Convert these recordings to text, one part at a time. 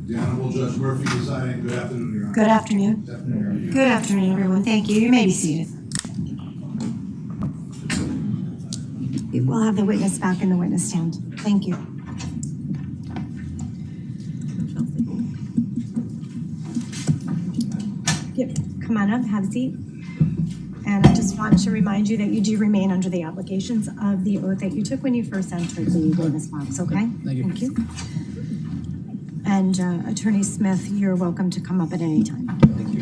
The Honorable Judge Murphy presiding. Good afternoon, Your Honor. Good afternoon. Good afternoon, everyone. Thank you. You may be seated. We'll have the witness back in the witness stand. Thank you. Yep. Come on up, have a seat. And I just want to remind you that you do remain under the obligations of the oath that you took when you first entered the witness box, okay? Thank you. And Attorney Smith, you're welcome to come up at any time. Thank you.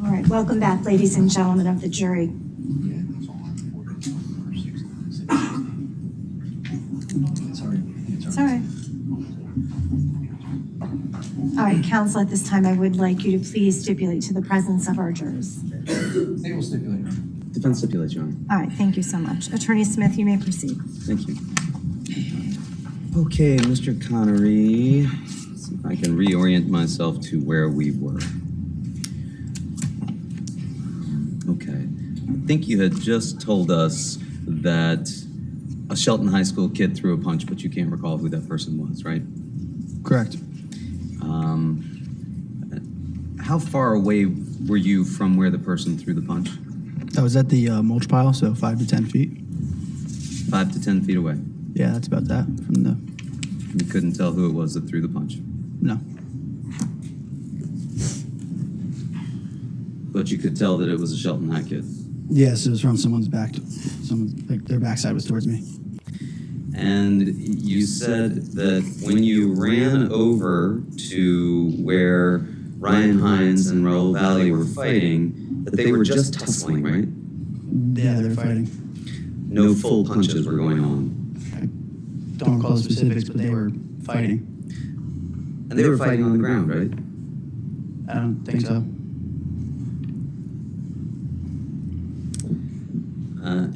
All right, welcome back, ladies and gentlemen of the jury. It's all right. All right, counsel, at this time, I would like you to please stipulate to the presence of our jurors. They will stipulate. Defense stipulates, Your Honor. All right, thank you so much. Attorney Smith, you may proceed. Thank you. Okay, Mr. Connery. Let's see if I can reorient myself to where we were. Okay. I think you had just told us that a Shelton High School kid threw a punch, but you can't recall who that person was, right? Correct. How far away were you from where the person threw the punch? I was at the mulch pile, so 5 to 10 feet. 5 to 10 feet away. Yeah, that's about that from the. You couldn't tell who it was that threw the punch, No. but you could tell that it was a Shelton High kid. Yes, it was from someone's back. Someone's like their backside was towards me. And you said that when you ran over to where Ryan Hines and Raul Valle were fighting, that they were just tussling, right? Yeah, they were fighting. No full punches were going on. I don't recall the specifics, but they were fighting. And they were fighting on the ground, right? I don't think so.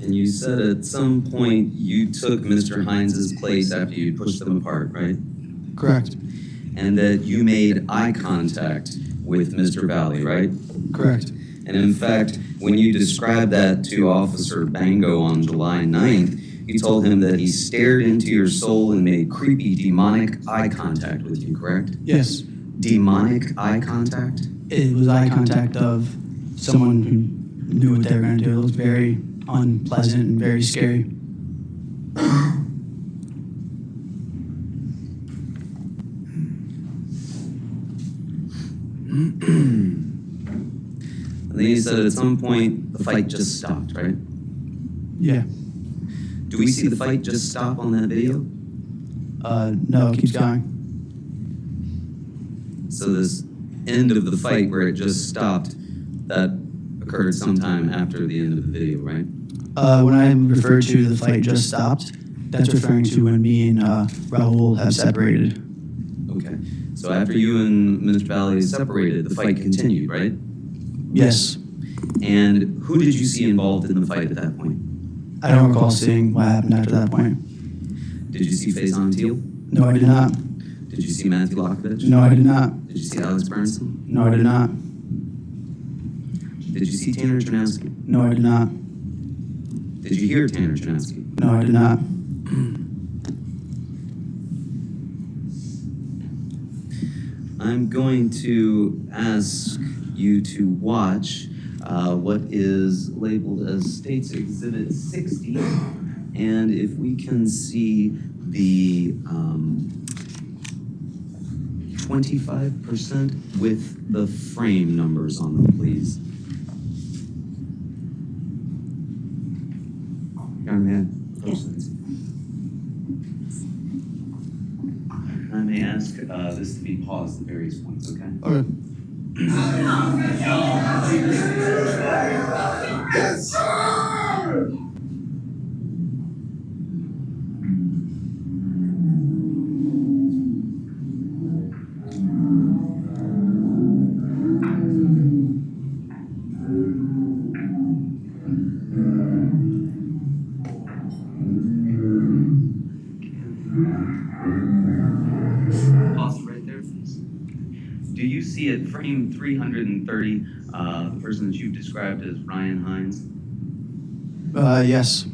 And you said at some point you took Mr. Hines's place after you pushed them apart, right? Correct. And that you made eye contact with Mr. Valle, right? Correct. And in fact, when you described that to Officer Bango on July 9th, you told him that he stared into your soul and made creepy, demonic eye contact with you, correct? Yes. Demonic eye contact? It was eye contact of someone who knew what they were going to do. It looked very unpleasant and very scary. And then you said at some point the fight just stopped, right? Yeah. Do we see the fight just stop on that video? No, it keeps going. So this end of the fight where it just stopped, that occurred sometime after the end of the video, right? When I refer to the fight just stopped, that's referring to when me and Raul have separated. Okay. So after you and Mr. Valle separated, the fight continued, right? Yes. And who did you see involved in the fight at that point? I don't recall seeing what happened after that point. Did you see Faison Teal? No, I did not. Did you see Matthew Lockovich? No, I did not. Did you see Alex Bernson? No, I did not. Did you see Tanner Janowski? No, I did not. Did you hear Tanner Janowski? No, I did not. I'm going to ask you to watch what is labeled as State's Exhibit 60. And if we can see the 25% with the frame numbers on them, please. Young man, Yes. I may ask ask this to be paused at various points, okay? Okay. Pause it right there, please. Do you see at frame 330 the person that you've described as Ryan Hines? Yes.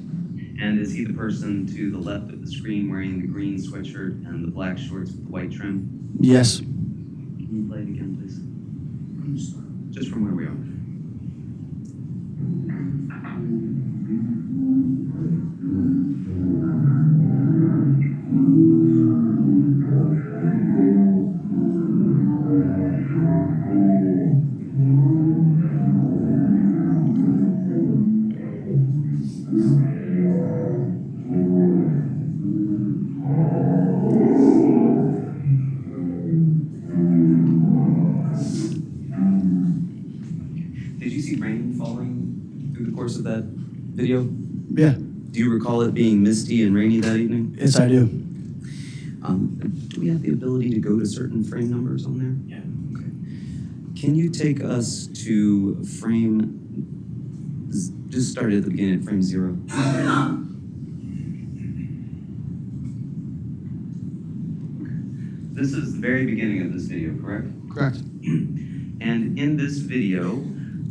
And is he the person to the left of the screen wearing the green sweatshirt and the black shorts with the white trim? Yes. Can you play it again, please? Just from where we are. Did you see rain falling through the course of that video? Yeah. Do you recall it being misty and rainy that evening? Yes, I do. Do we have the ability to go to certain frame numbers on there? Yeah. Okay. Can you take us to just start at the beginning, frame 0? This is the very beginning of this video, correct? Correct. And in this video,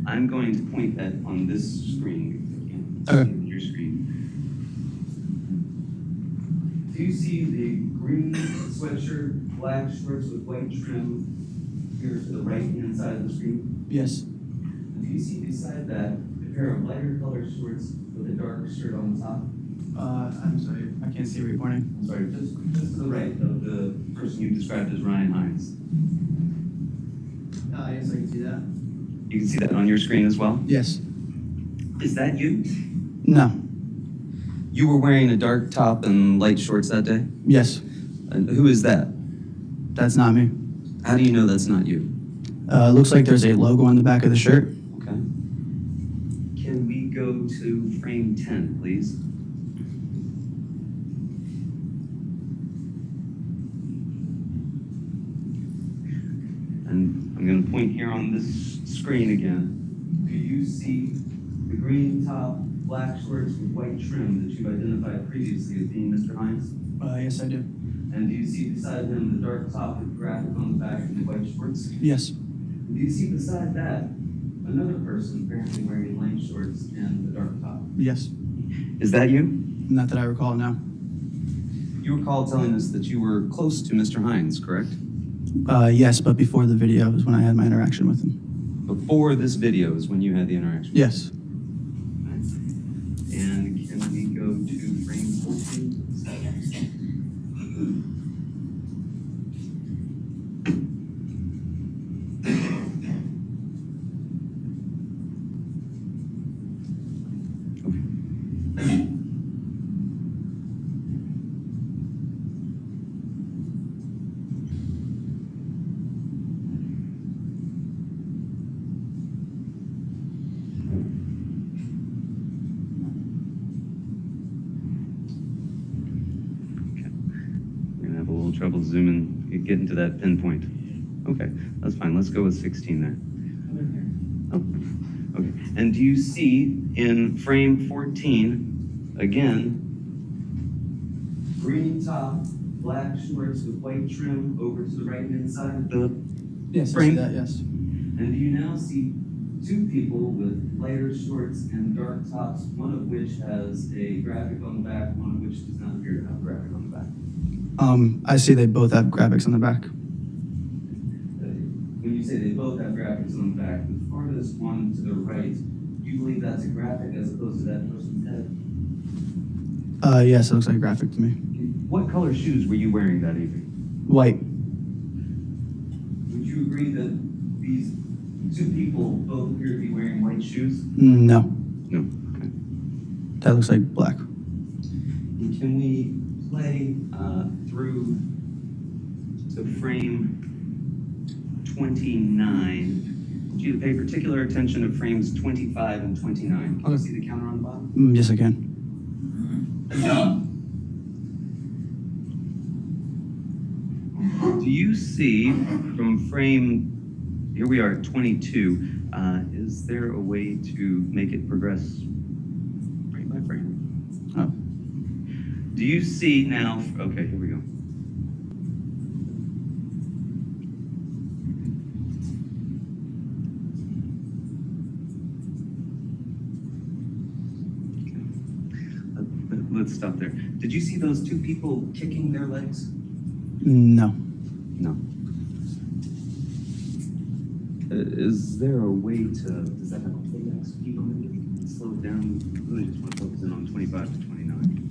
I'm going to point that on this screen. Okay. Your screen. Do you see the green sweatshirt, black shorts with white trim here to the right-hand side of the screen? Yes. And do you see beside that a pair of lighter colored shorts with a dark shirt on the top? I'm sorry. I can't see where you're pointing. I'm sorry, just to the right of the person you described as Ryan Hines. Yes, I can see that. You can see that on your screen as well? Yes. Is that you? No. You were wearing a dark top and light shorts that day? Yes. And who is that? That's not me. How do you know that's not you? Looks like there's a logo on the back of the shirt. Okay. Can we go to frame 10, please? And I'm going to point here on this screen again. Do you see the green top, black shorts with white trim that you've identified previously as being Mr. Hines? Yes, I do. And do you see beside him the dark top with graphic on the back and the white shorts? Yes. And do you see beside that another person apparently wearing light shorts and the dark top? Yes. Is that you? Not that I recall, no. You recall telling us that you were close to Mr. Hines, correct? Yes, but before the video is when I had my interaction with him. Before this video is when you had the interaction? Yes. And can we go to frame 14? Trouble zooming, getting to that pinpoint. Okay, that's fine. Let's go with 16 there. Oh, okay. And do you see in frame 14, again, green top, black shorts with white trim over to the right-hand side of the Yes, frame? I see that, yes. And do you now see two people with lighter shorts and dark tops, one of which has a graphic on the back, one of which does not appear to have a graphic on the back? I see they both have graphics on the back. When you say they both have graphics on the back, the farthest one to the right, you believe that's a graphic as opposed to that person's head? Yes, it looks like a graphic to me. What color shoes were you wearing that evening? White. Would you agree that these two people both appear to be wearing white shoes? No. No. Okay. That looks like black. And can we play through to frame 29. I want you to pay particular attention to frames 25 and 29. Can you see the counter on the bottom? Yes, I can. Do you see from frame, here we are at 22, is there a way to make it progress frame by frame? Oh. Do you see now, okay, here we go. Let's stop there. Did you see those two people kicking their legs? No. No. Is there a way to, does that have a playback speed on it? We can slow it down. Really just want to focus in on 25 to 29.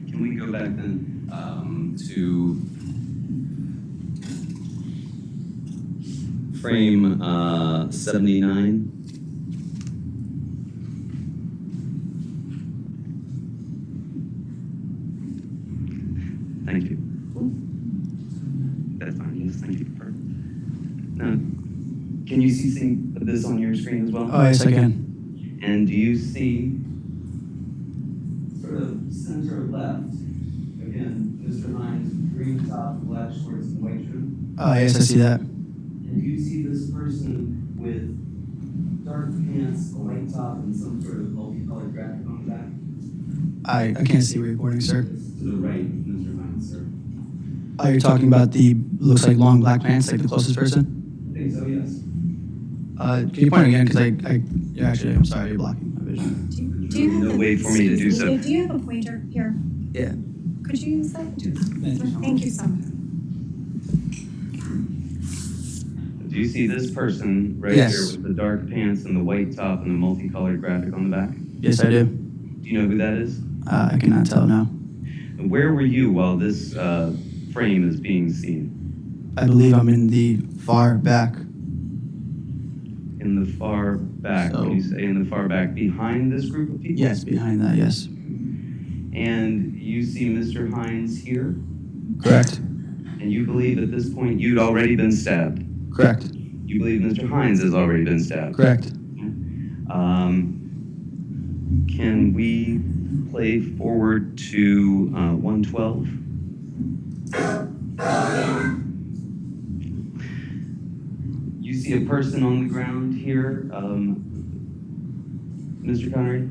Can we go back then to frame 79? Thank you. That's fine. Yes, thank you. Perfect. Now, can you see this on your screen as well? Oh, yes, I can. And do you see sort of center left, again, Mr. Hines, green top, black shorts, and white shirt? Oh, yes, I see that. And do you see this person with dark pants, a white top, and some sort of multicolored graphic on the back? I can't see where you're pointing, sir. To the right, Mr. Hines, sir. Oh, you're talking about the, looks like long black pants, like the closest person? I think so, yes. Can you point again? Because yeah, actually, I'm sorry, you're blocking my vision. Do you have No way for me to do so. Do you have a pointer here? Yeah. Could you use that? Thank you so much. Do you see this person right Yes. here with the dark pants and the white top and the multicolored graphic on the back? Yes, I do. Do you know who that is? I cannot tell now. And where were you while this frame is being seen? I believe I'm in the far back. In the far back, So- when you say in the far back, behind this group of people? Yes, behind that, yes. And you see Mr. Hines here, Correct. and you believe at this point you'd already been stabbed. Correct. You believe Mr. Hines has already been stabbed. Correct. Can we play forward to 112? You see a person on the ground here, Mr. Connery?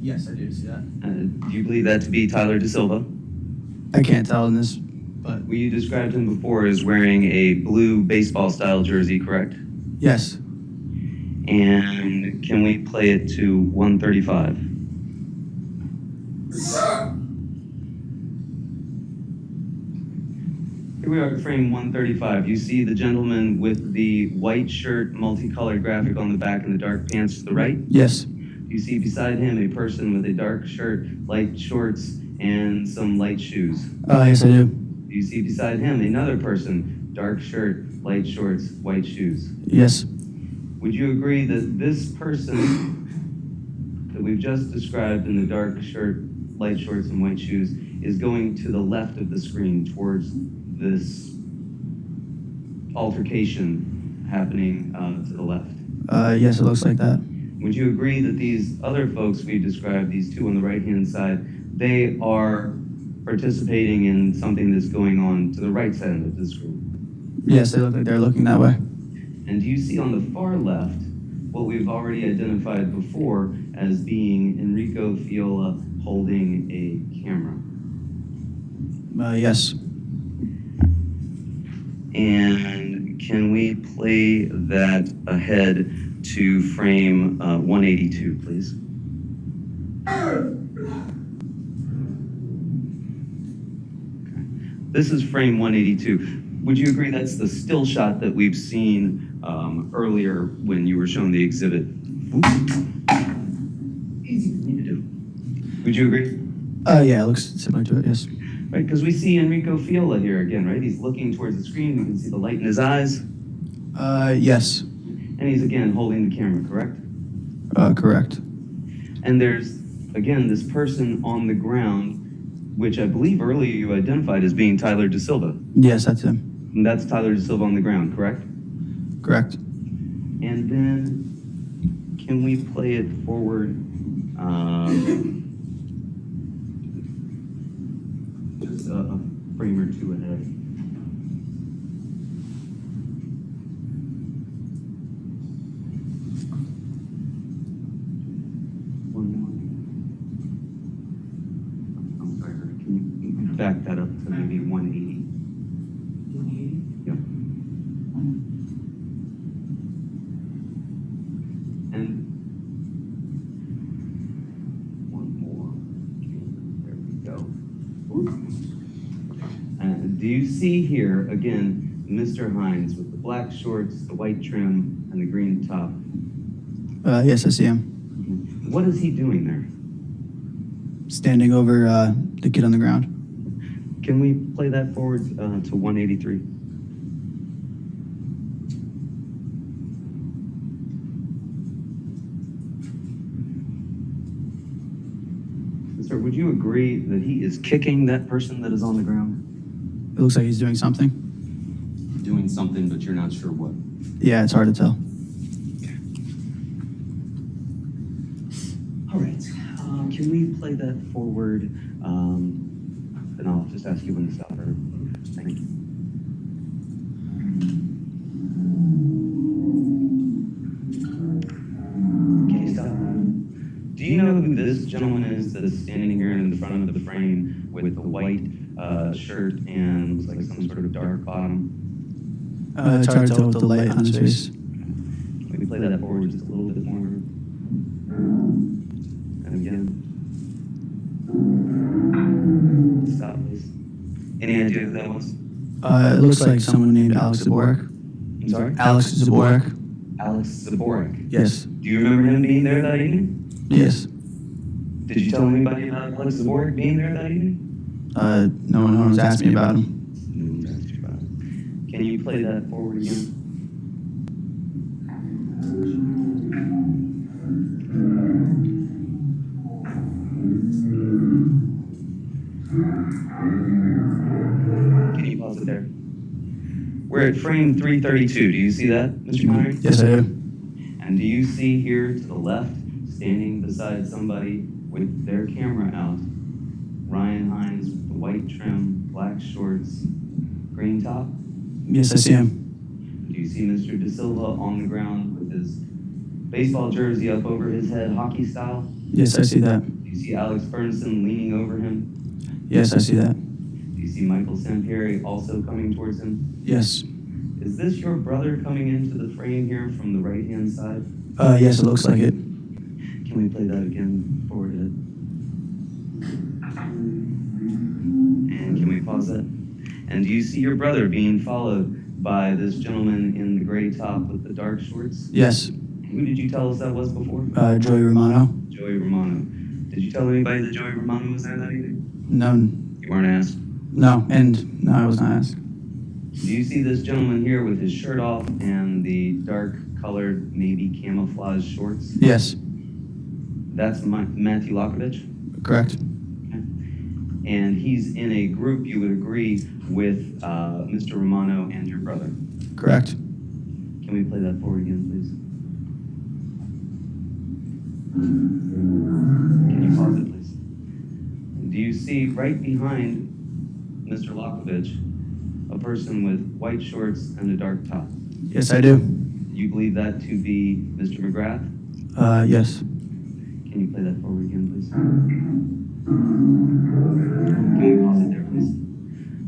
Yes, I do see that. Do you believe that to be Tyler De Silva? I can't tell in this, but Well, you described him before as wearing a blue baseball-style jersey, correct? yes. And can we play it to 135? Here we are at frame 135. You see the gentleman with the white shirt, multicolored graphic on the back, and the dark pants to the right? Yes. You see beside him a person with a dark shirt, light shorts, and some light shoes. Yes, I do. You see beside him another person, dark shirt, light shorts, white shoes. Yes. Would you agree that this person that we've just described in the dark shirt, light shorts, and white shoes is going to the left of the screen towards this altercation happening to the left? Yes, it looks like that. Would you agree that these other folks we've described, these two on the right-hand side, they are participating in something that's going on to the right side of the screen? Yes, they look like they're looking that way. And do you see on the far left what we've already identified before as being Enrico Fiola holding a camera? Yes. And can we play that ahead to frame 182, please? This is frame 182. Would you agree that's the still shot that we've seen earlier when you were shown the exhibit? Easy for me to do. Would you agree? Yeah, it looks similar to it, yes. Right, because we see Enrico Fiola here again, right? He's looking towards the screen. We can see the light in his eyes. Yes, And he's again holding the camera, correct? correct. And there's, again, this person on the ground, which I believe earlier you identified as being Tyler Da Silva. Yes, that's him. And that's Tyler Da Silva on the ground, correct? Correct. And then, can we play it forward? Just a frame or two ahead. One more. I'm sorry, can you back that up to maybe 180? 180? Yep. And one more. There we go. Do you see here, again, Mr. Hines with the black shorts, the white trim, and the green top? Yes, I see him. What is he doing there? Standing over the kid on the ground. Can we play that forward to 183? Sir, would you agree that he is kicking that person that is on the ground? It looks like he's doing something. Doing something, but you're not sure what. Yeah, it's hard to tell. All right. Can we play that forward? And I'll just ask you when to stop. Thank you. Can you stop? Do you know who this gentleman is that is standing here in the front of the frame with the white shirt and looks like some sort of dark bottom? It's hard to tell with the light on his face. Can we play that forward just a little bit more? And again. Stop, please. Any idea who that was? It looks like someone named Alex Zaborak. I'm sorry? Alex Zaborak. Alex Zaborak. Yes. Do you remember him being there that evening? Yes. Did you tell anybody about Alex Zaborak being there that evening? No one's asked me about him. No one's asked you about it. Can you play that forward again? Can you pause it there? We're at frame 332. Do you see that, Mr. Connery? Yes, I do. And do you see here to the left, standing beside somebody with their camera out, Ryan Hines with the white trim, black shorts, green top? Yes, I see him. Do you see Mr. Da Silva on the ground with his baseball jersey up over his head, hockey style? Yes, I see that. Do you see Alex Bernson leaning over him? Yes, I see that. Do you see Michael Sampieri also coming towards him? Yes. Is this your brother coming into the frame here from the right-hand side? Yes, it looks like it. Can we play that again forward ahead? And can we pause that? And do you see your brother being followed by this gentleman in the gray top with the dark shorts? Yes. Who did you tell us that was before? Joey Romano. Joey Romano. Did you tell anybody that Joey Romano was there that evening? No. You weren't asked? No, and no, I was not asked. Do you see this gentleman here with his shirt off and the dark colored, maybe camouflage shorts? Yes. That's Matthew Lakovich? Correct. And he's in a group, you would agree, with Mr. Romano and your brother. Correct. Can we play that forward again, please? Can you pause it, please? Do you see right behind Mr. Lakovich a person with white shorts and a dark top? Yes, I do. You believe that to be Mr. McGrath? Yes. Can you play that forward again, please? Can you pause it there, please?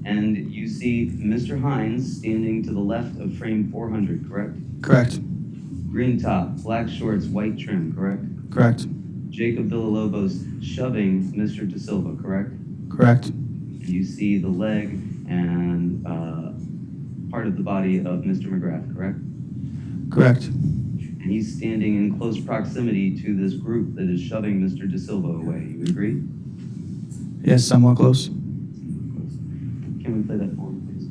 And you see Mr. Hines standing to the left of frame 400, correct? Correct. Green top, black shorts, white trim, correct? Correct. Jacob Villalobos shoving Mr. Da Silva, correct? Correct. And you see the leg and part of the body of Mr. McGrath, correct? Correct. And he's standing in close proximity to this group that is shoving Mr. De Silva away. You agree? Yes, somewhat close. Can we play that for him, please?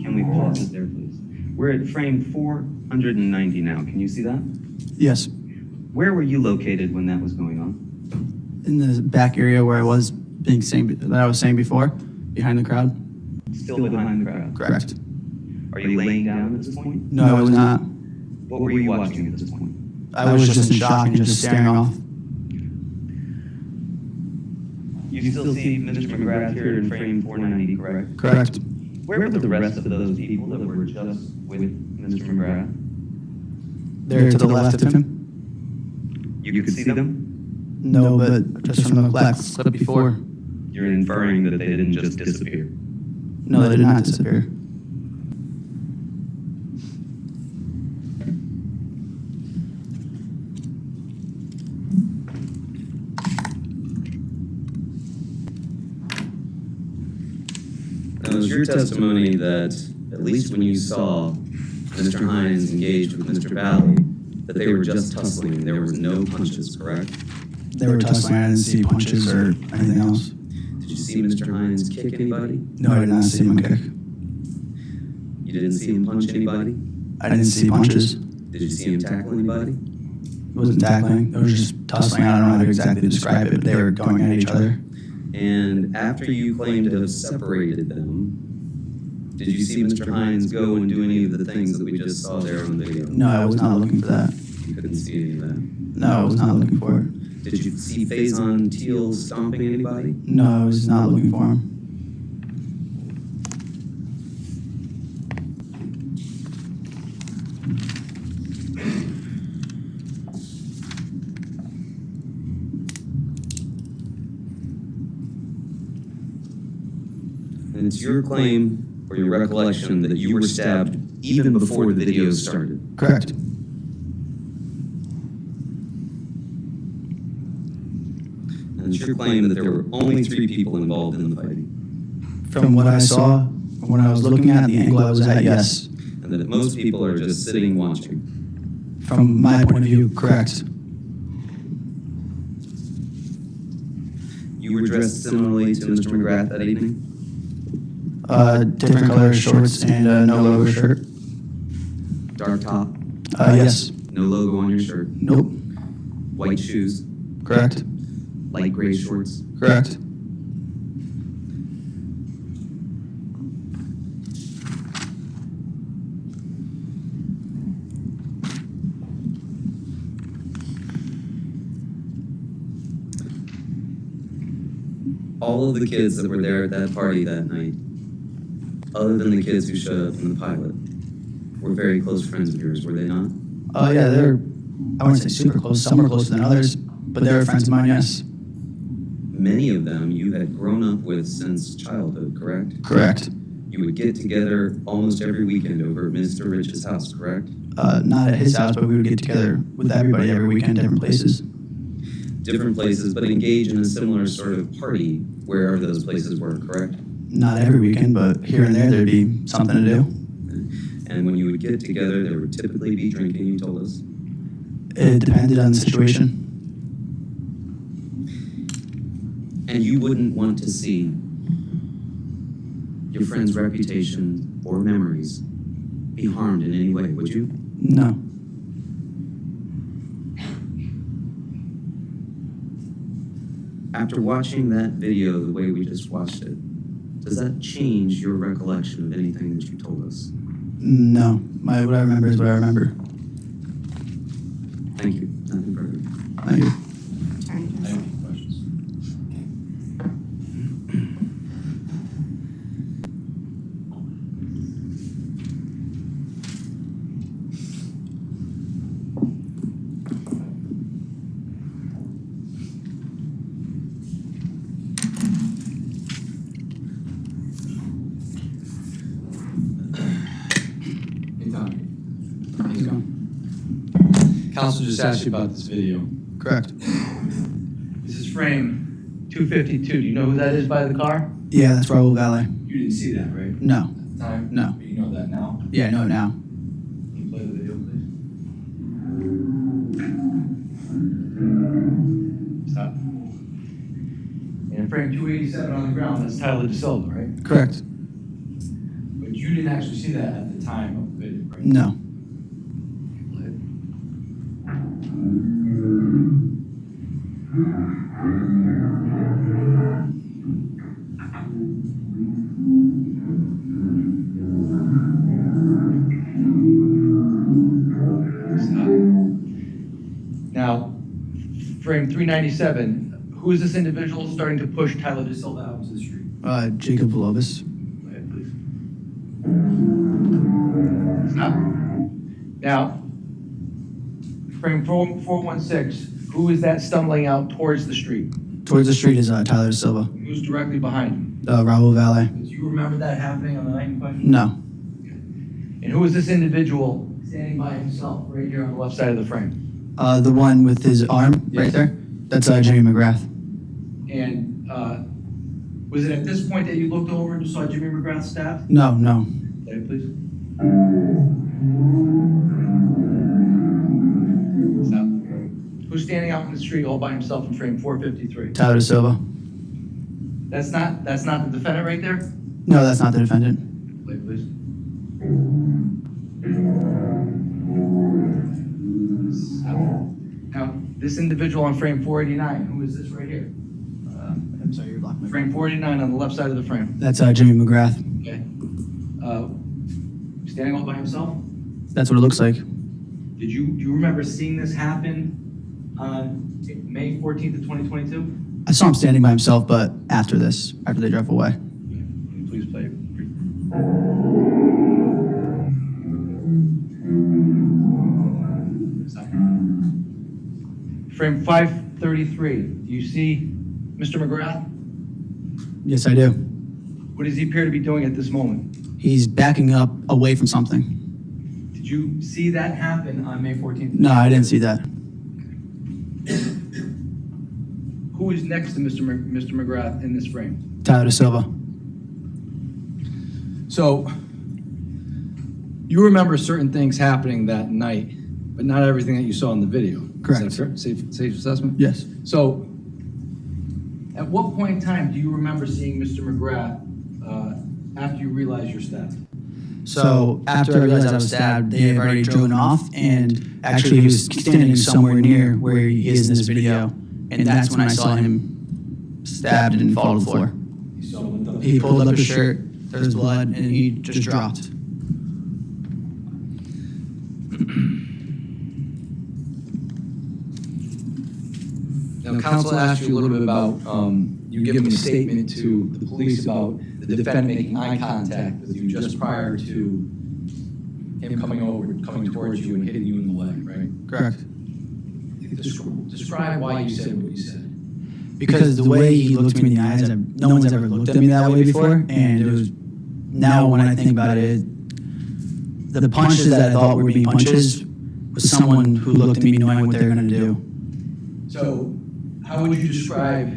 Can we pause it there, please? We're at frame 490 now. Can you see that? Yes. Where were you located when that was going on? In the back area where I was that I was saying before, behind the crowd. Still behind the crowd. Correct. Are you laying down at this point? No, I was not. What were you watching at this point? I was just in shock and just staring off. You still see Mr. McGrath here in frame 490, correct? Correct. Where were the rest of those people that were just with Mr. McGrath? There to the left of him. You could see them? No, but just from the black slip before. You're inferring that they didn't just disappear. No, they did not disappear. Now, it's your testimony that, at least when you saw Mr. Hines engaged with Mr. Valle, that they were just tussling, there was no punches, correct? They were tussling. I didn't see punches or anything else. Did you see Mr. Hines kick anybody? No, I did not see him kick. You didn't see him punch anybody? I didn't see punches. Did you see him tackle anybody? It wasn't tackling. It was just tussling. I don't know how to exactly describe it, but they were going at each other. And after you claim to have separated them, did you see Mr. Hines go and do any of the things that we just saw there on the video? No, I was not looking for that. You couldn't see any of that. No, I was not looking for it. Did you see Faison Teal stomping anybody? No, I was not looking for him. And it's your claim or your recollection that you were stabbed even before the video started. Correct. And it's your claim that there were only 3 people involved in the fighting. From what I saw, when I was looking at the angle I was at, yes. And that most people are just sitting watching. From my point of view, correct. You were dressed similarly to Mr. McGrath that evening? Different color shorts and no logo shirt. Dark top? Yes. No logo on your shirt? Nope. White shoes? Correct. Light gray shorts? Correct. All of the kids that were there at that party that night, other than the kids who showed up in the pilot, were very close friends of yours, were they not? Yeah, they're, I wouldn't say super close. Some were closer than others, but they were friends of mine, yes. Many of them you had grown up with since childhood, correct? Correct. You would get together almost every weekend over at Mr. Rich's house, correct? Not at his house, but we would get together with everybody every weekend, different places. Different places, but engage in a similar sort of party wherever those places were, correct? Not every weekend, but here and there, there'd be something to do. And when you would get together, there would typically be drinking, you told us? It depended on the situation. And you wouldn't want to see your friend's reputation or memories be harmed in any way, would you? No. After watching that video the way we just watched it, does that change your recollection of anything that you told us? No. What I remember is what I remember. Thank you. Nothing further. Thank you. I have any questions? Hey, Tom. Council just asked you about this video. Correct. This is frame 252. Do you know who that is by the car? Yeah, that's Raul Valle. You didn't see that, right? No. At the time? No. But you know that now? Yeah, I know now. Can you play the video, please? Stop. And frame 287 on the ground, that's Tyler DeSilva, right? Correct. But you didn't actually see that at the time of the video, right? No. Play it. Stop. Now, frame 397, who is this individual starting to push Tyler DeSilva out into the street? Jacob Villalobos. Play it, please. Stop. Now, frame 416, who is that stumbling out towards the street? Towards the street is Tyler DeSilva. Who's directly behind him? Raul Valle. Do you remember that happening on the night in question? No. And who is this individual standing by himself right here on the left side of the frame? The one with his arm right Yes. there? That's Jimmy McGrath. And was it at this point that you looked over and saw Jimmy McGrath stabbed? No, no. Play it, please. Stop. Who's standing out in the street all by himself in frame 453? Tyler DeSilva. That's not the defendant right there? No, that's not the defendant. Play it, please. Stop. Now, this individual on frame 489, who is this right here? I'm sorry, you're blocking Frame 489 on the left side of the frame. That's Jimmy McGrath. Okay. Standing all by himself? That's what it looks like. Do you remember seeing this happen on May 14th of 2022? I saw him standing by himself, but after they drove away. Please play it. Stop. Frame 533. Do you see Mr. McGrath? Yes, I do. What does he appear to be doing at this moment? He's backing up away from something. Did you see that happen on May 14th? No, I didn't see that. Who is next to Mr. McGrath in this frame? Tyler DeSilva. So, you remember certain things happening that night, but not everything that you saw in the video. Correct. Is that fair? Safe assessment? Yes. So, at what point in time do you remember seeing Mr. McGrath after you realized you're stabbed? So after I realized I was stabbed, they had already driven off, and actually he was standing somewhere near where he is in this video, and that's when I saw him stabbed and fall to the floor. He pulled up his shirt, there's blood, and he just dropped. Now, counsel asked you a little bit about, you giving a statement to the police about the defendant making eye contact with you just prior to him coming towards you and hitting you in the leg, right? Correct. Describe why you said what you said. Because the way he looked me in the eyes, no one's ever looked at me that way before, and it was, now when I think about it, the punches that I thought were being punches was someone who looked at me knowing what they were going to do. So, how would you describe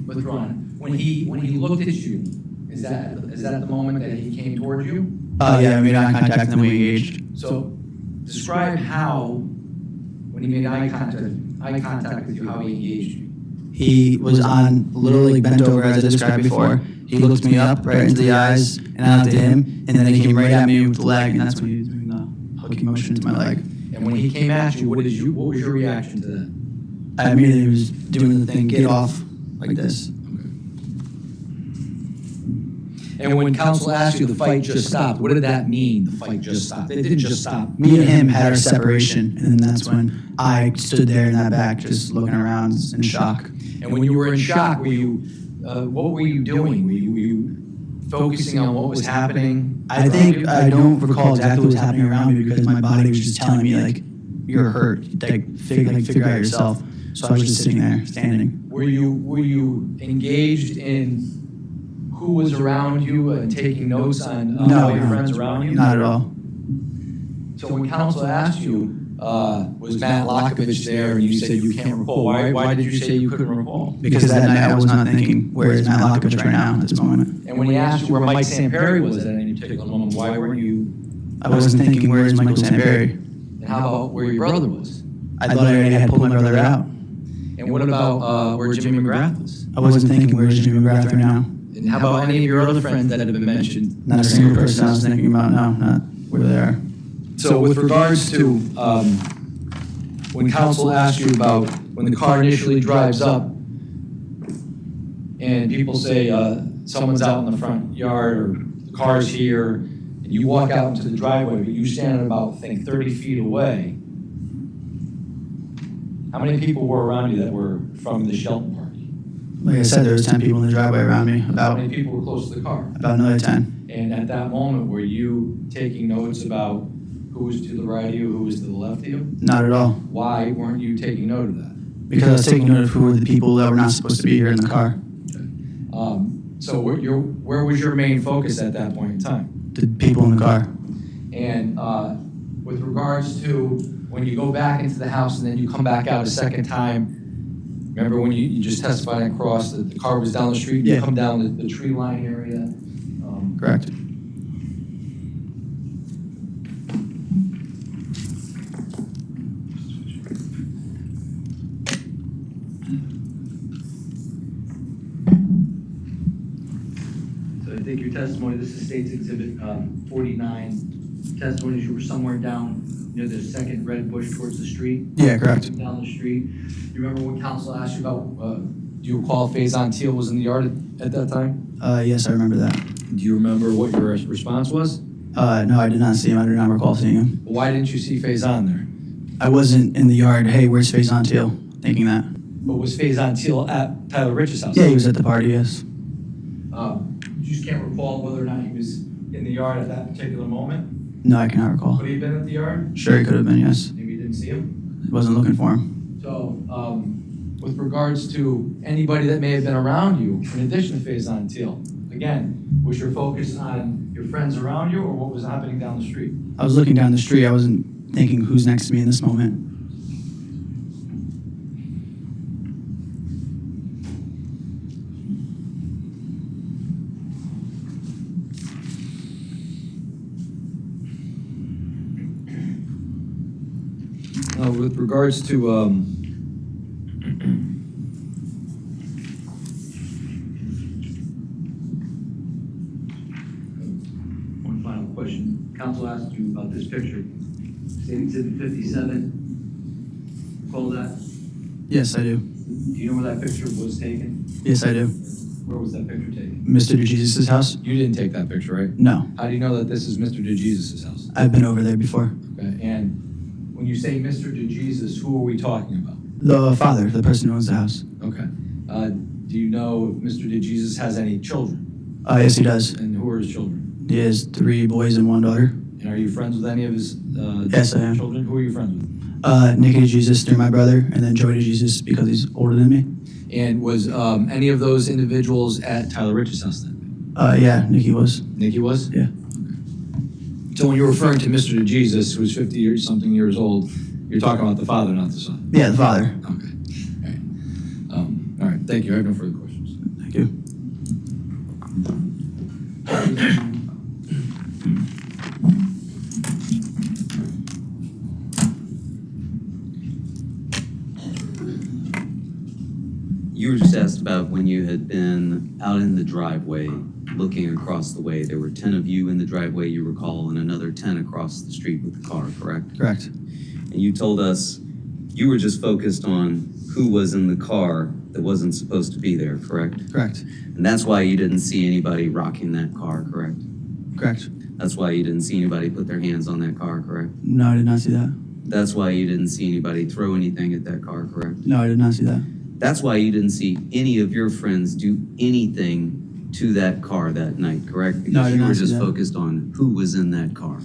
with Ron when he looked at you? Is that the moment that he came towards you? Yeah, I made eye contact and then we engaged. So, describe how when he made eye contact with you, how he engaged you. He was on literally bent over as I described before. He looked me up right into the eyes, and I looked at him, and then he came right at me with the leg, and that's when he was doing the hooking motion to my leg. And when he came at you, what was your reaction to that? I immediately was doing the thing, get off, like this. And when counsel asked you the fight just stopped, what did that mean, the fight just stopped? It didn't just stop. Me and him had our separation, and then that's when I stood there in that back, just looking around in shock. And when you were in shock, what were you doing? Were you focusing on what was happening? I think I don't recall exactly what was happening around me because my body was just telling me, like, you're hurt, figure out yourself. So I was just sitting there, standing. Were you engaged in who was around you and taking notes on all your friends around you? Not at all. So when counsel asked you, was Matt Lockovich there, and you said you can't recall. Why did you say you couldn't recall? Because that night I was not thinking, where is Matt Lockovich right now at this moment? And when he asked you where Mike Samperi was at any particular moment, why weren't you? I wasn't thinking, where is Michael Samperi? And how about where your brother was? I thought I already had pulled my brother out. And what about where Jimmy McGrath was? I wasn't thinking, where is Jimmy McGrath right now? And how about any of your other friends that have been mentioned? Not a single person I was thinking about, no, not where they are. So with regards to when council asked you about when the car initially drives up and people say someone's out in the front yard or the car's here, and you walk out into the driveway, but you stand about, I think, 30 feet away, how many people were around you that were from the Shelton party? Like I said, there was 10 people in the driveway around me, How about many people were close to the car? another 10. And at that moment, were you taking notes about who was to the right of you, who was to the left of you? Not at all. Why weren't you taking note of that? Because I was taking note of who were the people that were not supposed to be here in the car. So where was your main focus at that point in time? The people in the car. And with regards to when you go back into the house and then you come back out a second time, remember when you just testified on cross that the car was down the street, you Yeah. come down the tree line area? Correct. So I think your testimony, this is State's Exhibit 49, testimony you were somewhere down near the second red bush towards the street? Yeah, correct. Down the street. You remember when council asked you about, do you recall Faison Teal was in the yard at that time? Yes, I remember that. Do you remember what your response was? No, I did not see him. I do not recall seeing him. Why didn't you see Faison there? I wasn't in the yard, hey, where's Faison Teal? Thinking that. But was Faison Teal at Tyler Rich's house? Yeah, he was at the party, yes. You just can't recall whether or not he was in the yard at that particular moment? No, I cannot recall. Could he have been at the yard? Sure, he could have been, yes. Maybe you didn't see him? Wasn't looking for him. So, with regards to anybody that may have been around you, in addition to Faison Teal, again, was your focus on your friends around you or what was happening down the street? I was looking down the street. I wasn't thinking who's next to me in this moment. With regards to one final question. Council asked you about this picture. State Exhibit 57. Recall that? Yes, I do. Do you know where that picture was taken? Yes, I do. Where was that picture taken? Mr. DeJesus' house? You didn't take that picture, right? No. How do you know that this is Mr. DeJesus' house? I've been over there before. Okay, and when you say Mr. DeJesus, who are we talking about? The father, the person who owns the house. Okay. Do you know if Mr. DeJesus has any children? Yes, he does. And who are his children? He has 3 boys and 1 daughter. And are you friends with any of his Yes, I am. children? Who are you friends with? Nicky DeJesus through my brother, and then Joey DeJesus because he's older than me. And was any of those individuals at Tyler Rich's house then? Yeah, Nicky was. Nicky was? Yeah. So when you're referring to Mr. DeJesus, who's 50-something years old, you're talking about the father, not the son? Yeah, the father. Okay. All right. All right. Thank you. I have no further questions. Thank you. You were just asked about when you had been out in the driveway, looking across the way. There were 10 of you in the driveway, you recall, and another 10 across the street with the car, correct? Correct. And you told us you were just focused on who was in the car that wasn't supposed to be there, correct? Correct. And that's why you didn't see anybody rocking that car, correct? Correct. That's why you didn't see anybody put their hands on that car, correct? No, I did not see that. That's why you didn't see anybody throw anything at that car, correct? No, I did not see that. That's why you didn't see any of your friends do anything to that car that night, correct? No, I did Because you not were see just that. focused on who was in that car.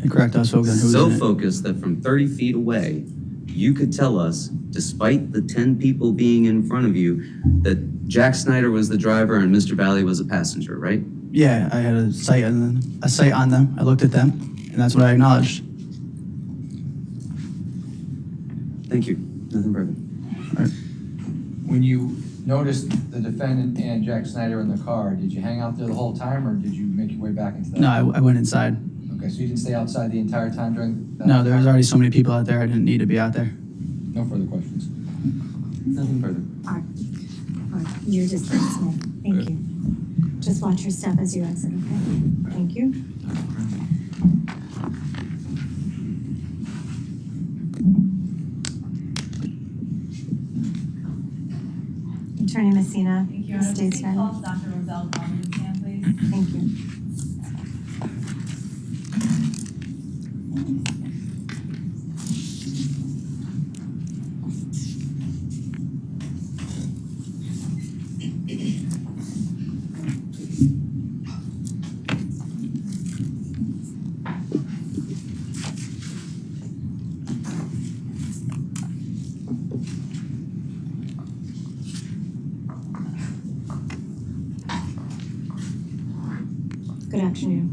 Incorrect. I was focused on who was So in it. focused that from 30 feet away, you could tell us, despite the 10 people being in front of you, that Jack Snyder was the driver and Mr. Valle was a passenger, right? Yeah, I had a sight on them. I looked at them, and that's what I acknowledged. Thank you. Nothing further. When you noticed the defendant and Jack Snyder in the car, did you hang out there the whole time, or did you make your way back into that? No, I went inside. Okay, so you didn't stay outside the entire time during that? No, there was already so many people out there, I didn't need to be out there. No further questions. Nothing further. All right. All right. You're dismissed, Smith. Thank you. Just watch your step as you exit, okay? Thank you. Attorney Messina, Thank you. the state's ready. Call Dr. Roselle Coleman to stand, please. Thank you. Good afternoon.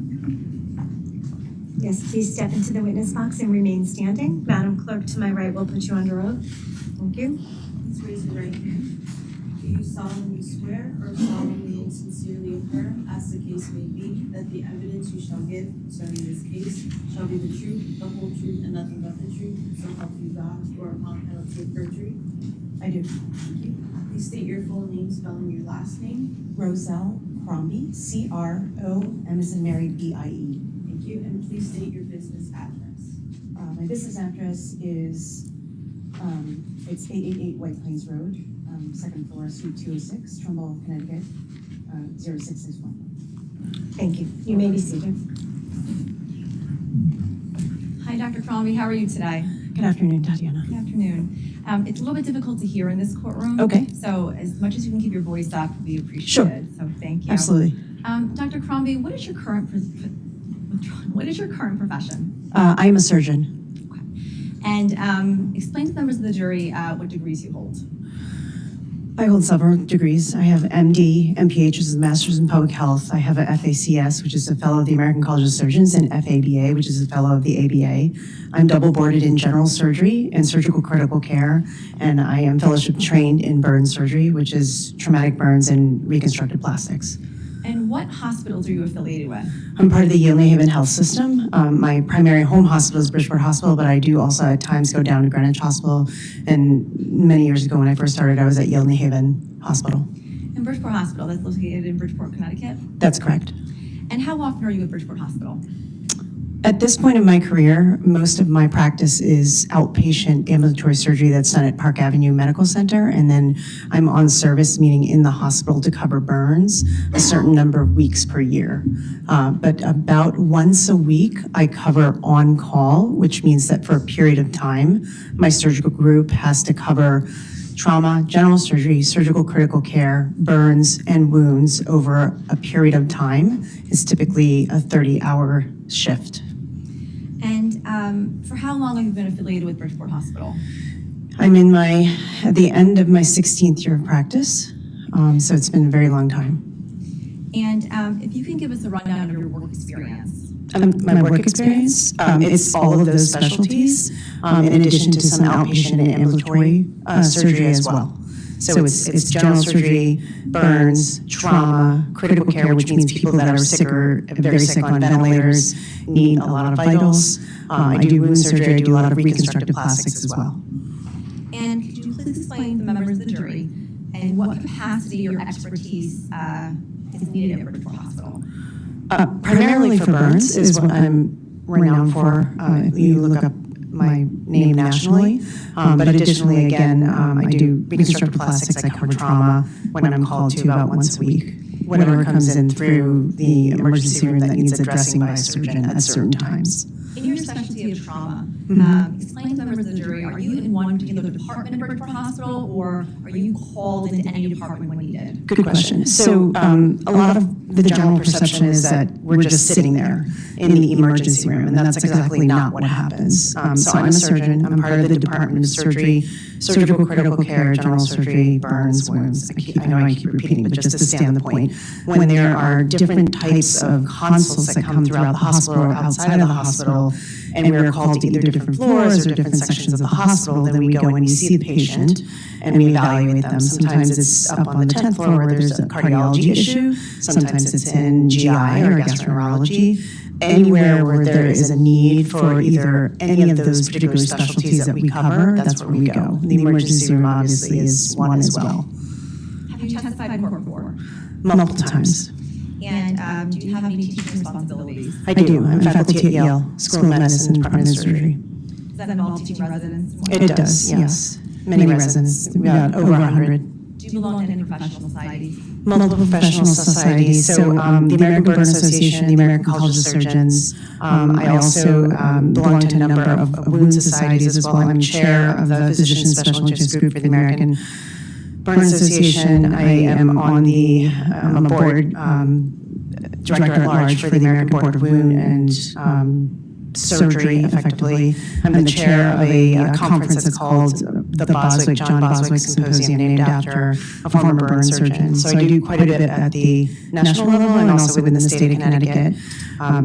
Yes, please step into the witness box and remain standing. Madam Clerk, to my right will put you under oath. Thank you. Please raise your right hand. Do you solemnly swear or solemnly and sincerely affirm, as the case may be, that the evidence you shall give concerning this case shall be the truth, the whole truth, and nothing but the truth, so help you God, or upon penalty of perjury? I do. Thank you. Please state your full name, spelling your last name. Roselle Crombie, C-R-O-M as in Mary, B-I-E. Thank you. And please state your business address. My business address is, it's 888 White Plains Road, second floor, suite 206, Trumbull, Connecticut, 0661. Thank you. You may be seated. Hi, Dr. Crombie. How are you today? Good afternoon, Tatiana. Good afternoon. It's a little bit difficult to hear in this courtroom. Okay. So as much as you can keep your voice up, we appreciate it. So thank you. Absolutely. Dr. Crombie, what is your current profession? I am a surgeon. Okay. And explain to members of the jury what degrees you hold. I hold several degrees. I have MD, MPH, which is a Master's in Public Health. I have a FACS, which is a Fellow of the American College of Surgeons, and FABA, which is a Fellow of the ABA. I'm double boarded in general surgery and surgical critical care, and I am fellowship trained in burn surgery, which is traumatic burns and reconstructive plastics. And what hospitals are you affiliated with? I'm part of the Yale New Haven Health System. My primary home hospital is Bridgeport Hospital, but I do also at times go down to Greenwich Hospital. And many years ago when I first started, I was at Yale New Haven Hospital. And Bridgeport Hospital, that's located in Bridgeport, Connecticut? That's correct. And how often are you at Bridgeport Hospital? At this point in my career, most of my practice is outpatient ambulatory surgery that's done at Park Avenue Medical Center, and then I'm on service, meaning in the hospital to cover burns a certain number of weeks per year. But about once a week, I cover on call, which means that for a period of time, my surgical group has to cover trauma, general surgery, surgical critical care, burns, and wounds over a period of time. It's typically a 30-hour shift. And for how long have you been affiliated with Bridgeport Hospital? I'm at the end of my 16th year of practice, so it's been a very long time. And if you can give us a rundown of your work experience. My work experience, it's all of those specialties, in addition to some outpatient and ambulatory surgery as well. So it's general surgery, burns, trauma, critical care, which means people that are sick or very sick on ventilators, need a lot of vitals. I do wound surgery, I do a lot of reconstructive plastics as well. And could you please explain to the members of the jury and what capacity or expertise is needed at Bridgeport Hospital? Primarily for burns is what I'm renowned for. If you look up my name nationally, but additionally, again, I do reconstructive plastics. I cover trauma when I'm called to about once a week. Whatever comes in through the emergency room that needs addressing by a surgeon at certain times. In your specialty of trauma, explain to members of the jury, are you in one particular department at Bridgeport Hospital, or are you called into any department when needed? Good question. So a lot of the general perception is that we're just sitting there in the emergency room, and that's exactly not what happens. So I'm a surgeon. I'm part of the Department of Surgery, Surgical Critical Care, General Surgery, Burns, Wounds. I know I keep repeating, but just to stay on the point. when there are different types of consults that come throughout the hospital or outside of the hospital, and we're called to either different floors or different sections of the hospital, then we go and we see the patient and we evaluate them. Sometimes it's up on the 10th floor where there's a cardiology issue. Sometimes it's in GI or gastroenterology. Anywhere where there is a need for either any of those particular specialties that we cover, that's where we go. The emergency room obviously is one as well. Have you testified in court before? Multiple times. And do you have any teaching responsibilities? I do. I'm faculty at Yale School of Medicine, Department of Surgery. Does that involve teaching residents? It does, yes. Many residents, we got over 100. Do you belong to any professional societies? Multiple professional societies. So the American Burn Association, the American College of Surgeons. I also belong to a number of wound societies as well. I'm chair of the Physician Special Interest Group for the American Burn Association. I am on I'm a board director at large for the American Board of Wound and Surgery, effectively. I'm the chair of a conference that's called the John Boswick Symposium, named after a former burn surgeon. So I do quite a bit at the national level and also within the state of Connecticut.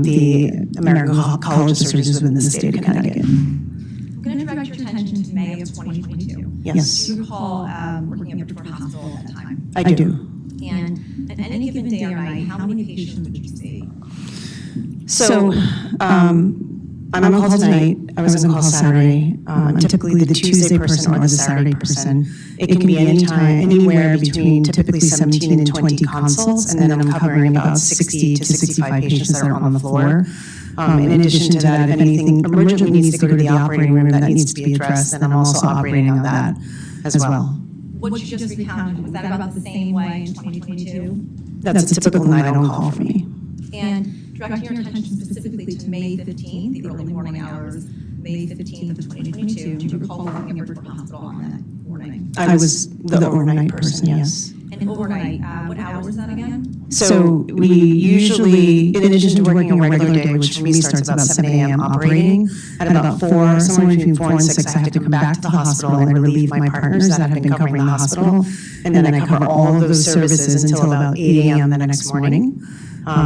The American College of Surgeons within the state of Connecticut. I'm going to direct your attention to May of 2022. Yes, Do you recall working at Bridgeport Hospital at that time? I do. And at any given day or night, how many patients would you see? So, I'm on call tonight. I was on call Saturday. I'm typically the Tuesday person or the Saturday person. It can be anywhere between typically 17 and 20 consults, and then I'm covering about 60 to 65 patients that are on the floor. In addition to that, if anything emergently needs to go to the operating room that needs to be addressed, then I'm also operating on that as well. What you just recounted, was that about the same way in 2022? That's a typical night on call for me. And direct your attention specifically to May 15th, the early morning hours, May 15th of 2022. Do you recall working at Bridgeport Hospital on that morning? I was the overnight person, yes. And overnight, what hour was that again? So we usually, in addition to working a regular day, which for me starts about 7 a.m. operating, at about 4, somewhere between 4 and 6, I have to come back to the hospital and relieve my partners that have been covering the hospital. And then I cover all of those services until about 8 a.m. the next morning.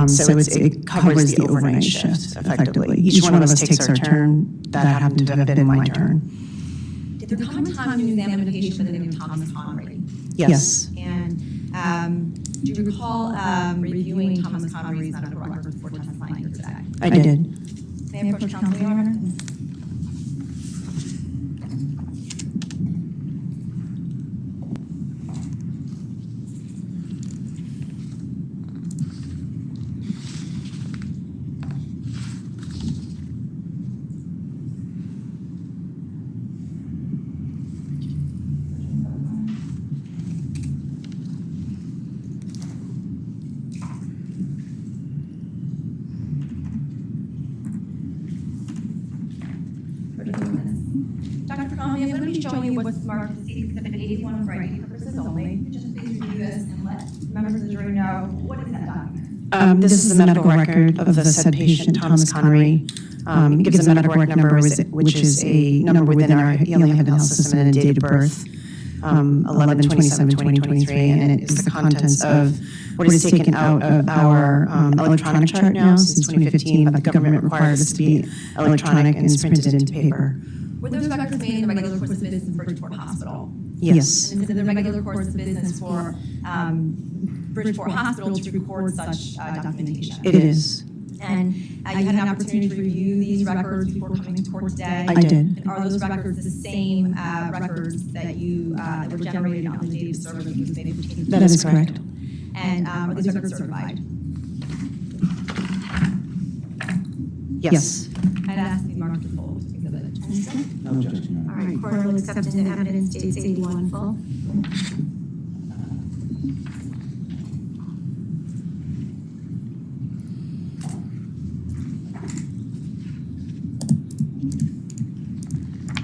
So it covers the overnight shift effectively. Each one of us takes our turn. That happened to have been my turn. Did there come a time you examined a patient by the name of Thomas Connery? Yes. And do you recall reviewing Thomas Connery's medical records before testifying here today? I did. May I approach counsel, Your Honor? Dr. Conley, I'm going to be showing you what's marked as Exhibit 81 for ID purposes only. Just please review this and let members of the jury know, what is that document? This is the medical record of the said patient, Thomas Connery. It gives a medical record number, which is a number within our Yale Health System and a date of birth, 11/27/2023, and it is the contents of what is taken out of our electronic chart now since 2015, but the government required us to be electronic and is printed into paper. Were those records made in the regular course of business in Bridgeport Hospital? Yes. And is it the regular course of business for Bridgeport Hospital to record such documentation? It is. And you had an opportunity to review these records before coming to court today? I did. And are those records the same records that you that were generated on the date of service, which was May 15th? That is correct. And are these records certified? Yes. I'd ask you to mark the full exhibit. No objection, Your Honor. All right, court will accept into evidence dates 81 full.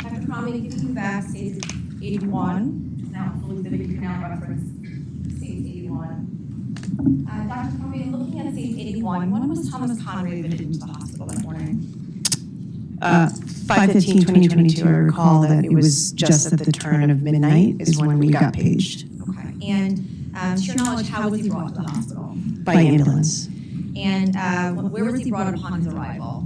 Dr. Cromie, giving you back states 81, now full exhibit, you can now reference states 81. Dr. Cromie, looking at states 81, when was Thomas Connery admitted into the hospital that morning? 5/15/2022, I recall that it was just at the turn of midnight is when we got paged. Okay. And To your knowledge, how was he brought to the hospital? By ambulance. And where was he brought upon his arrival?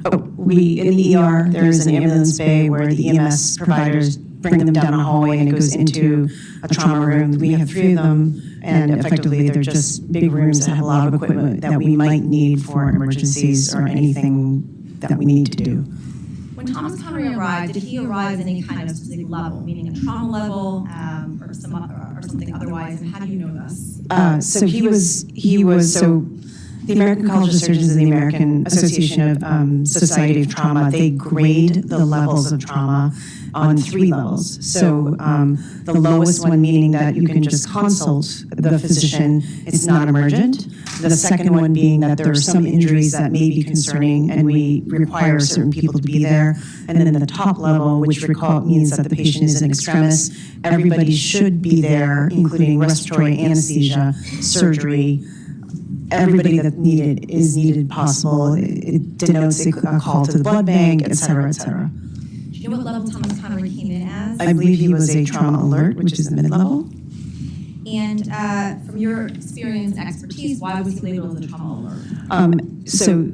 In the ER, there's an ambulance bay where the EMS providers bring them down a hallway and it goes into a trauma room. We have 3 of them, and effectively they're just big rooms that have a lot of equipment that we might need for emergencies or anything that we need to do. When Thomas Connery arrived, did he arrive at any kind of specific level, meaning a trauma level or something otherwise? And how do you know this? So the American College of Surgeons and the American Association of Society of Trauma, they grade the levels of trauma on 3 levels. So the lowest one meaning that you can just consult the physician, it's not emergent. The second one being that there are some injuries that may be concerning and we require certain people to be there. And then the top level, which means that the patient is an extremis, everybody should be there, including respiratory anesthesia, surgery, everybody that is needed possible. It denotes a call to the blood bank, et cetera, et cetera. Do you know what level Thomas Connery came in as? I believe he was a trauma alert, which is the mid-level. And from your experience and expertise, why was he labeled as a trauma alert? So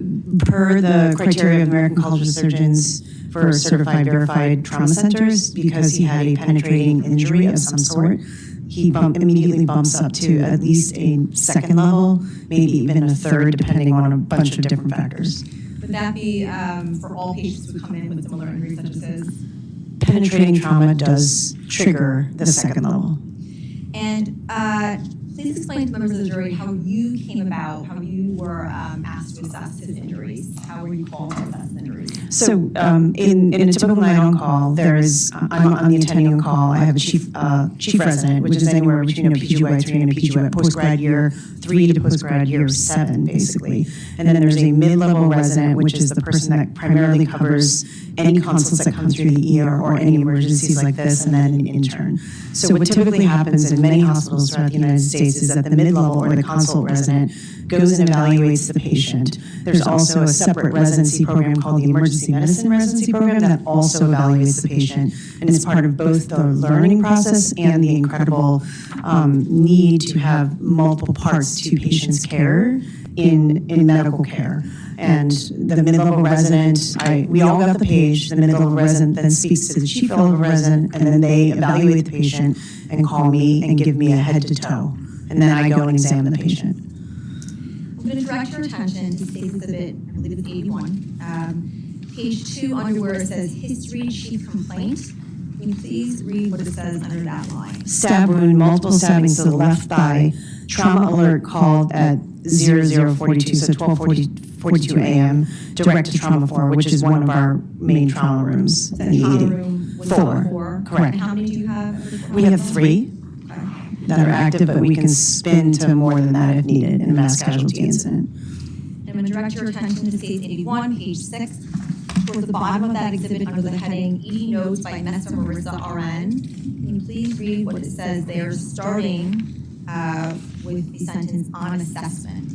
per the criteria of American College of Surgeons for certified, verified trauma centers, because he had a penetrating injury of some sort, he immediately bumps up to at least a second level, maybe even a third, depending on a bunch of different factors. Would that be for all patients who come in with similar injuries such as his? Penetrating trauma does trigger the second level. And please explain to members of the jury how you came about, how you were asked to assess his injuries. How were you called to assess his injuries? So in a typical night on call, I'm the attending on call. I have a chief resident, which is anywhere between a PGY 3 and a PGY postgrad year 3 to postgrad year 7, basically. And then there's a mid-level resident, which is the person that primarily covers any consults that come through the ER or any emergencies like this, and then an intern. So what typically happens in many hospitals throughout the United States is that the mid-level or the consult resident goes and evaluates the patient. There's also a separate residency program called the Emergency Medicine Residency Program that also evaluates the patient. And it's part of both the learning process and the incredible need to have multiple parts to patient's care in medical care. And the mid-level resident, we all got the page, the mid-level resident then speaks to the chief level resident, and then they evaluate the patient and call me and give me a head to toe. And then I go and examine the patient. I'm going to direct your attention to State's Exhibit, I believe it's 81. Page 2 under where it says History Chief Complaint. Can you please read what it says under that line? Stab wound, multiple stabbings to the left thigh, trauma alert called at 0042, so 12:42 a.m., direct to trauma 4, which is one of our main trauma rooms. The trauma room was 4, correct. And how many do you have? We have 3 that are active, but we can spin to more than that if needed in a mass casualty incident. I'm going to direct your attention to State 81, page 6. Towards the bottom of that exhibit under the heading ED Notes by Messa Marissa RN. Can you please read what it says there, starting with the sentence on assessment?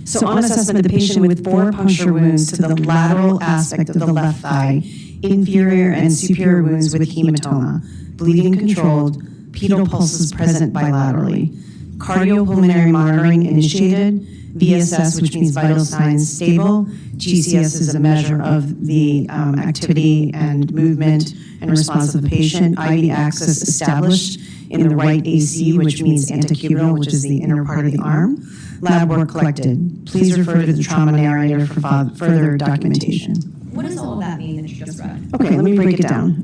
So on assessment, the patient with 4 puncture wounds to the lateral aspect of the left thigh, inferior and superior wounds with hematoma, bleeding controlled, pedal pulses present bilaterally, cardiopulmonary monitoring initiated, VSS, which means vital signs stable, GCS is a measure of the activity and movement and response of the patient, IV access established in the right AC, which means antecubital, which is the inner part of the arm, lab work collected. Please refer to the trauma narrator for further documentation. What does all of that mean that you just read? Okay, let me break it down.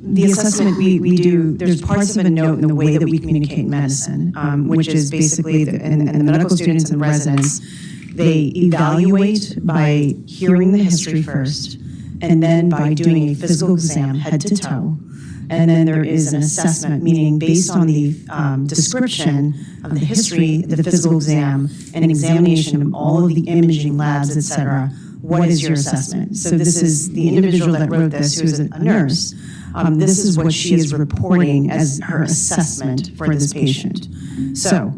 The assessment we do, there's parts of a note in the way that we communicate in medicine, which is basically, and the medical students and residents, they evaluate by hearing the history first, and then by doing a physical exam head to toe. And then there is an assessment, meaning based on the description of the history, the physical exam, and an examination of all of the imaging labs, et cetera, what is your assessment? So this is the individual that wrote this, who is a nurse. This is what she is reporting as her assessment for this patient. So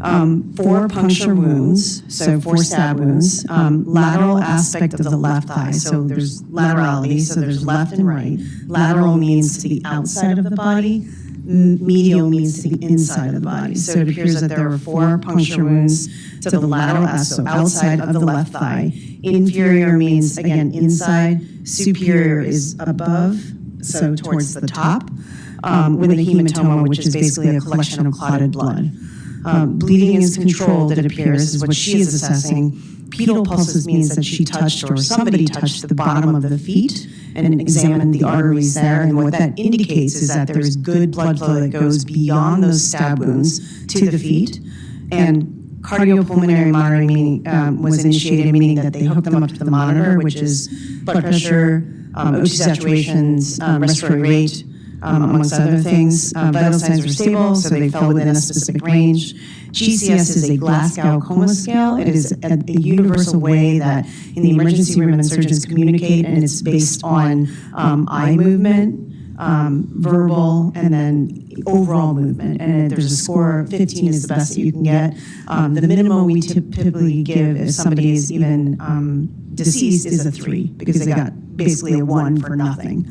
4 puncture wounds, so 4 stab wounds, lateral aspect of the left thigh, so there's laterality, so there's left and right. Lateral means to the outside of the body, medial means to the inside of the body. So it appears that there were 4 puncture wounds to the lateral aspect, so outside of the left thigh. Inferior means, again, inside, superior is above, so towards the top, with a hematoma, which is basically a collection of clotted blood. Bleeding is controlled, it appears, is what she is assessing. Pedal pulses means that she touched or somebody touched the bottom of the feet and examined the arteries there. And what that indicates is that there is good blood flow that goes beyond those stab wounds to the feet. And cardiopulmonary monitoring was initiated, meaning that they hooked them up to the monitor, which is blood pressure, O2 saturations, respiratory rate, amongst other things. Vital signs were stable, so they fell within a specific range. GCS is a Glasgow Coma Scale. It is a universal way that in the emergency room and surgeons communicate, and it's based on eye movement, verbal, and then overall movement. And there's a score, 15 is the best that you can get. The minimum we typically give if somebody is even deceased is a 3, because they got basically a 1 for nothing.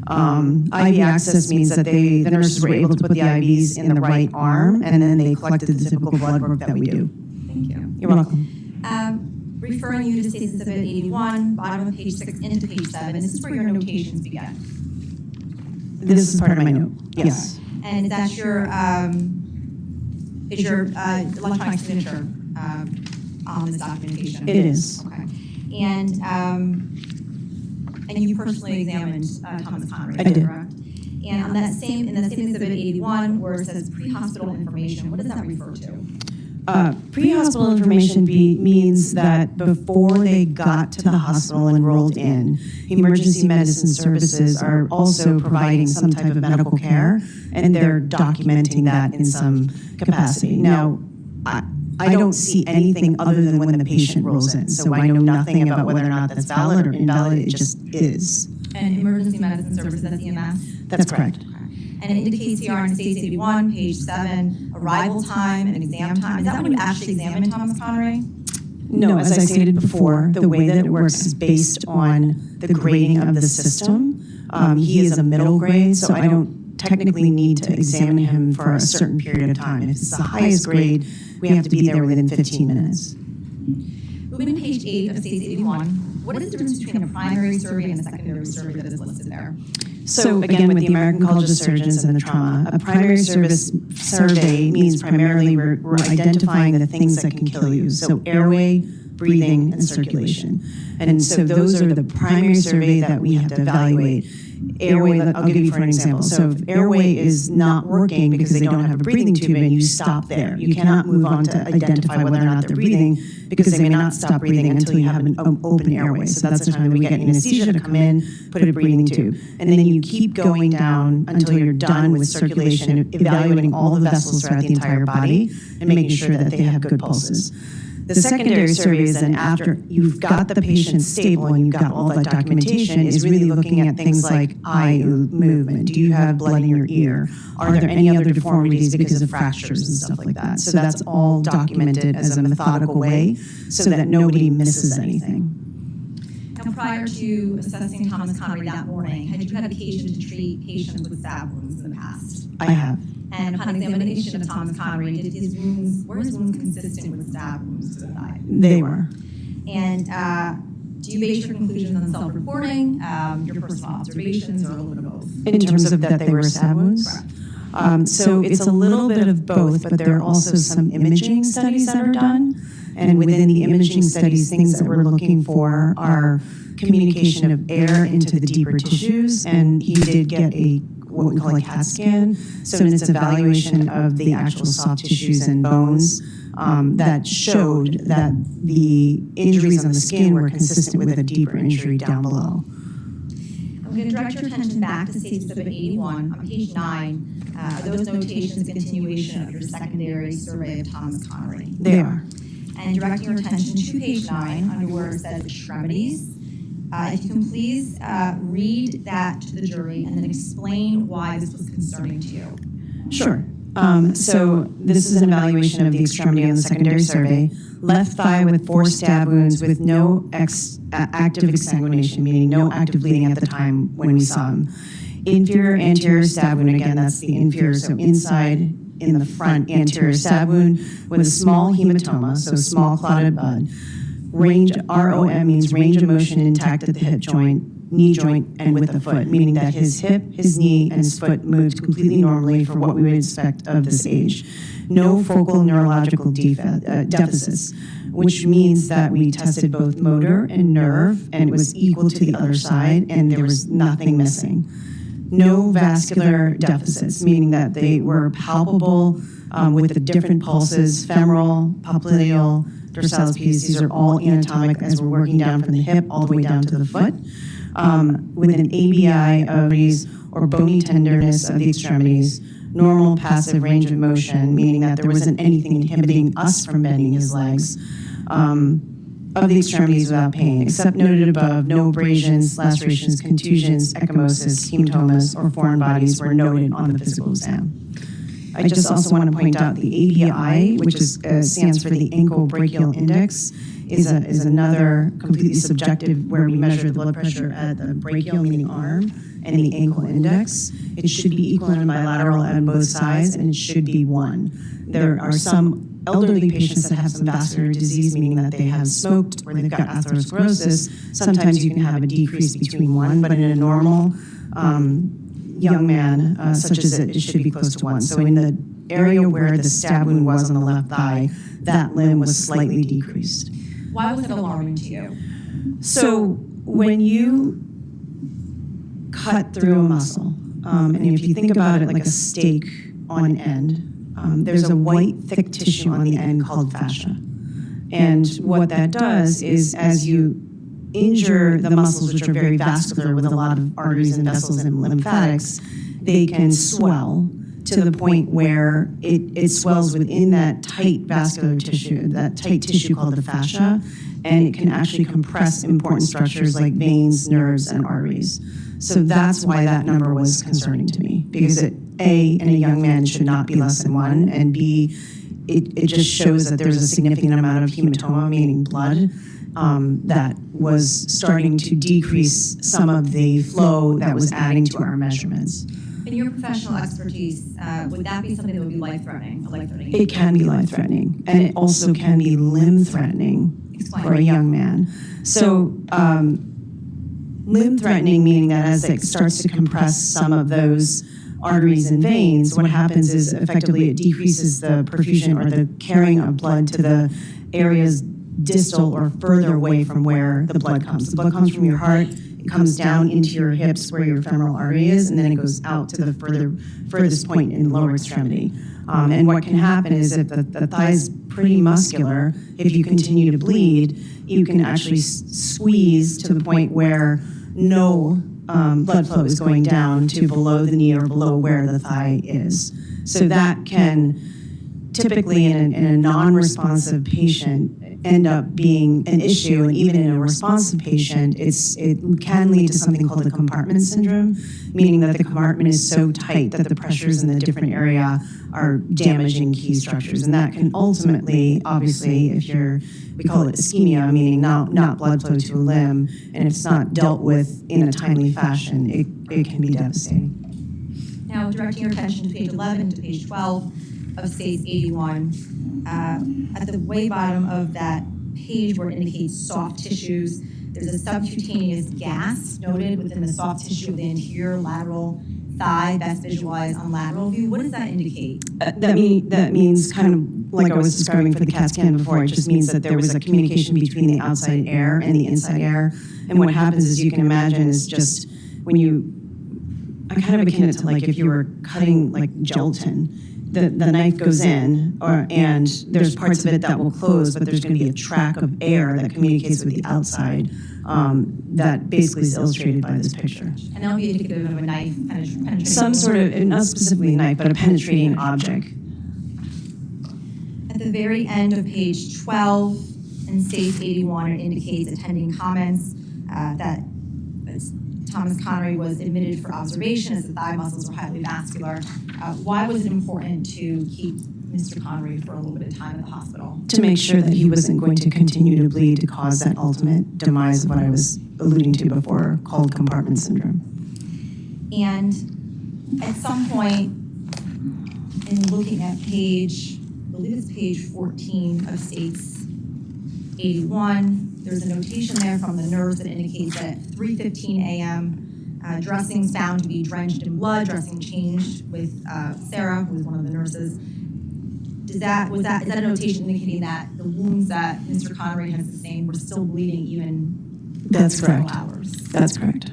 IV access means that the nurses were able to put the IVs in the right arm, and then they collected the typical blood work that we do. Thank you. You're welcome. Referring you to States Exhibit 81, bottom of page 6 into page 7, this is where your notations begin. This is part of my note, yes. And is that your electronic signature on this documentation? It is. Okay. And you personally examined Thomas Conrad, I did. correct? And on that same Exhibit 81, where it says pre-hospital information, what does that refer to? Pre-hospital information means that before they got to the hospital and rolled in, emergency medicine services are also providing some type of medical care, and they're documenting that in some capacity. Now, I don't see anything other than when the patient rolls in, so I know nothing about whether or not that's valid or invalid, it just is. And emergency medicine services, that's EMS? That's correct. And it indicates here on States 81, page 7, arrival time and exam time. Is that when you actually examined Thomas Conrad? No, as I stated before, the way that it works is based on the grading of the system. He is a middle grade, so I don't technically need to examine him for a certain period of time. If it's the highest grade, we have to be there within 15 minutes. Moving to page 8 of States 81, what is the difference between a primary survey and a secondary survey that is listed there? So again, with the American College of Surgeons and the trauma, a primary service survey means primarily we're identifying the things that can kill you. So airway, breathing, and circulation. And so those are the primary survey that we have to evaluate. Airway, I'll give you for an example. So if airway is not working because they don't have a breathing tube and you stop there, you cannot move on to identify whether or not they're breathing because they may not stop breathing until you have an open airway. So that's the time that we get anesthesia to come in, put a breathing tube. And then you keep going down until you're done with circulation, evaluating all the vessels throughout the entire body and making sure that they have good pulses. The secondary survey is then after you've got the patient stable and you've got all that documentation is really looking at things like eye movement. Do you have blood in your ear? Are there any other deformities because of fractures and stuff like that? So that's all documented as a methodical way so that nobody misses anything. Now, prior to assessing Thomas Conrad that morning, had you had occasion to treat patients with stab wounds in the past? I have. And upon examination of Thomas Conrad, were his wounds consistent with stab wounds to the thigh? They were. And do you base your conclusions on self-reporting, your personal observations, or a little bit of both? In terms of that they were stab wounds? Correct. So it's a little bit of both, but there are also some imaging studies that are done. And within the imaging studies, things that we're looking for are communication of air into the deeper tissues. And he did get what we call a CAT scan. So it's evaluation of the actual soft tissues and bones that showed that the injuries on the skin were consistent with a deeper injury down below. I'm going to direct your attention back to States Exhibit 81 on page 9. Are those notations a continuation of your secondary survey of Thomas Conrad? They are. And directing your attention to page 9 under where it says extremities. If you can please read that to the jury and then explain why this was concerning to you. Sure. So this is an evaluation of the extremity on the secondary survey. Left thigh with 4 stab wounds with no active exsanguination, meaning no active bleeding at the time when we saw him. Inferior anterior stab wound, again, that's the inferior, so inside in the front anterior stab wound with a small hematoma, so small clotted blood. Range, ROM means range of motion intact at the hip joint, knee joint, and with the foot, meaning that his hip, his knee, and his foot moved completely normally for what we would expect of this age. No focal neurological deficits, which means that we tested both motor and nerve, and it was equal to the other side, and there was nothing missing. No vascular deficits, meaning that they were palpable with the different pulses, femoral, popliteal, dorsalis pes. These are all anatomic as we're working down from the hip all the way down to the foot. With an ABI of these or bony tenderness of the extremities, normal passive range of motion, meaning that there wasn't anything inhibiting us from bending his legs, of the extremities without pain, except noted above, no abrasions, lacerations, contusions, ecchymosis, hematomas, or foreign bodies were noted on the physical exam. I just also want to point out the ABI, which stands for the ankle brachial index, is another completely subjective where we measure the blood pressure at the brachial, meaning arm, and the ankle index. It should be equal and bilateral on both sides, and it should be 1. There are some elderly patients that have some vascular disease, meaning that they have smoked or they've got atherosclerosis. Sometimes you can have a decrease between 1, but in a normal young man, such as it should be close to 1. So in the area where the stab wound was on the left thigh, that limb was slightly decreased. Why was it alarming to you? So when you cut through a muscle, and if you think about it like a steak on end, there's a white, thick tissue on the end called fascia. And what that does is as you injure the muscles, which are very vascular with a lot of arteries and vessels and lymphatics, they can swell to the point where it swells within that tight vascular tissue, that tight tissue called the fascia, and it can actually compress important structures like veins, nerves, and arteries. So that's why that number was concerning to me, because A, in a young man should not be less than 1, and B, it just shows that there's a significant amount of hematoma, meaning blood, that was starting to decrease some of the flow that was adding to our measurements. In your professional expertise, would that be something that would be life-threatening? It can be life-threatening, and it also can be limb-threatening for a young man. So limb-threatening meaning that as it starts to compress some of those arteries and veins, what happens is effectively it decreases the perfusion or the carrying of blood to the areas distal or further away from where the blood comes. The blood comes from your heart, it comes down into your hips where your femoral artery is, and then it goes out to the furthest point in the lower extremity. And what can happen is if the thigh is pretty muscular, if you continue to bleed, you can actually squeeze to the point where no blood flow is going down to below the knee or below where the thigh is. So that can typically in a non-responsive patient end up being an issue, and even in a responsive patient, it can lead to something called the compartment syndrome, meaning that the compartment is so tight that the pressures in the different area are damaging key structures, and that can ultimately, obviously, we call it ischemia, meaning not blood flow to a limb, and if it's not dealt with in a timely fashion, it can be devastating. Now, directing your attention to page 11 to page 12 of SACE 81, at the way bottom of that page where it indicates soft tissues, there's a subcutaneous gas noted within the soft tissue of the anterior lateral thigh, best visualized on lateral view. What does that indicate? That means kind of like I was describing for the CAT scan before, it just means that there was a communication between the outside air and the inside air. And what happens is you can imagine is just I kind of akin it to like if you were cutting like gelatin, the knife goes in and there's parts of it that will close, but there's going to be a track of air that communicates with the outside that basically is illustrated by this picture. And that'll be indicative of a knife penetrating. Some sort of, not specifically a knife, but a penetrating object. At the very end of page 12 in SACE 81, it indicates attending comments that Thomas Connery was admitted for observation as the thigh muscles were highly vascular. Why was it important to keep Mr. Connery for a little bit of time at the hospital? To make sure that he wasn't going to continue to bleed to cause that ultimate demise of what I was alluding to before, called compartment syndrome. And at some point, in looking at page, I believe it's page 14 of States 81, there's a notation there from the nurse that indicates that at 3:15 a.m., dressings found to be drenched in blood, dressing changed with Sarah, who was one of the nurses. Is that a notation indicating that the wounds that Mr. Connery had sustained were still bleeding even That's after several correct. hours? That's correct.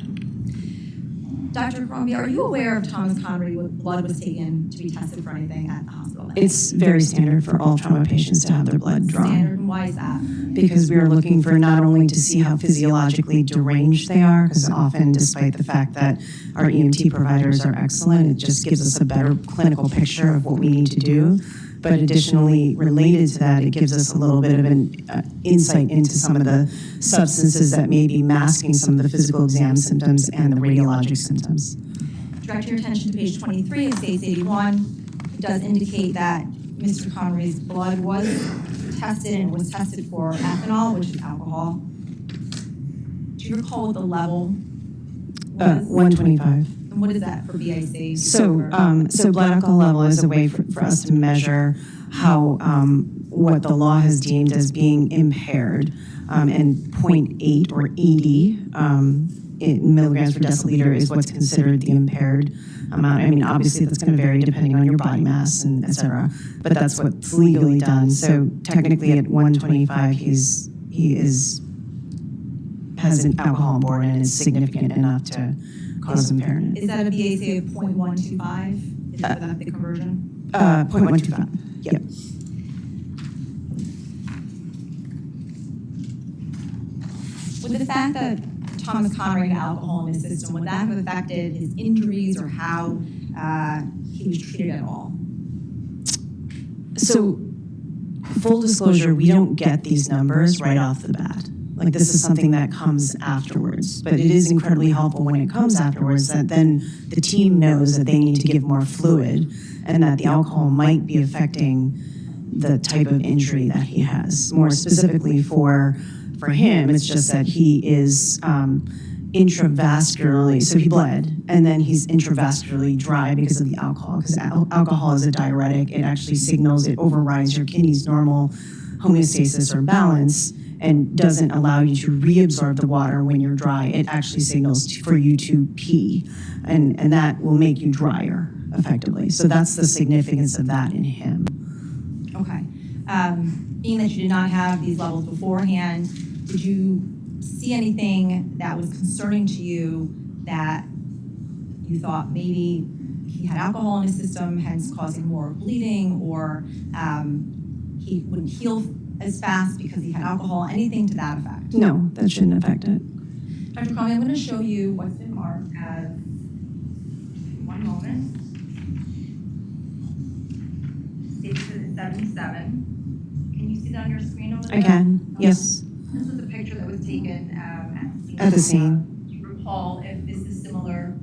Dr. Columbia, are you aware of Thomas Connery when blood was taken to be tested for anything at the hospital? It's very standard for all trauma patients to have their blood drawn. Standard, and why is that? Because we are looking for not only to see how physiologically deranged they are, because often, despite the fact that our EMT providers are excellent, it just gives us a better clinical picture of what we need to do. But additionally, related to that, it gives us a little bit of an insight into some of the substances that may be masking some of the physical exam symptoms and the radiologic symptoms. Direct your attention to page 23 of States 81. It does indicate that Mr. Connery's blood was tested and was tested for ethanol, which is alcohol. Do you recall what the level was? 125. And what is that for BIC? So blood alcohol level is a way for us to measure how what the law has deemed as being impaired, and 0.8 or 80 in milligrams per deciliter is what's considered the impaired amount. I mean, obviously that's going to vary depending on your body mass and et cetera, but that's what's legally done. So technically at 125, he has an alcohol on board and is significant enough to cause impairment. Is that a BAC of 0.125? Is that the conversion? 0.125, yep. With the fact that Thomas Connery had alcohol in his system, would that have affected his injuries or how he was treated at all? So, full disclosure, we don't get these numbers right off the bat. Like, this is something that comes afterwards. But it is incredibly helpful when it comes afterwards that then the team knows that they need to give more fluid and that the alcohol might be affecting the type of injury that he has. More specifically for him, it's just that he is intravascularly, so he bled, and then he's intravascularly dry because of the alcohol, because alcohol is a diuretic. It actually signals, it overrides your kidney's normal homeostasis or balance and doesn't allow you to reabsorb the water when you're dry. It actually signals for you to pee, and that will make you drier, effectively. So that's the significance of that in him. Okay. Being that you did not have these levels beforehand, did you see anything that was concerning to you that you thought maybe he had alcohol in his system, hence causing more bleeding, or he wouldn't heal as fast because he had alcohol, anything to that effect? No, that shouldn't affect it. Dr. Cromie, I'm going to show you what's been marked as, one moment. States that it's 77. Can you see that on your screen over there? I can, yes. This was a picture that was taken at At the scene. Do you recall if this is similar,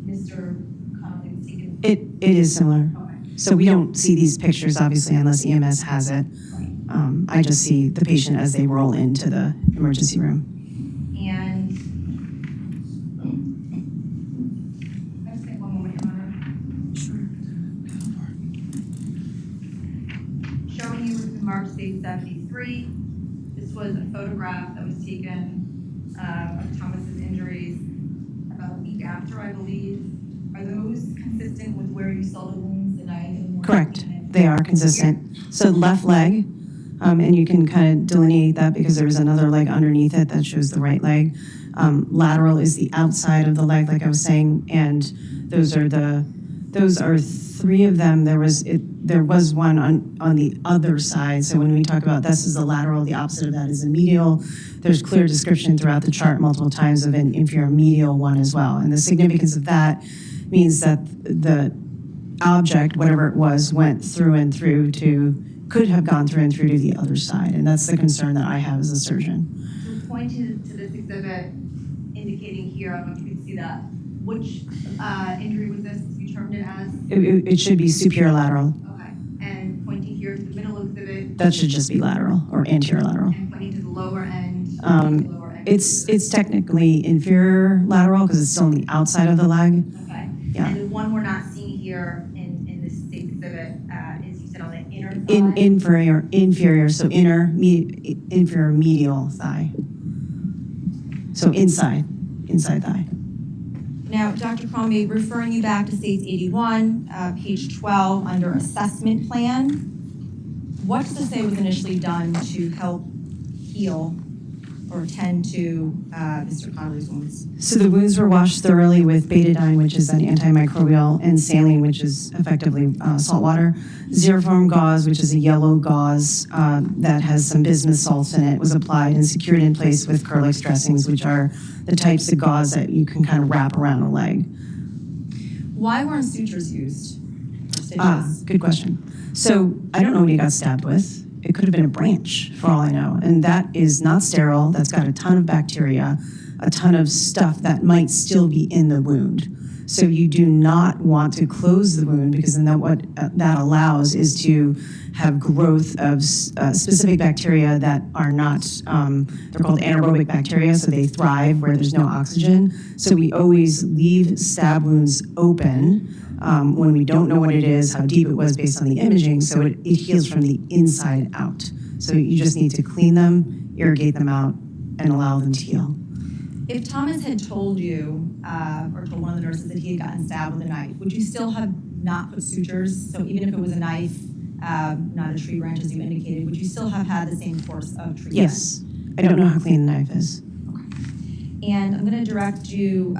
Mr. Connolly was taken? It is similar. Okay. So we don't see these pictures, obviously, unless EMS has it. I just see the patient as they roll into the emergency room. And I just take one moment, Your Honor. Sure. Showing you with the marked state 73. This was a photograph that was taken of Thomas's injuries about a week after, I believe. Are those consistent with where you saw the wounds the night in the morning? Correct. They are consistent. So left leg, and you can kind of delineate that because there's another leg underneath it that shows the right leg. Lateral is the outside of the leg, like I was saying, and those are three of them. There was one on the other side. So when we talk about this is the lateral, the opposite of that is the medial. There's clear description throughout the chart multiple times of an inferior medial one as well. And the significance of that means that the object, whatever it was, went through and through could have gone through and through to the other side. And that's the concern that I have as a surgeon. So pointing to this exhibit indicating here, I don't know if you can see that, which injury was this? You termed it as? It should be superior lateral. Okay, and pointing here to the middle exhibit. That should just be lateral or anterior lateral. And pointing to the lower end. Lower end. It's technically inferior lateral because it's still on the outside of the leg. Okay. Yeah. And the one we're not seeing here in this state exhibit is, you said, on the inner thigh? Inferior, so inferior medial thigh. So inside thigh. Now, Dr. Crombie, referring you back to States 81, page 12, under assessment plan, what does it say was initially done to help heal or tend to Mr. Connery's wounds? So the wounds were washed thoroughly with betadine, which is an antimicrobial, and saline, which is effectively salt water. Xeroform gauze, which is a yellow gauze that has some bismuth salts in it, was applied and secured in place with Kerlix dressings, which are the types of gauze that you can kind of wrap around a leg. Why weren't sutures used? Or stitches? Good question. So I don't know what he got stabbed with. It could have been a branch, for all I know. And that is not sterile. That's got a ton of bacteria, a ton of stuff that might still be in the wound. So you do not want to close the wound, because then what that allows is to have growth of specific bacteria that are not, they're called anaerobic bacteria, so they thrive where there's no oxygen. So we always leave stab wounds open when we don't know what it is, how deep it was based on the imaging, so it heals from the inside out. So you just need to clean them, irrigate them out, and allow them to heal. If Thomas had told you, or told one of the nurses that he had gotten stabbed with a knife, would you still have not put sutures? So even if it was a knife, not a tree branch as you indicated, would you still have had the same course of treatment? Yes. I don't know how clean the knife is. And I'm going to direct you,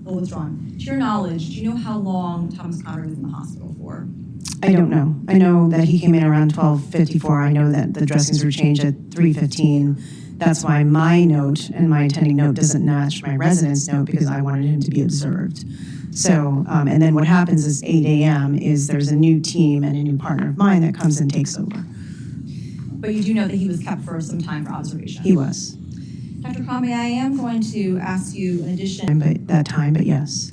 withdrawn. To your knowledge, do you know how long Thomas Connery was in the hospital for? I don't know. I know that he came in around 12:54. I know that the dressings were changed at 3:15. That's why my note and my attending note doesn't match my resident's note, because I wanted him to be observed. So, and then what happens is 8 a.m. is there's a new team and a new partner of mine that comes and takes over. But you do know that he was kept for some time for observation? He was. Dr. Crombie, I am going to ask you in addition, But yes.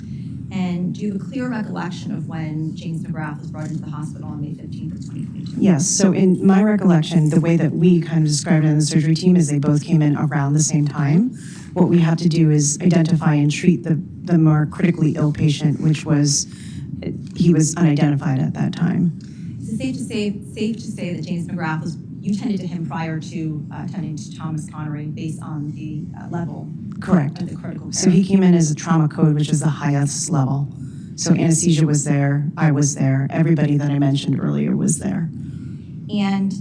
and do you have a clear recollection of when James McGrath was brought into the hospital on May 15th of 2022? Yes, so in my recollection, the way that we kind of described it in the surgery team is they both came in around the same time. What we have to do is identify and treat the more critically ill patient, which was, he was unidentified at that time. Is it safe to say that James McGrath was, you tended to him prior to tending to Thomas Connery based on the level? Correct. Of the critical care? So he came in as a trauma code, which is the highest level. So anesthesia was there, I was there, everybody that I mentioned earlier was there. And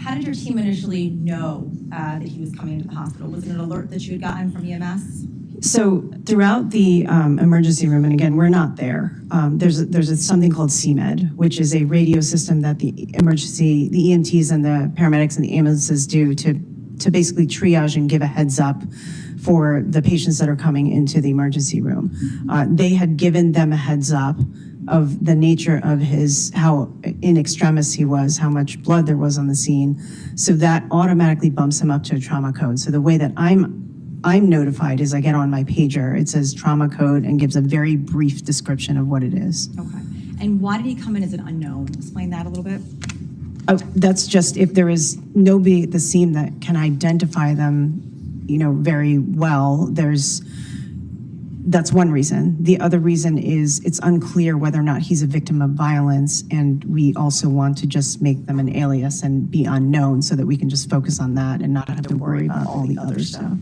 how did your team initially know that he was coming into the hospital? Was it an alert that you had gotten from EMS? So throughout the emergency room, and again, we're not there, there's something called CMED, which is a radio system that the EMTs and the paramedics and the ambulances do to basically triage and give a heads up for the patients that are coming into the emergency room. They had given them a heads up of the nature of how in extremis he was, how much blood there was on the scene. So that automatically bumps him up to a trauma code. So the way that I'm notified is I get on my pager, it says trauma code and gives a very brief description of what it is. Okay. And why did he come in as an unknown? Explain that a little bit. Oh, that's just if there is nobody at the scene that can identify them, very well, that's one reason. The other reason is it's unclear whether or not he's a victim of violence, and we also want to just make them an alias and be unknown so that we can just focus on that and not have to worry about all the other stuff.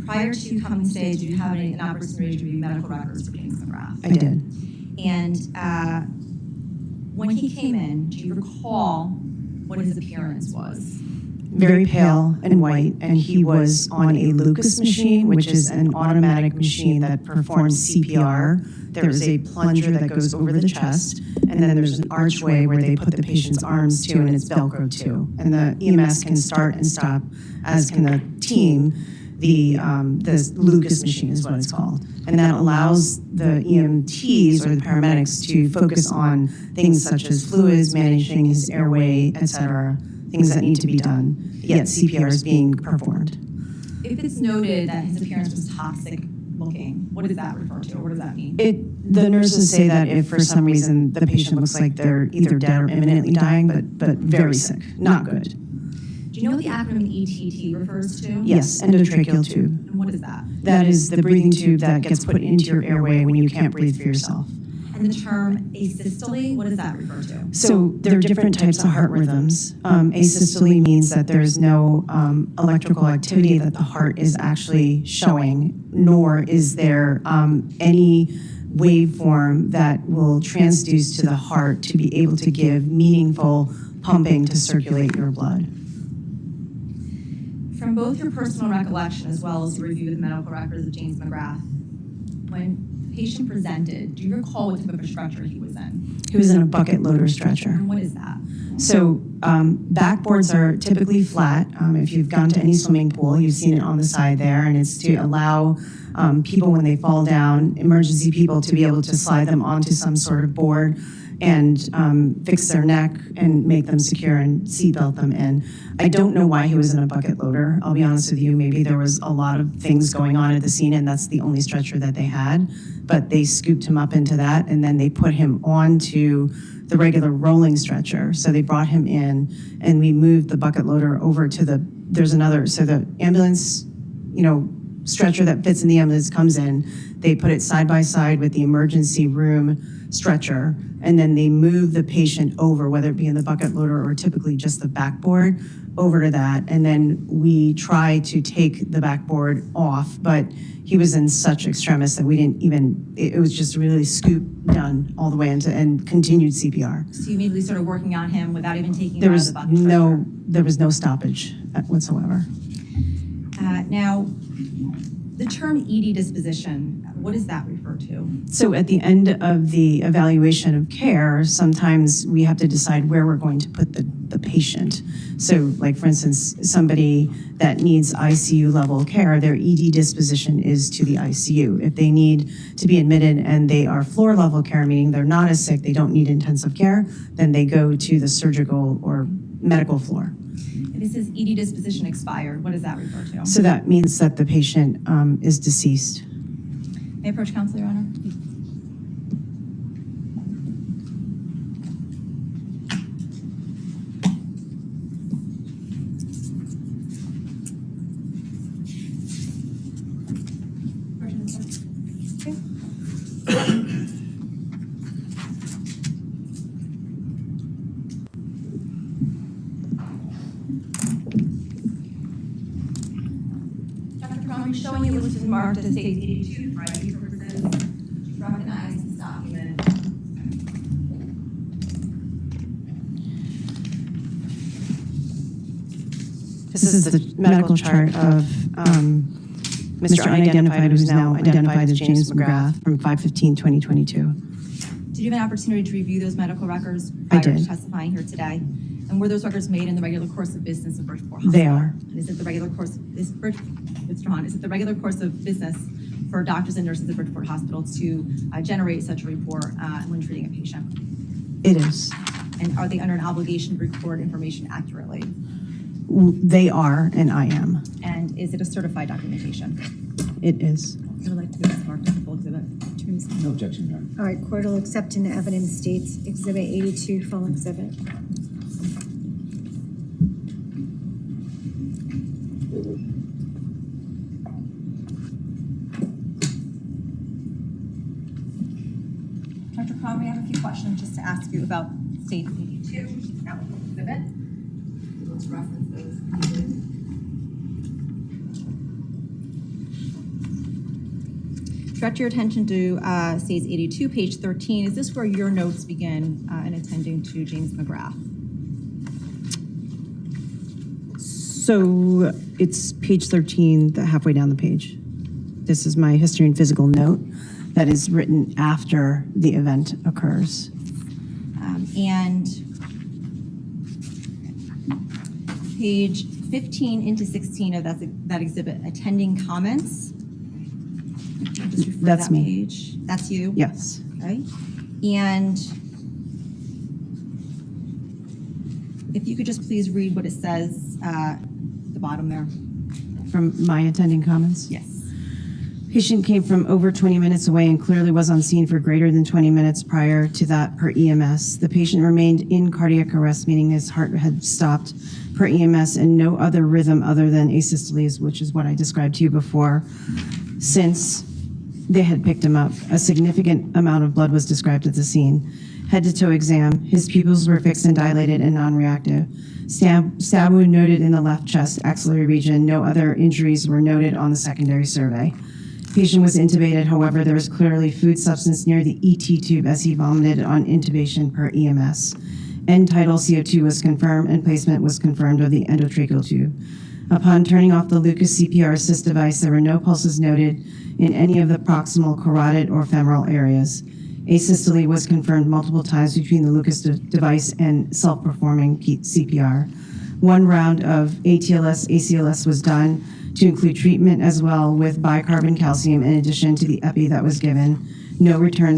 Prior to coming today, did you have an opportunity to review medical records for James McGrath? I did. And when he came in, do you recall what his appearance was? Very pale and white, and he was on a Lucas machine, which is an automatic machine that performs CPR. There's a plunger that goes over the chest, and then there's an archway where they put the patient's arms to, and it's Velcro too. And the EMS can start and stop, as can the team. The Lucas machine is what it's called. And that allows the EMTs or the paramedics to focus on things such as fluids, managing his airway, et cetera, things that need to be done, yet CPR is being performed. if it's noted that his appearance was toxic looking, what does that refer to, or what does that mean? The nurses say that if for some reason the patient looks like they're either dead or imminently dying, but very sick, not good. Do you know what the acronym ETT refers to? Yes, endotracheal tube. And what is that? That is the breathing tube that gets put into your airway when you can't breathe for yourself. And the term asystole, what does that refer to? So there are different types of heart rhythms. Asystole means that there's no electrical activity that the heart is actually showing, nor is there any waveform that will transduce to the heart to be able to give meaningful pumping to circulate your blood. From both your personal recollection as well as your review of the medical records of James McGrath, when the patient presented, do you recall what type of a stretcher he was in? He was in a bucket loader stretcher. And what is that? So backboards are typically flat. If you've gone to any swimming pool, you've seen it on the side there, and it's to allow people when they fall down, emergency people, to be able to slide them onto some sort of board and fix their neck and make them secure and seatbelt them in. I don't know why he was in a bucket loader. I'll be honest with you, maybe there was a lot of things going on at the scene and that's the only stretcher that they had, but they scooped him up into that and then they put him onto the regular rolling stretcher. So they brought him in and we moved the bucket loader over to there's another, so the ambulance, stretcher that fits in the ambulance comes in, they put it side by side with the emergency room stretcher, and then they move the patient over, whether it be in the bucket loader or typically just the backboard, over to that. And then we try to take the backboard off, but he was in such extremis that we didn't even, it was just really scoop done all the way into, and continued CPR. So you immediately started working on him without even taking There him out of was the bucket there was no stoppage whatsoever. Now, the term ED disposition, what does that refer to? So at the end of the evaluation of care, sometimes we have to decide where we're going to put the patient. So like, for instance, somebody that needs ICU level care, their ED disposition is to the ICU. If they need to be admitted and they are floor level care, meaning they're not as sick, they don't need intensive care, then they go to the surgical or medical floor. And this is ED disposition expired. What does that refer to? So that means that the patient is deceased. May I approach counsel, Your Honor? I'm showing you this is marked as state 82, right? These represents recognize this document. This is the medical chart of Mr. Unidentified, who's now identified as James McGrath from 5/15/2022. Did you have an opportunity to review those medical records I prior to did. testifying here today? And were those records made in the regular course of business of Bridgeport Hospital? They are. And is it the regular course, Mr. Hahn, is it the regular course of business for doctors and nurses at Bridgeport Hospital to generate such a report when treating a patient? It is. And are they under an obligation to record information accurately? They are, and I am. And is it a certified documentation? It is. I would like to get this marked as a full exhibit. No objection, Your Honor. All right, court will accept into evidence states Exhibit 82, full exhibit. Dr. Conway, I have a few questions just to ask you about state 82, now full exhibit. Let's reference those. Direct your attention to Stage 82, page 13. Is this where your notes begin in attending to James McGrath? So it's page 13, halfway down the page. This is my history and physical note that is written after the event occurs. And page 15 into 16 of that exhibit, attending comments. Just refer to That's that me. page. That's you? Yes. Okay. And if you could just please read what it says at the bottom there. from my attending comments? Yes. Patient came from over 20 minutes away and clearly was on scene for greater than 20 minutes prior to that per EMS. The patient remained in cardiac arrest, meaning his heart had stopped per EMS and no other rhythm other than asystoles, which is what I described to you before, since they had picked him up. A significant amount of blood was described at the scene. Head to toe exam, his pupils were fixed and dilated and non-reactive. Stab wound noted in the left chest axillary region. No other injuries were noted on the secondary survey. Patient was intubated, however, there was clearly food substance near the ET tube as he vomited on intubation per EMS. End tidal CO2 was confirmed and placement was confirmed of the endotracheal tube. Upon turning off the Lucas CPR assist device, there were no pulses noted in any of the proximal carotid or femoral areas. Asystole was confirmed multiple times between the Lucas device and self-performing CPR. One round of ATLS, ACLS was done to include treatment as well with bicarbon calcium in addition to the epi that was given. No return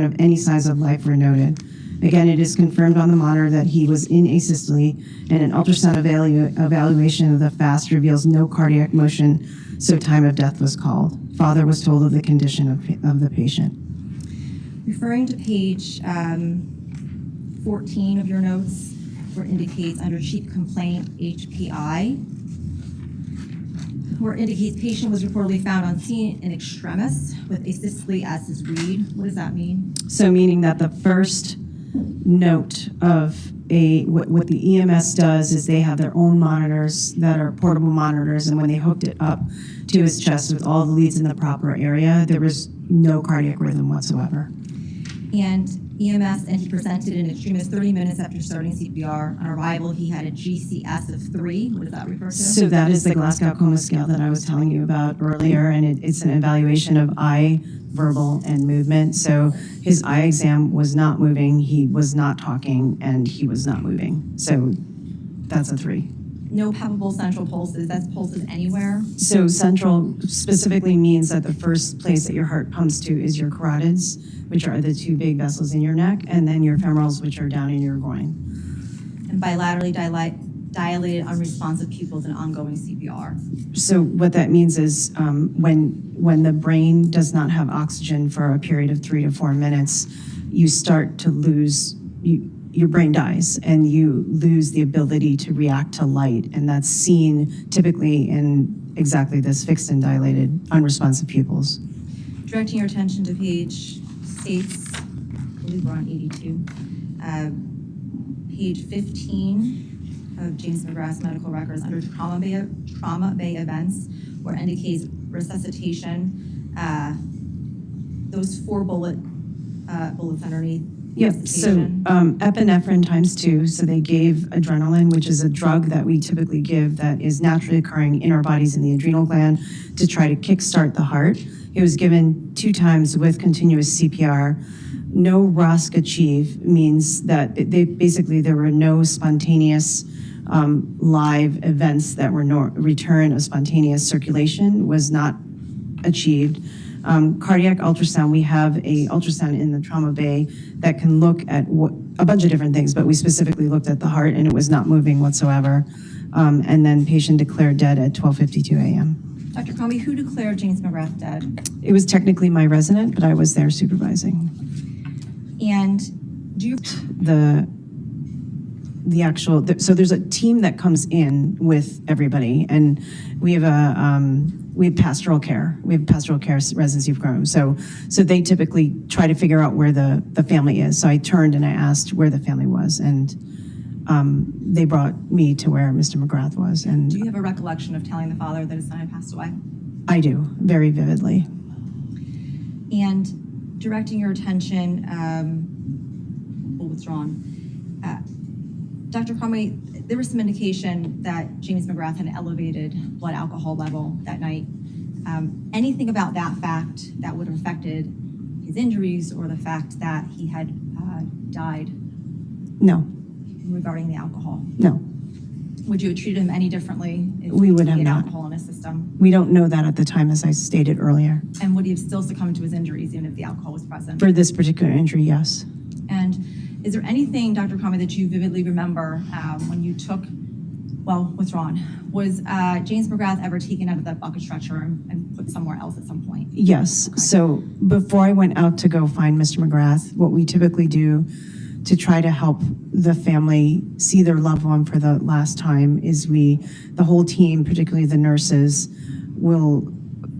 of any signs of life were noted. Again, it is confirmed on the monitor that he was in asystole, and an ultrasound evaluation of the FAST reveals no cardiac motion, so time of death was called. Father was told of the condition of the patient. Referring to page 14 of your notes, where it indicates under chief complaint HPI, where it indicates patient was reportedly found on scene in extremis with asystole as his read. What does that mean? So meaning that the first note of what the EMS does is they have their own monitors that are portable monitors, and when they hooked it up to his chest with all the leads in the proper area, there was no cardiac rhythm whatsoever. And EMS, and he presented in extremis 30 minutes after starting CPR. On arrival, he had a GCS of 3. What does that refer to? So that is the Glasgow Coma Scale that I was telling you about earlier, and it's an evaluation of eye, verbal, and movement. So his eye exam was not moving, he was not talking, and he was not moving. So that's a 3. No palpable central pulses. That's pulses anywhere. So central specifically means that the first place that your heart pumps to is your carotids, which are the 2 big vessels in your neck, and then your femorals, which are down in your groin. And bilaterally dilated unresponsive pupils and ongoing CPR. So what that means is when the brain does not have oxygen for a period of 3 to 4 minutes, you start to lose, your brain dies and you lose the ability to react to light. And that's seen typically in exactly this fixed and dilated unresponsive pupils. Directing your attention to page states, I believe we're on 82, page 15 of James McGrath's medical records under trauma bay events, where it indicates resuscitation, those 4 bullets underneath. Yep, so epinephrine times 2, so they gave adrenaline, which is a drug that we typically give that is naturally occurring in our bodies in the adrenal gland to try to kickstart the heart. It was given 2 times with continuous CPR. No ROSC achieve means that there were no spontaneous live events that were return of spontaneous circulation was not achieved. Cardiac ultrasound, we have a ultrasound in the trauma bay that can look at a bunch of different things, but we specifically looked at the heart and it was not moving whatsoever. And then patient declared dead at 12:52 a.m. Dr. Comey, who declared James McGrath dead? It was technically my resident, but I was there supervising. And do you... So there's a team that comes in with everybody, and we have pastoral care. We have pastoral care residency program. So they typically try to figure out where the family is. So I turned and I asked where the family was, and they brought me to where Mr. McGrath was. And do you have a recollection of telling the father that his son had passed away? I do, very vividly. And directing your attention, withdrawn. Dr. Conway, there was some indication that James McGrath had an elevated blood alcohol level that night. Anything about that fact that would have affected his injuries or the fact that he had died? No. Regarding the alcohol? No. Would you have treated him any differently if we would have he had not. alcohol in his system? We don't know that at the time, as I stated earlier. And would he have still succumbed to his injuries even if the alcohol was present? For this particular injury, yes. And is there anything, Dr. Conway, that you vividly remember when you took withdrawn. Was James McGrath ever taken out of that bucket stretcher and put somewhere else at some point? Yes. So before I went out to go find Mr. McGrath, what we typically do to try to help the family see their loved one for the last time is the whole team, particularly the nurses, will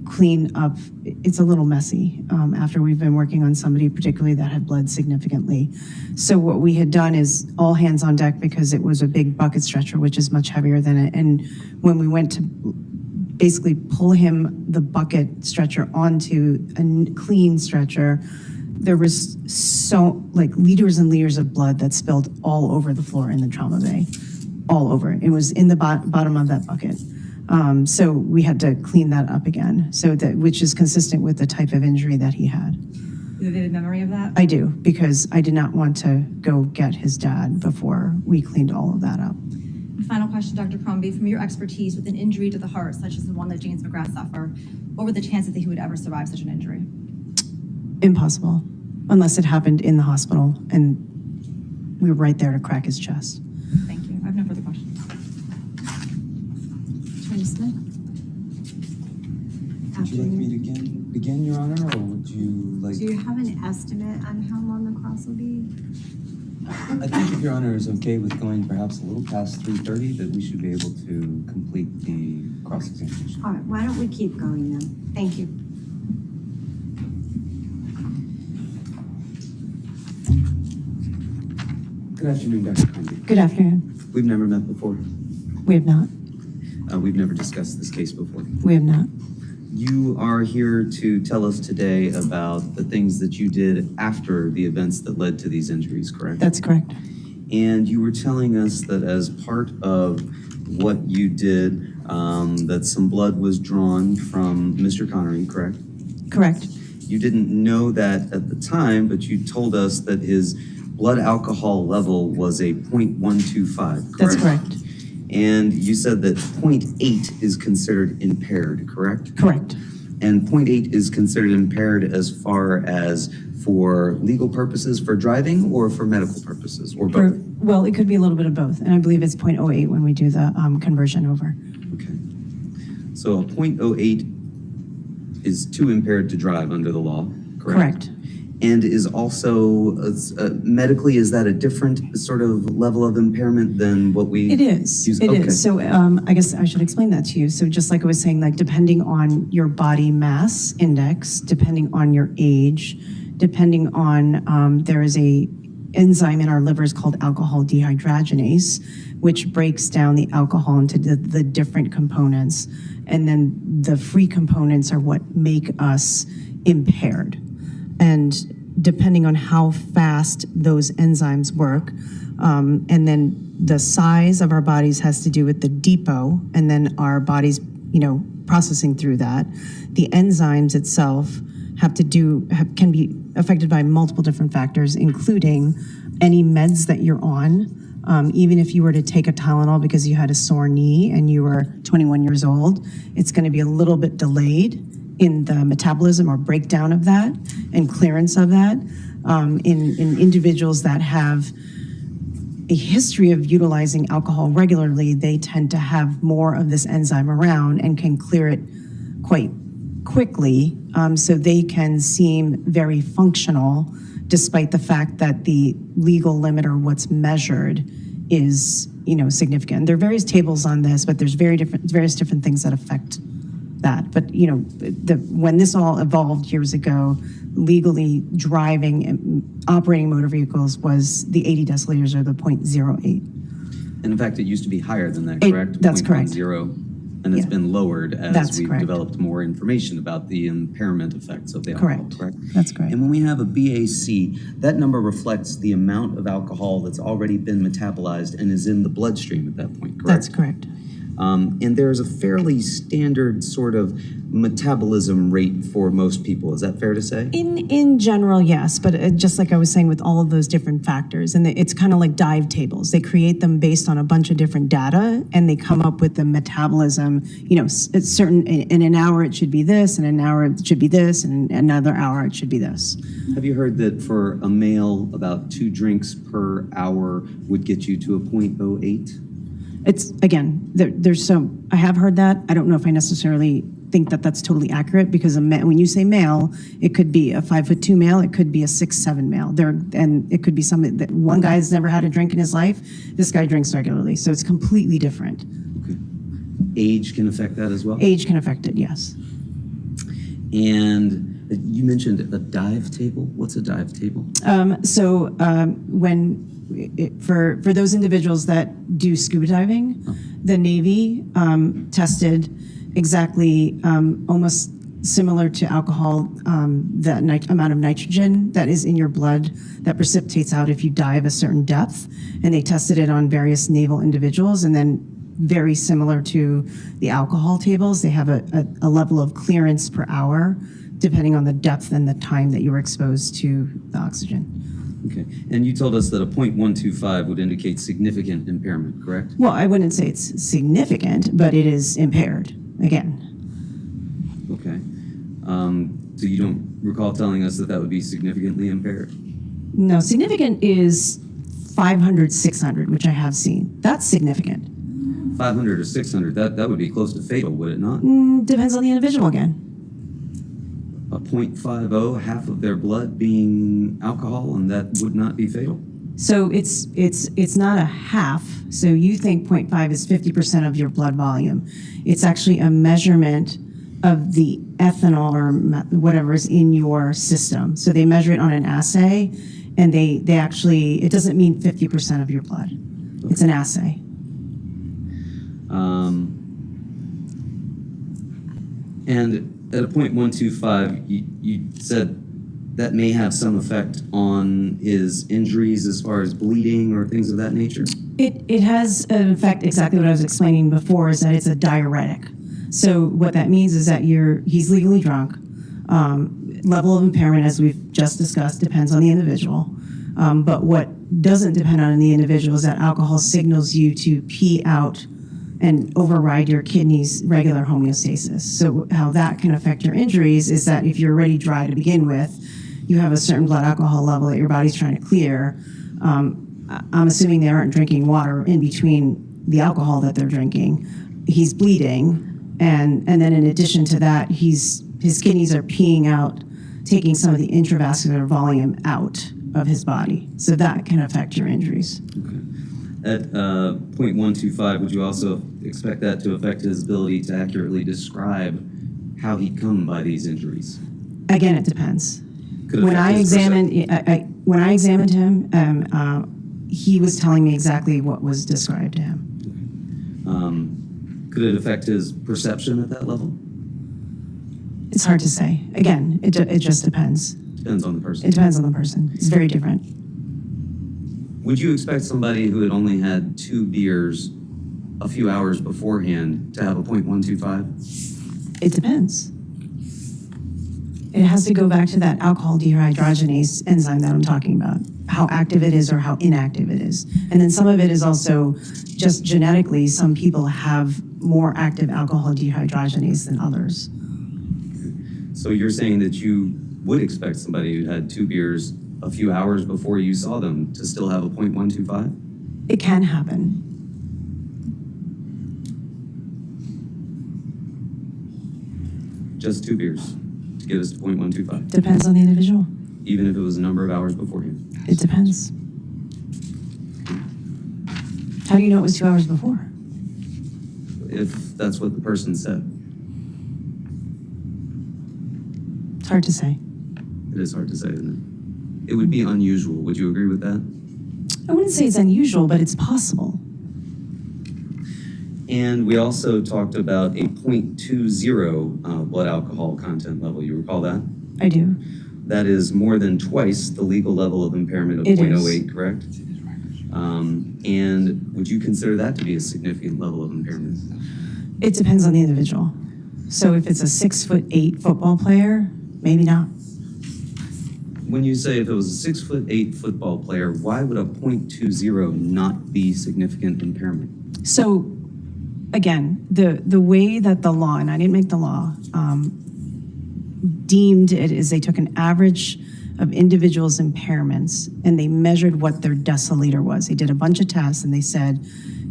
clean up. It's a little messy after we've been working on somebody particularly that had bled significantly. So what we had done is all hands on deck because it was a big bucket stretcher, which is much heavier than it. And when we went to basically pull the bucket stretcher onto a clean stretcher, there was liters and liters of blood that spilled all over the floor in the trauma bay, all over. It was in the bottom of that bucket. So we had to clean that up again, which is consistent with the type of injury that he had. Do you have a vivid memory of that? I do, because I did not want to go get his dad before we cleaned all of that up. Final question, Dr. Crombie, from your expertise with an injury to the heart, such as the one that James McGrath suffered, what were the chances that he would ever survive such an injury? Impossible, unless it happened in the hospital and we were right there to crack his chest. Thank you. I have no further questions. Attorney Smith? Would you like me to begin, Your Honor, or would you like? Do you have an estimate on how long the cross will be? I think if Your Honor is okay with going perhaps a little past 3:30, that we should be able to complete the cross-examination. All right, why don't we keep going then? Thank you. Good afternoon, Dr. Crombie. Good afternoon. We've never met before. We have not. We've never discussed this case before. We have not. You are here to tell us today about the things that you did after the events that led to these injuries, correct? That's correct. And you were telling us that as part of what you did, that some blood was drawn from Mr. Connery, correct? Correct. You didn't know that at the time, but you told us that his blood alcohol level was a 0.125, correct? That's correct. And you said that 0.8 is considered impaired, correct? Correct. And 0.8 is considered impaired as far as for legal purposes for driving or for medical purposes or both? Well, it could be a little bit of both. And I believe it's 0.08 when we do the conversion over. Okay. So a 0.08 is too impaired to drive under the law, correct? Correct. And is also, medically, is that a different sort of level of impairment than what we It is. use? It Okay. is. So I guess I should explain that to you. So just like I was saying, like depending on your body mass index, depending on your age, depending on, there is a enzyme in our livers called alcohol dehydrogenase, which breaks down the alcohol into the different components. And then the free components are what make us impaired. And depending on how fast those enzymes work, and then the size of our bodies has to do with the depot, and then our bodies, processing through that. The enzymes itself can be affected by multiple different factors, including any meds that you're on. Even if you were to take a Tylenol because you had a sore knee and you were 21 years old, it's going to be a little bit delayed in the metabolism or breakdown of that and clearance of that. In individuals that have a history of utilizing alcohol regularly, they tend to have more of this enzyme around and can clear it quite quickly, so they can seem very functional despite the fact that the legal limit or what's measured is, significant. There are various tables on this, but there's various different things that affect that. But, when this all evolved years ago, legally driving and operating motor vehicles was the 80 deciliters or the 0.08. And in fact, it used to be higher than that, correct? That's correct. 0.10, and it's Yeah. been lowered as That's we've correct. developed more information about the impairment effects of the alcohol, correct? That's correct. And when we have a BAC, that number reflects the amount of alcohol that's already been metabolized and is in the bloodstream at that point, correct? That's correct. And there's a fairly standard sort of metabolism rate for most people. Is that fair to say? In general, yes, but just like I was saying with all of those different factors, and it's kind of like dive tables. They create them based on a bunch of different data, and they come up with the metabolism. It's certain. In an hour it should be this, in an hour it should be this, and another hour it should be this. Have you heard that for a male, about 2 drinks per hour would get you to a 0.08? It's, again, there's some, I have heard that. I don't know if I necessarily think that that's totally accurate, because when you say male, it could be a 5'2" male, it could be a 6'7" male. And it could be somebody that one guy's never had a drink in his life, this guy drinks regularly, so it's completely different. Okay. Age can affect that as well? Age can affect it, yes. And you mentioned a dive table. What's a dive table? For those individuals that do scuba diving, the Navy tested exactly almost similar to alcohol, the amount of nitrogen that is in your blood that precipitates out if you dive a certain depth. And they tested it on various naval individuals, and then very similar to the alcohol tables, they have a level of clearance per hour depending on the depth and the time that you were exposed to the oxygen. Okay. And you told us that a 0.125 would indicate significant impairment, correct? Well, I wouldn't say it's significant, but it is impaired, again. Okay. So you don't recall telling us that would be significantly impaired? No, significant is 500, 600, which I have seen. That's significant. 500 or 600, that would be close to fatal, would it not? Depends on the individual again. A 0.50, half of their blood being alcohol, and that would not be fatal? So it's not a half. So you think 0.5 is 50% of your blood volume. It's actually a measurement of the ethanol or whatever is in your system. So they measure it on an assay, and they actually, it doesn't mean 50% of your blood. It's an assay. And at a 0.125, you said that may have some effect on his injuries as far as bleeding or things of that nature? It has an effect, exactly what I was explaining before, is that it's a diuretic. So what that means is that he's legally drunk. Level of impairment, as we've just discussed, depends on the individual. But what doesn't depend on the individual is that alcohol signals you to pee out and override your kidney's regular homeostasis. So how that can affect your injuries is that if you're already dry to begin with, you have a certain blood alcohol level that your body's trying to clear. I'm assuming they aren't drinking water in between the alcohol that they're drinking. He's bleeding, and then in addition to that, his kidneys are peeing out, taking some of the intravascular volume out of his body. So that can affect your injuries. Okay. At 0.125, would you also expect that to affect his ability to accurately describe how he'd come by these injuries? Again, it depends. Could When affect I his when I examined him, he was telling me exactly what was described to him. Could it affect his perception at that level? It's hard to say. Again, it just depends. Depends on the person. It depends on the person. It's very different. Would you expect somebody who had only had 2 beers a few hours beforehand to have a 0.125? It depends. It has to go back to that alcohol dehydrogenase enzyme that I'm talking about, how active it is or how inactive it is. And then some of it is also just genetically, some people have more active alcohol dehydrogenase than others. So you're saying that you would expect somebody who had 2 beers a few hours before you saw them to still have a 0.125? It can happen. Just 2 beers to get us to 0.125, Depends on the individual. even if it was a number of hours beforehand. It depends. How do you know it was 2 hours before? If that's what the person said. It's hard to say. It is hard to say, isn't it? It would be unusual. Would you agree with that? I wouldn't say it's unusual, but it's possible. And we also talked about a 0.20 blood alcohol content level. You recall that? I do. That is more than twice the legal level of impairment of It is. 0.08, correct? And would you consider that to be a significant level of impairment? It depends on the individual. So if it's a 6'8" football player, maybe not. When you say if it was a 6'8" football player, why would a 0.20 not be significant impairment? So again, the way that the law, and I didn't make the law, deemed it is they took an average of individuals' impairments and they measured what their deciliter was. They did a bunch of tests and they said,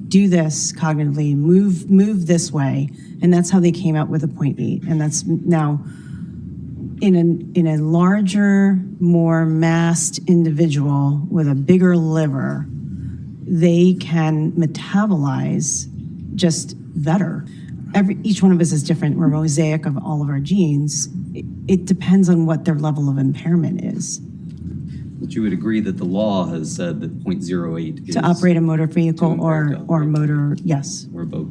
do this cognitively, move this way. And that's how they came out with a 0.8. And that's now in a larger, more massed individual with a bigger liver, they can metabolize just better. Each one of us is different. We're a mosaic of all of our genes. It depends on what their level of impairment is. But you would agree that the law has said that .08 is... To operate a motor vehicle to or operate. motor, yes, Or boat,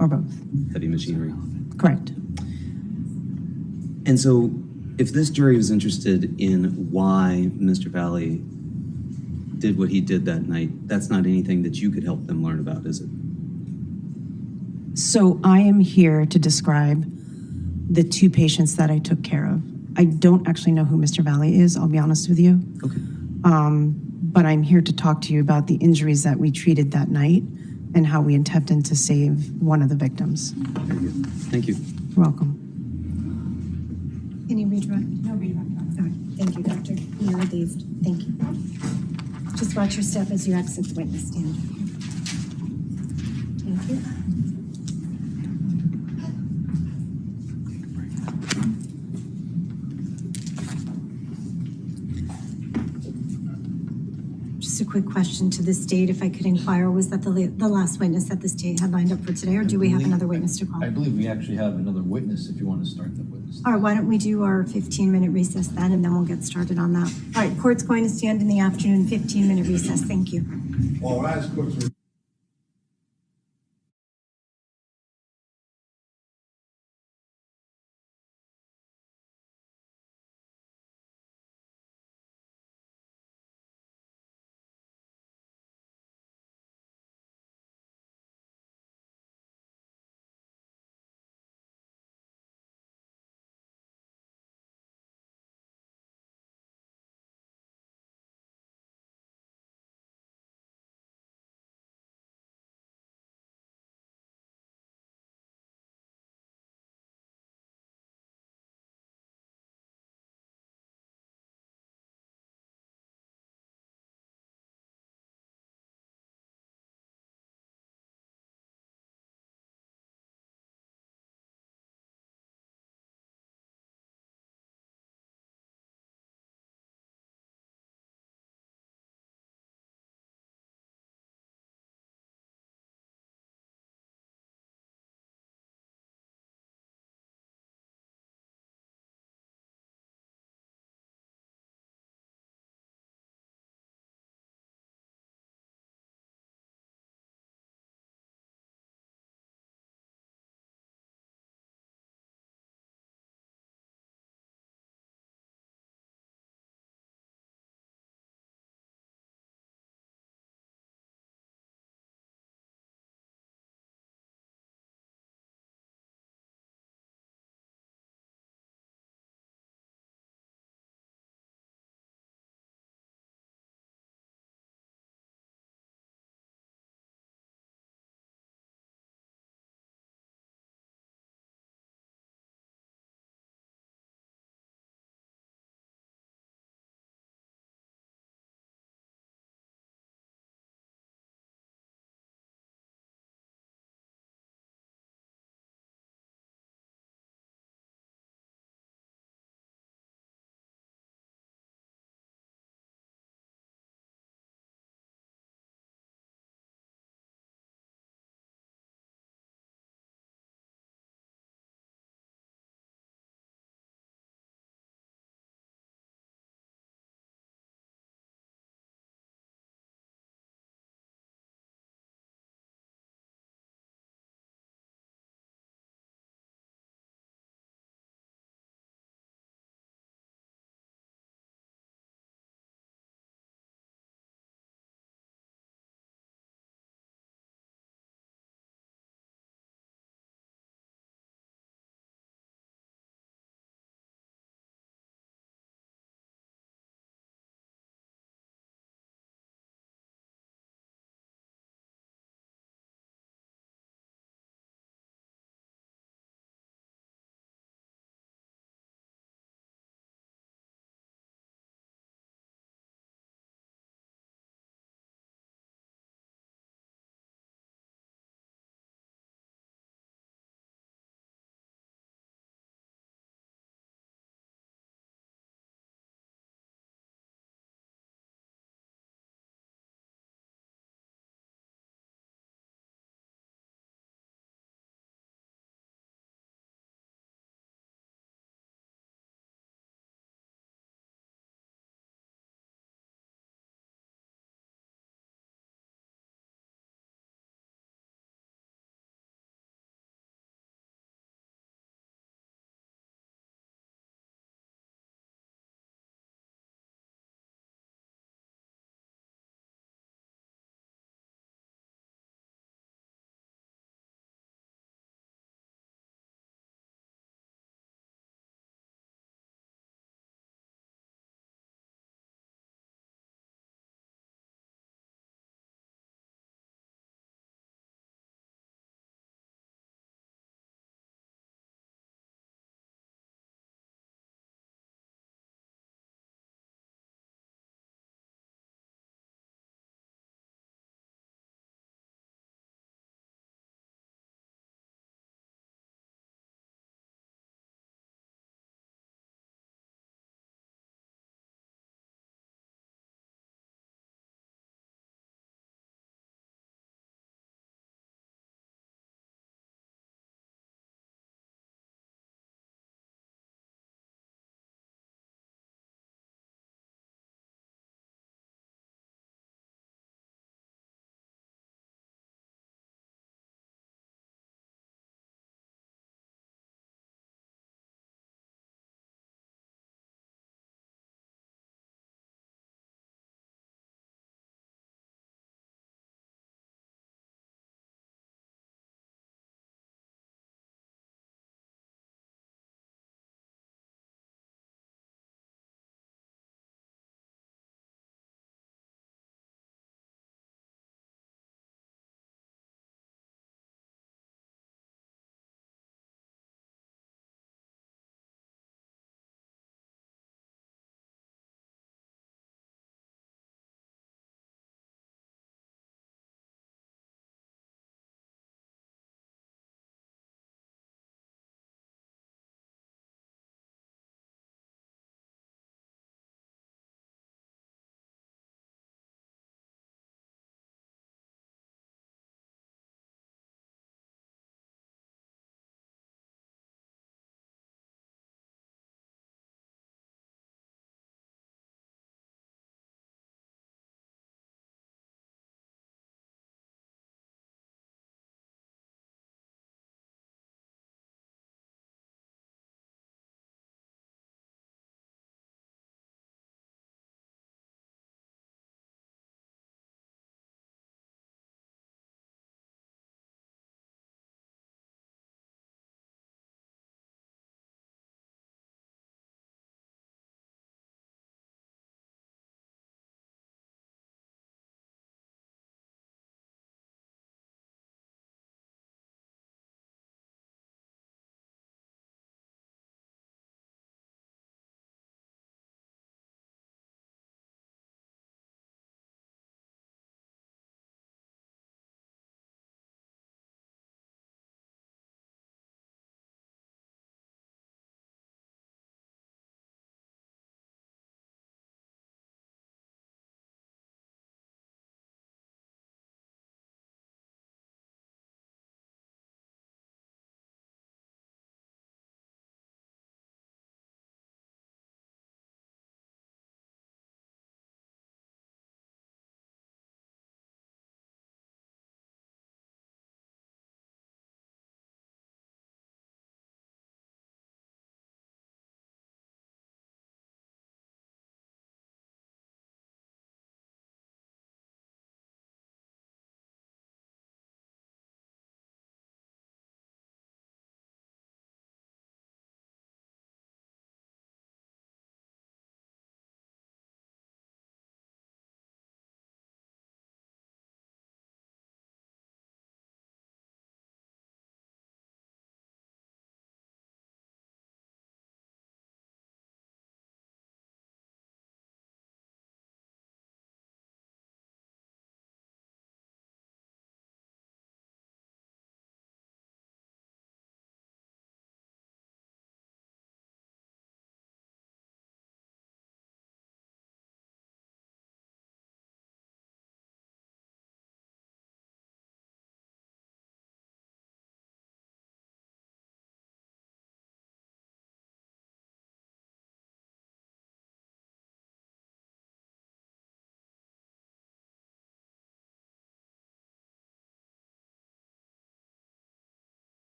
or both. heavy machinery. Correct. And so, if this jury was interested in why Mr. Valle did what he did that night, that's not anything that you could help them learn about, is it? So I am here to describe the two patients that I took care of. I don't actually know who Mr. Valle is, I'll be honest with you. Okay. But I'm here to talk to you about the injuries that we treated that night and how we attempted to save one of the victims. Very good. Thank you. You're welcome. Any redirect? No redirect. All right, thank you, doctor. You're relieved. Thank you. Just watch your step as you exit the witness stand. Thank you. Just a quick question to the state, if I could inquire, was that the last witness that the state had lined up for today, or do we have another witness to call? I believe we actually have another witness if you want to start the witness. All right, why don't we do our 15-minute recess then, and then we'll get started on that. All right, court's going to stand in the afternoon, 15-minute recess. Thank you. All right, court.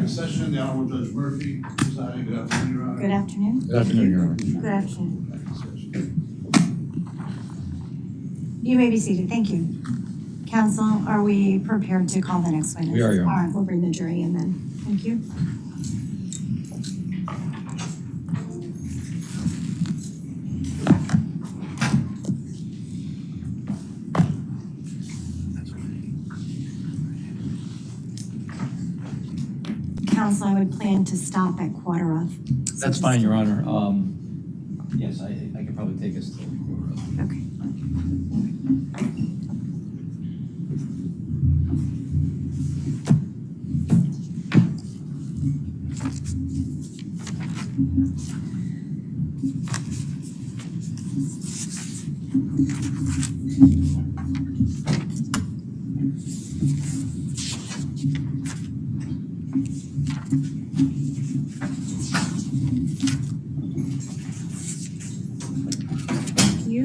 session, the Honorable Judge Murphy presiding. Good afternoon, Your Honor. Good afternoon. Good afternoon, Your Honor. Good afternoon. You may be seated. Thank you. Counsel, are we prepared to call the next witness? We are, Your Honor. All right, we'll bring the jury in then. Thank you. Counsel, I would plan to stop at quarter of. That's fine, Your Honor. Yes, I can probably take us to the quarter. Okay.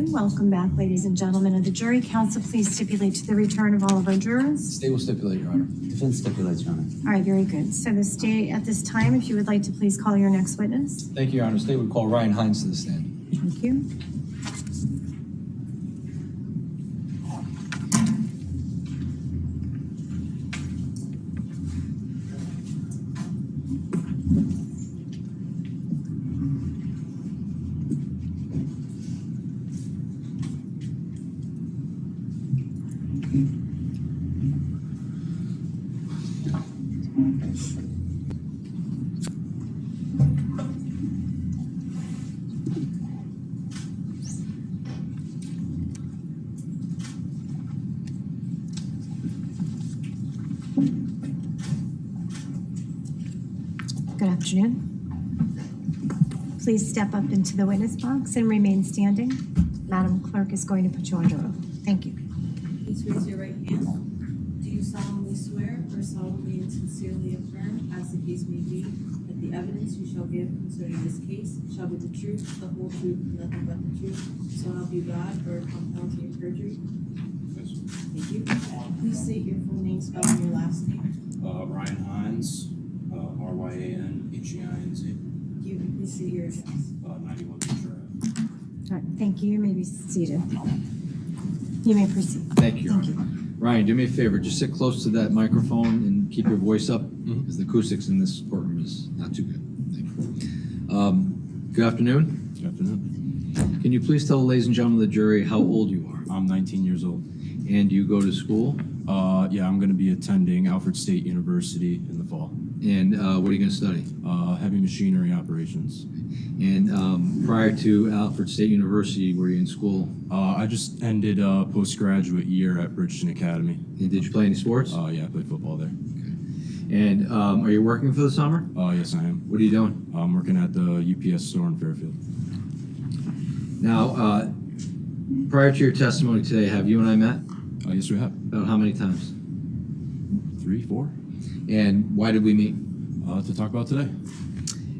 Welcome back, ladies and gentlemen of the jury. Counsel, please stipulate to the return of all of our jurors. State will stipulate, Your Honor. Defense stipulates, Your Honor. All right, very good. So the state at this time, if you would like to please call your next witness. Thank you, Your Honor. State would call Ryan Hines to the stand. Thank you. Good afternoon. Please step up into the witness box and remain standing. Madam Clerk is going to put you under oath. Thank you. Please raise your right hand. Do you solemnly swear or solemnly and sincerely affirm, as the case may be, that the evidence you shall give concerning this case shall be the truth, the whole truth, and nothing but the truth, so help you God, or upon penalty of perjury? Thank you. Please state your full name, spelling your last name. Ryan Hines, RyanHeinz, Thank you. And please state your address. 91 Beach Drive. All right, thank you. You may be seated. You may proceed. Thank you, Your Thank Honor. Ryan, do me a favor. Just sit close to that microphone and keep your voice up, because the acoustics in this courtroom is not too good. Thank you. Good afternoon. Good afternoon. Can you please tell the ladies and gentlemen of the jury how old you are? I'm 19 years old. And you go to school? Yeah, I'm going to be attending Alfred State University in the fall. And what are you going to study? Heavy machinery operations. And prior to Alfred State University, were you in school? I just ended a postgraduate year at Bridgeton Academy. And did you play any sports? Yeah, I played football there. And are you working for the summer? Yes, I am. What are you doing? I'm working at the UPS store in Fairfield. Now, prior to your testimony today, have you and I met? Yes, we have. About how many times? 3, 4. And why did we meet? To talk about today.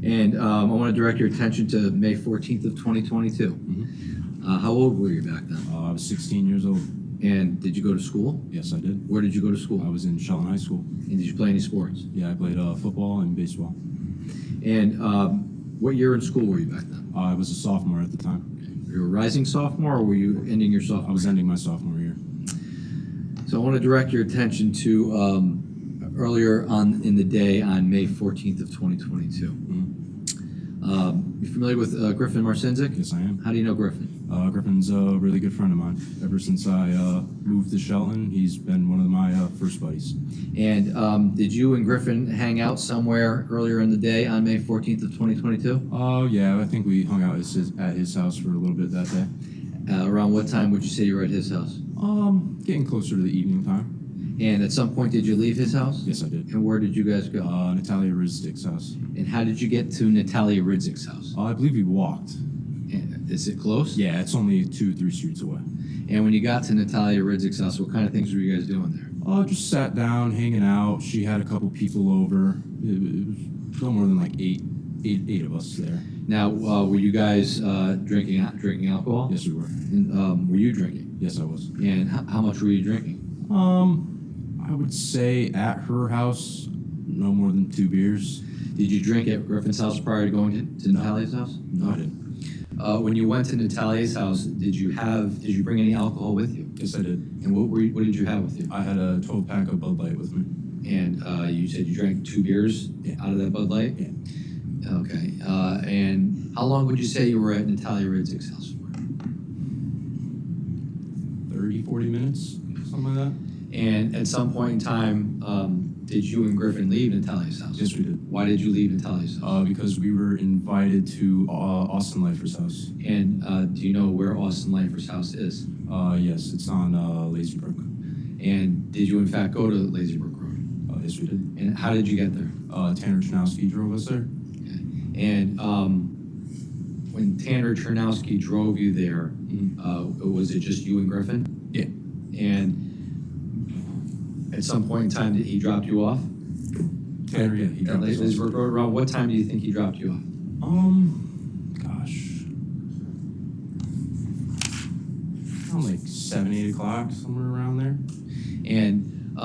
And I want to direct your attention to May 14th of 2022. Mm-hmm. How old were you back then? I was 16 years old. And did you go to school? Yes, I did. Where did you go to school? I was in Shelton High School. And did you play any sports? Yeah, I played football and baseball. And what year in school were you back then? I was a sophomore at the time. Were you a rising sophomore, or were you ending your sophomore? I was ending my sophomore year. So I want to direct your attention to earlier on in the day on May 14th of 2022. Mm-hmm. You familiar with Griffin Marcinzik? Yes, I am. How do you know Griffin? Griffin's a really good friend of mine. Ever since I moved to Shelton, he's been one of my first buddies. And did you and Griffin hang out somewhere earlier in the day on May 14th of 2022? Yeah, I think we hung out at his house for a little bit that day. Around what time would you say you were at his house? Getting closer to the evening time. And at some point, did you leave his house? Yes, I did. And where did you guys go? Natalia Rizdik's house. And how did you get to Natalia Ridzik's house? I believe we walked. And is it close? Yeah, it's only 2-3 streets away. And when you got to Natalia Ridzik's house, what kind of things were you guys doing there? Just sat down, hanging out. She had a couple people over. It was no more than like eight of us there. Now, were you guys drinking alcohol? Yes, we were. And, were you drinking? Yes, I was. And how much were you drinking? I would say at her house, no more than 2 beers. Did you drink at Griffin's house prior to going to Natalia's house? No, I didn't. When you went to Natalia's house, did you bring any alcohol with you? Yes, I did. And what did you have with you? I had a 12-pack of Bud Light with me. And you said you drank 2 beers out of that Bud Light? Yeah. Okay. And how long would you say you were at Natalia Ridzik's house for? 30, 40 minutes, something like that. And at some point in time, did you and Griffin leave Natalia's house? Yes, we did. Why did you leave Natalia's house? Because we were invited to Austin Leifer's house. And do you know where Austin Leifer's house is? Yes, it's on Lazy Brook. And did you in fact go to Lazy Brook Road? Yes, we did. And how did you get there? Tanner Chernowski drove us there. And when Tanner Chernowski drove you there, was it just you and Griffin? Yeah. And at some point in time, did he drop you off? Tanner, yeah, he At dropped us Lazy off. Brook Road. Around what time do you think he dropped you off? Gosh. Around like 7, 8 o'clock, somewhere around there. And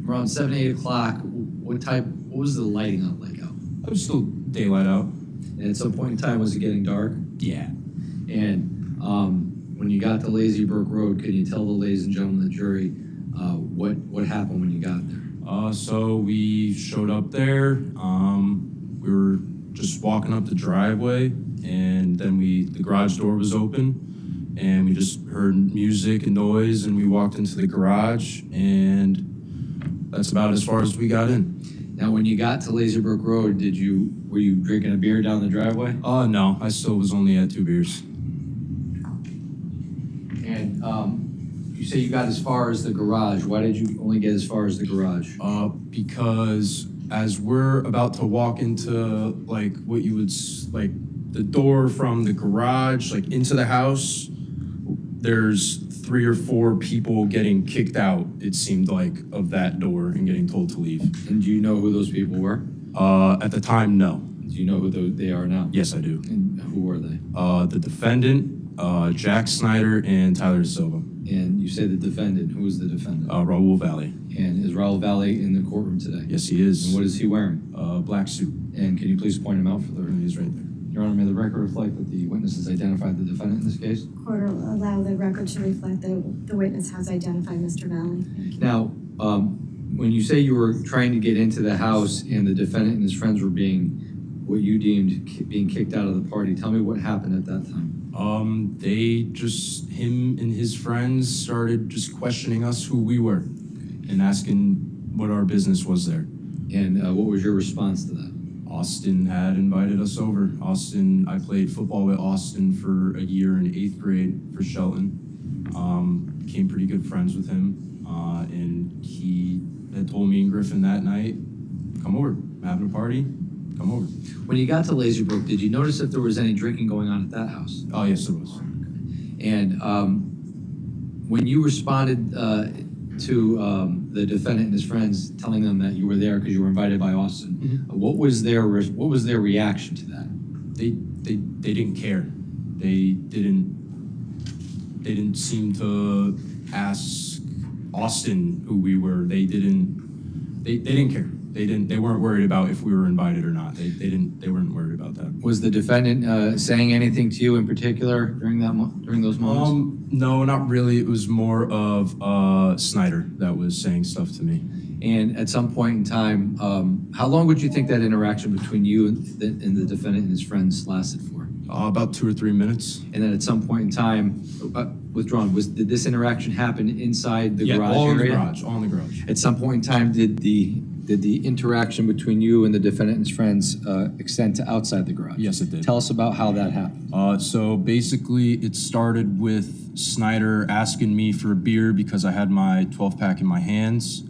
around 7, 8 o'clock, what was the lighting up like out? It was still daylight out. And at some point in time, was it getting dark? Yeah. And when you got to Lazy Brook Road, can you tell the ladies and gentlemen of the jury what happened when you got there? So we showed up there. We were just walking up the driveway, and then the garage door was open, and we just heard music and noise, and we walked into the garage, and that's about as far as we got in. Now, when you got to Lazy Brook Road, were you drinking a beer down the driveway? No, I still was only at 2 beers. And you say you got as far as the garage. Why did you only get as far as the garage? Because as we're about to walk into like what you would like the door from the garage like into the house, there's 3 or 4 people getting kicked out, it seemed like, of that door and getting told to leave. And do you know who those people were? At the time, no. Do you know who they are now? Yes, I do. And who were they? The defendant, Jack Snyder, and Tyler Silva. And you say the defendant. Who is the defendant? Raul Valle. And is Raul Valle in the courtroom today? Yes, he is. And what is he wearing? Black suit. And can you please point him out for the record? He's right there. Your Honor, may the record reflect that the witness has identified the defendant in this case? Court will allow the record to reflect that the witness has identified Mr. Valley. Thank you. Now, when you say you were trying to get into the house and the defendant and his friends were what you deemed being kicked out of the party, tell me what happened at that time. Him and his friends started just questioning us who we were and asking what our business was there. And what was your response to that? Austin had invited us over. I played football with Austin for a year in 8th grade for Shelton. Became pretty good friends with him. And he had told me and Griffin that night, come over, I'm having a party, come over. When you got to Lazy Brook, did you notice if there was any drinking going on at that house? Oh, yes, there was. And when you responded to the defendant and his friends, telling them that you were there because you were invited by Austin, what was their reaction to that? They didn't care. They didn't seem to ask Austin who we were. They didn't care. They weren't worried about if we were invited or not. They weren't worried about that. Was the defendant saying anything to you in particular during those moments? No, not really. It was more of Snyder that was saying stuff to me. And at some point in time, how long would you think that interaction between you and the defendant and his friends lasted for? About 2 or 3 minutes. And then at some point in time, withdrawn, did this interaction happen inside the garage all area? All in the garage. At some point in time, did the interaction between you and the defendant and his friends extend to outside the garage? Yes, it did. Tell us about how that happened. So basically, it started with Snyder asking me for a beer because I had my 12-pack in my hands.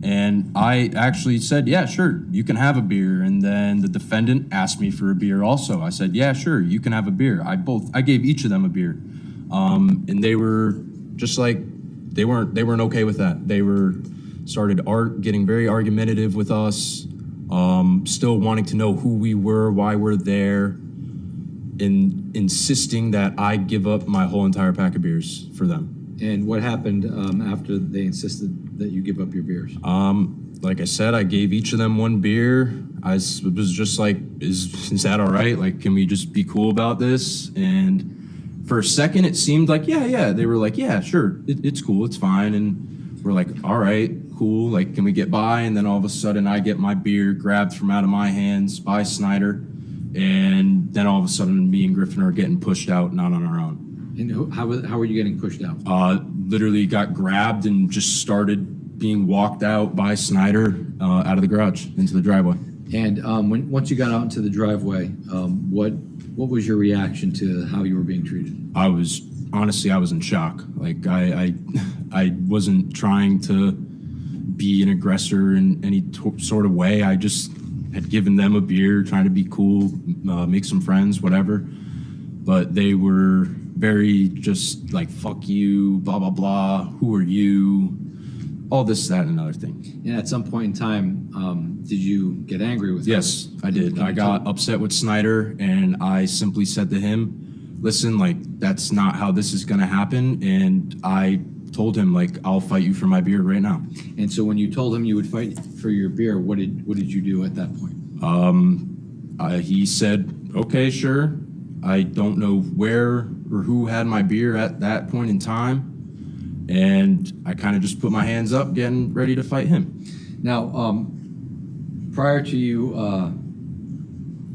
And I actually said, yeah, sure, you can have a beer. And then the defendant asked me for a beer also. I said, yeah, sure, you can have a beer. I gave each of them a beer. And they were just like, they weren't okay with that. They started getting very argumentative with us, still wanting to know who we were, why we're there, and insisting that I give up my whole entire pack of beers for them. And what happened after they insisted that you give up your beers? like I said, I gave each of them one beer. Was just like, is that all right? Like, can we just be cool about this? And for a second, it seemed like, yeah. They were like, yeah, sure, it's cool, it's fine. And we're like, all right, cool. Like, can we get by? And then all of a sudden, I get my beer grabbed from out of my hands by Snyder. And then all of a sudden, me and Griffin are getting pushed out, not on our own. And how were you getting pushed out? Literally got grabbed and just started being walked out by Snyder out of the garage into the driveway. And once you got out into the driveway, what was your reaction to how you were being treated? I was in shock. Like I wasn't trying to be an aggressor in any sort of way. I just had given them a beer, trying to be cool, make some friends, whatever. But they were very just like, fuck you, blah, blah, blah. Who are you? All this, that, and another thing. And at some point in time, did you get angry with him? Yes, I did. I got upset with Snyder, and I simply said to him, listen, like, that's not how this is going to happen. And I told him, like, I'll fight you for my beer right now. And so when you told him you would fight for your beer, what did you do at that point? He said, okay, sure. I don't know where or who had my beer at that point in time. And I kind of just put my hands up, getting ready to fight him. Now, prior to you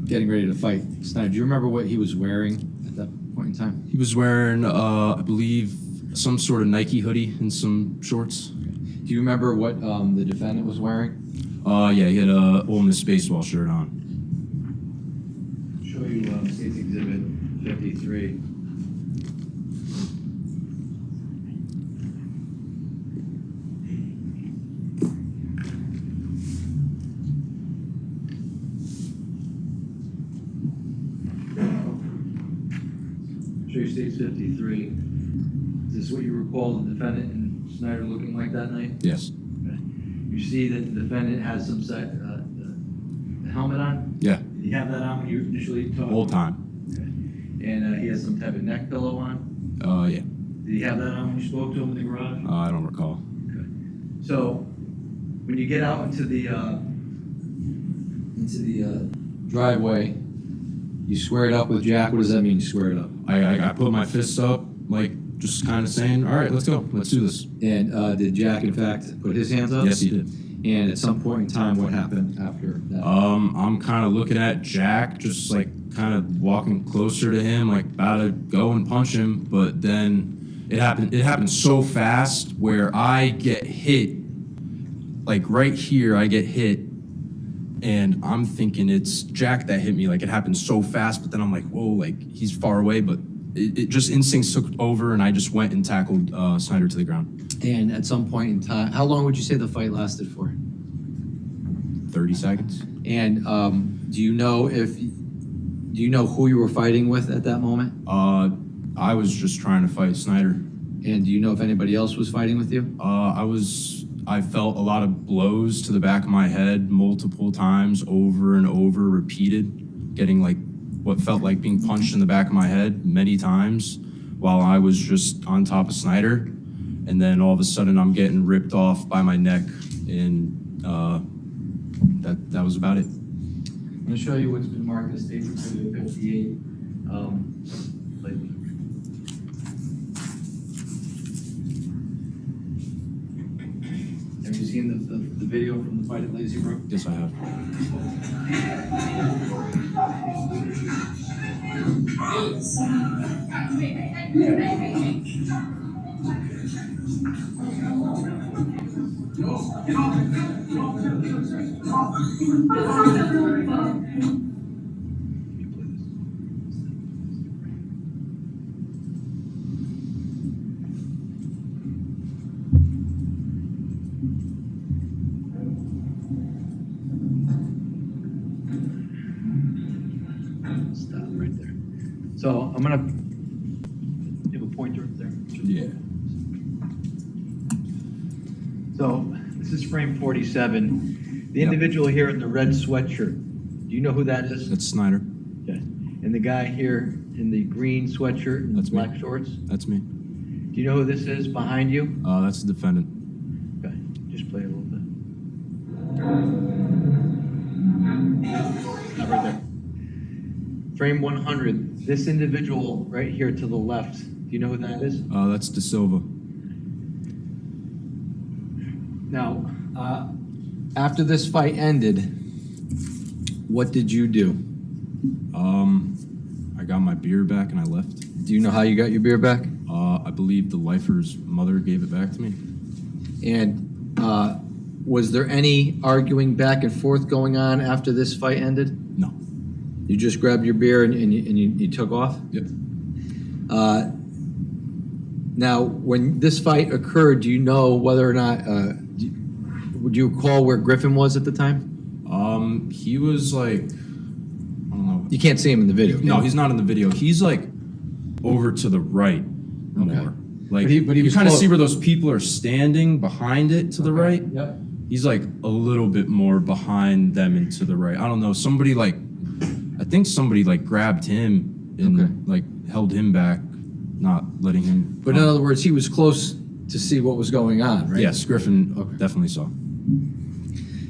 getting ready to fight Snyder, do you remember what he was wearing at that point in time? He was wearing, I believe, some sort of Nike hoodie and some shorts. Do you remember what the defendant was wearing? Yeah, he had a Ole Miss baseball shirt on. Show you State's Exhibit 53. Show you State's 53. Is this what you recall the defendant and Snyder looking like that night? Yes. You see that the defendant has some helmet on? Yeah, Did he have that on when you initially talked? whole time. Okay. And he has some type of neck pillow on? Yeah. Did he have that on when you spoke to him in the garage? I don't recall. Okay. So when you get out into the driveway, you square it up with Jack. What does that mean, you square it up? I put my fists up, like, just kind of saying, all right, let's go. Let's do this. And did Jack, in fact, put his hands up? Yes, he did. And at some point in time, what happened after that? I'm kind of looking at Jack, just like kind of walking closer to him, like about to go and punch him. But then it happened so fast where I get hit, like right here, I get hit. And I'm thinking it's Jack that hit me. Like, it happened so fast, but then I'm like, whoa, like, he's far away. But it just, instincts took over, and I just went and tackled Snyder to the ground. And at some point in time, how long would you say the fight lasted for? 30 seconds. And do you know who you were fighting with at that moment? I was just trying to fight Snyder. And do you know if anybody else was fighting with you? I felt a lot of blows to the back of my head multiple times, over and over, repeated, getting like what felt like being punched in the back of my head many times while I was just on top of Snyder. And then all of a sudden I'm getting ripped off by my neck, and that was about it. I'm going to show you what's been marked as State Exhibit 58. Have you seen the video from the fight at Lazy Brook? Yes, I have. Stop right there. So I'm gonna, you have a pointer up there? Yeah. So this is frame 47. The individual here in the red sweatshirt, do you know who that is? That's Snyder. Okay. And the guy here in the green sweatshirt and the That's me. black shorts, That's me. do you know who this is behind you? That's the defendant. Okay, just play a little bit. frame 100, this individual right here to the left, do you know who that is? That's De Silva. Now, after this fight ended, what did you do? I got my beer back and I left. Do you know how you got your beer back? I believe the lifer's mother gave it back to me. And was there any arguing back and forth going on after this fight ended? No. You just grabbed your beer and you took off? Yep. Now, when this fight occurred, do you know whether or not, would you recall where Griffin was at the time? He was like, I don't know. You can't see him in the video. No, he's not in the video. He's like over to the right more. Like, But he you was kind of close. see where those people are standing behind it to the right. Yep. He's like a little bit more behind them and to the right. I don't know. I think somebody like grabbed him and like held him back, not letting him. But in other words, he was close to see what was going on, right? Yes, Griffin definitely saw.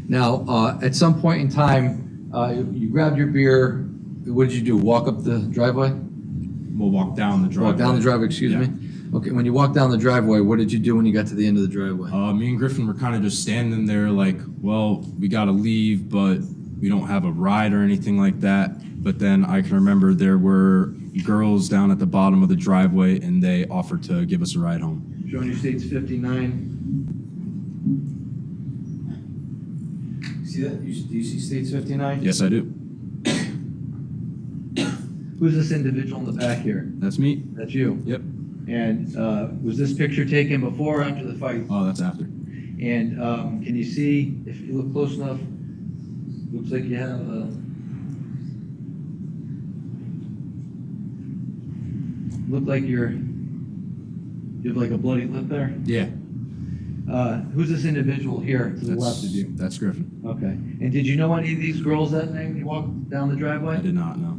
Now, at some point in time, you grabbed your beer. What did you do? Walk up the driveway? We'll walk down the driveway. Walk down the driveway, excuse me. Okay, when you walked down the driveway, what did you do when you got to the end of the driveway? Me and Griffin were kind of just standing there like, well, we got to leave, but we don't have a ride or anything like that. But then I can remember there were girls down at the bottom of the driveway and they offered to give us a ride home. Showing you states 59. See that? Do you see states 59? Yes, I do. Who's this individual in the back here? That's me. That's you. Yep. And was this picture taken before or after the fight? Oh, that's after. And can you see, if you look close enough, looks like you have you have like a bloody lip there? Yeah. Who's this individual here to the left of you? That's Griffin. Okay. And did you know any of these girls that night when you walked down the driveway? I did not know.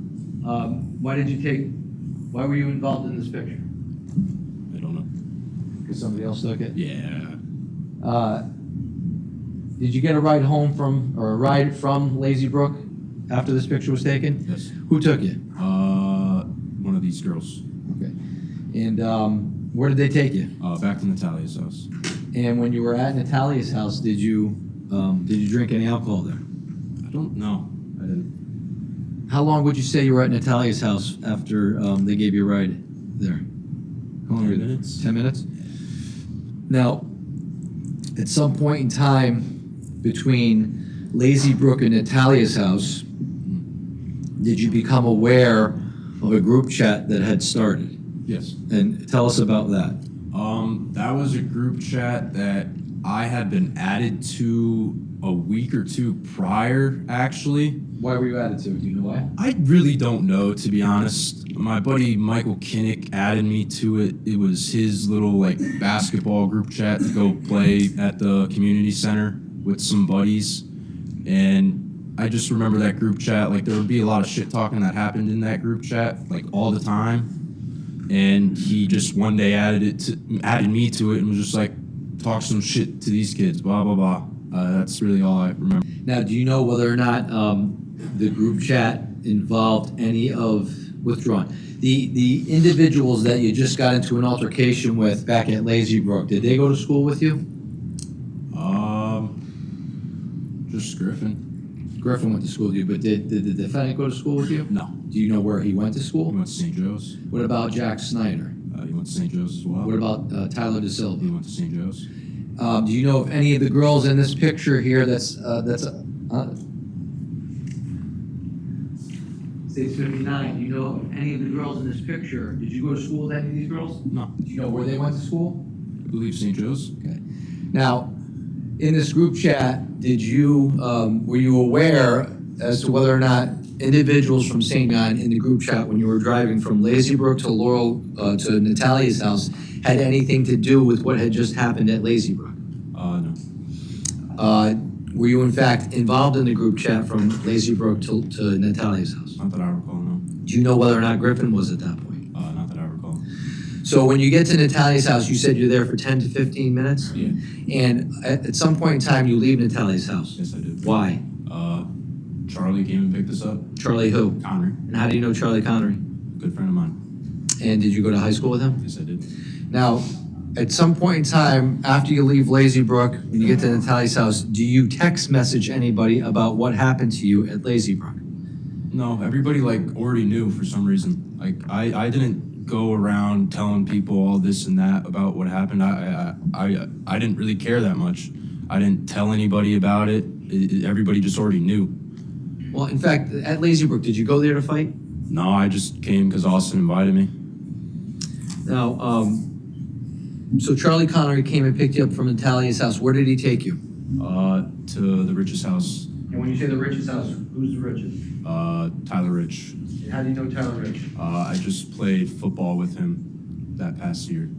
Why were you involved in this picture? I don't know. Because somebody else took it? Yeah. Did you get a ride home from Lazy Brook after this picture was taken? Yes. Who took you? One of these girls. Okay. And where did they take you? Back to Natalia's house. And when you were at Natalia's house, did you drink any alcohol there? I don't know. I didn't. How long would you say you were at Natalia's house after they gave you a ride there? How long 10 were you there? minutes. 10 minutes? Now, at some point in time between Lazy Brook and Natalia's house, did you become aware of a group chat that had started? Yes. And tell us about that. That was a group chat that I had been added to a week or two prior, actually. Why were you added to it? Do you know why? I really don't know, to be honest. My buddy Michael Kinnick added me to it. It was his little like basketball group chat to go play at the community center with some buddies. And I just remember that group chat, like there would be a lot of shit talking that happened in that group chat, like all the time. And he just one day added me to it and was just like, talk some shit to these kids, blah, blah, blah. That's really all I remember. Now, do you know whether or not the group chat involved any of withdrawn? The individuals that you just got into an altercation with back at Lazy Brook, did they go to school with you? Just Griffin. Griffin went to school with you, but did the defendant go to school with you? No. Do you know where he went to He school? went to St. Joe's. What about Jack Snyder? He went to St. Joe's as well. What about Tyler De He Silva? went to St. Joe's. Do you know if any of the girls in this picture here States 59, do you know if any of the girls in this picture, did you go to school with any of these girls? No. Do you know where they went to school? I believe St. Joe's. Okay. Now, in this group chat, were you aware as to whether or not individuals from St. John in the group chat when you were driving from Lazy Brook to to Natalia's house had anything to do with what had just happened at Lazy Brook? No. Were you in fact involved in the group chat from Lazy Brook to Natalia's house? Not that I recall, no. Do you know whether or not Griffin was at that point? Not that I recall. So when you get to Natalia's house, you said you're there for 10 to 15 minutes? Yeah. And at some point in time, you leave Natalia's house? Yes, I did. Why? Charlie came and picked us up. Charlie who? Connery, And how do you know Charlie Connery? good friend of mine. And did you go to high school with him? Yes, I did. Now, at some point in time, after you leave Lazy Brook, when you get to Natalie's house, do you text message anybody about what happened to you at Lazy Brook? No, everybody like already knew for some reason. Like I didn't go around telling people all this and that about what happened. I didn't really care that much. I didn't tell anybody about it. Everybody just already knew. Well, in fact, at Lazy Brook, did you go there to fight? No, I just came because Austin invited me. Now, so Charlie Connery came and picked you up from Natalia's house. Where did he take you? To the richest house, And when you say the richest house, who's the richest? Tyler Rich. And how do you know Tyler Rich? I just played football with him that past year.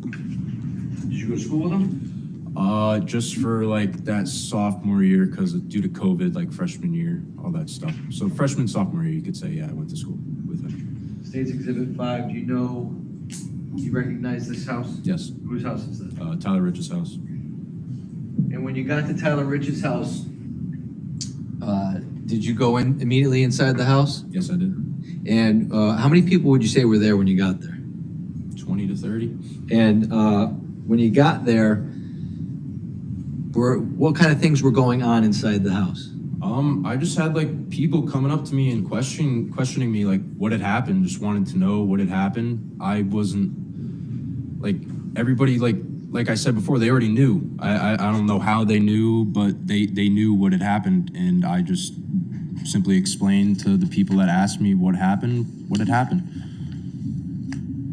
Did you go to school with him? Just for like that sophomore year, because due to COVID, like freshman year, all that stuff. So freshman, sophomore year, you could say, yeah, I went to school with him. State's Exhibit 5, do you recognize this house? Yes, Whose house is that? Tyler Rich's house. And when you got to Tyler Rich's house, did you go in immediately inside the house? Yes, I did. And how many people would you say were there when you got there? 20 to 30. And when you got there, what kind of things were going on inside the house? I just had like people coming up to me and questioning me like what had happened, just wanted to know what had happened. I wasn't like everybody like I said before, they already knew. I don't know how they knew, but they knew what had happened, and I just simply explained to the people that asked me what had happened.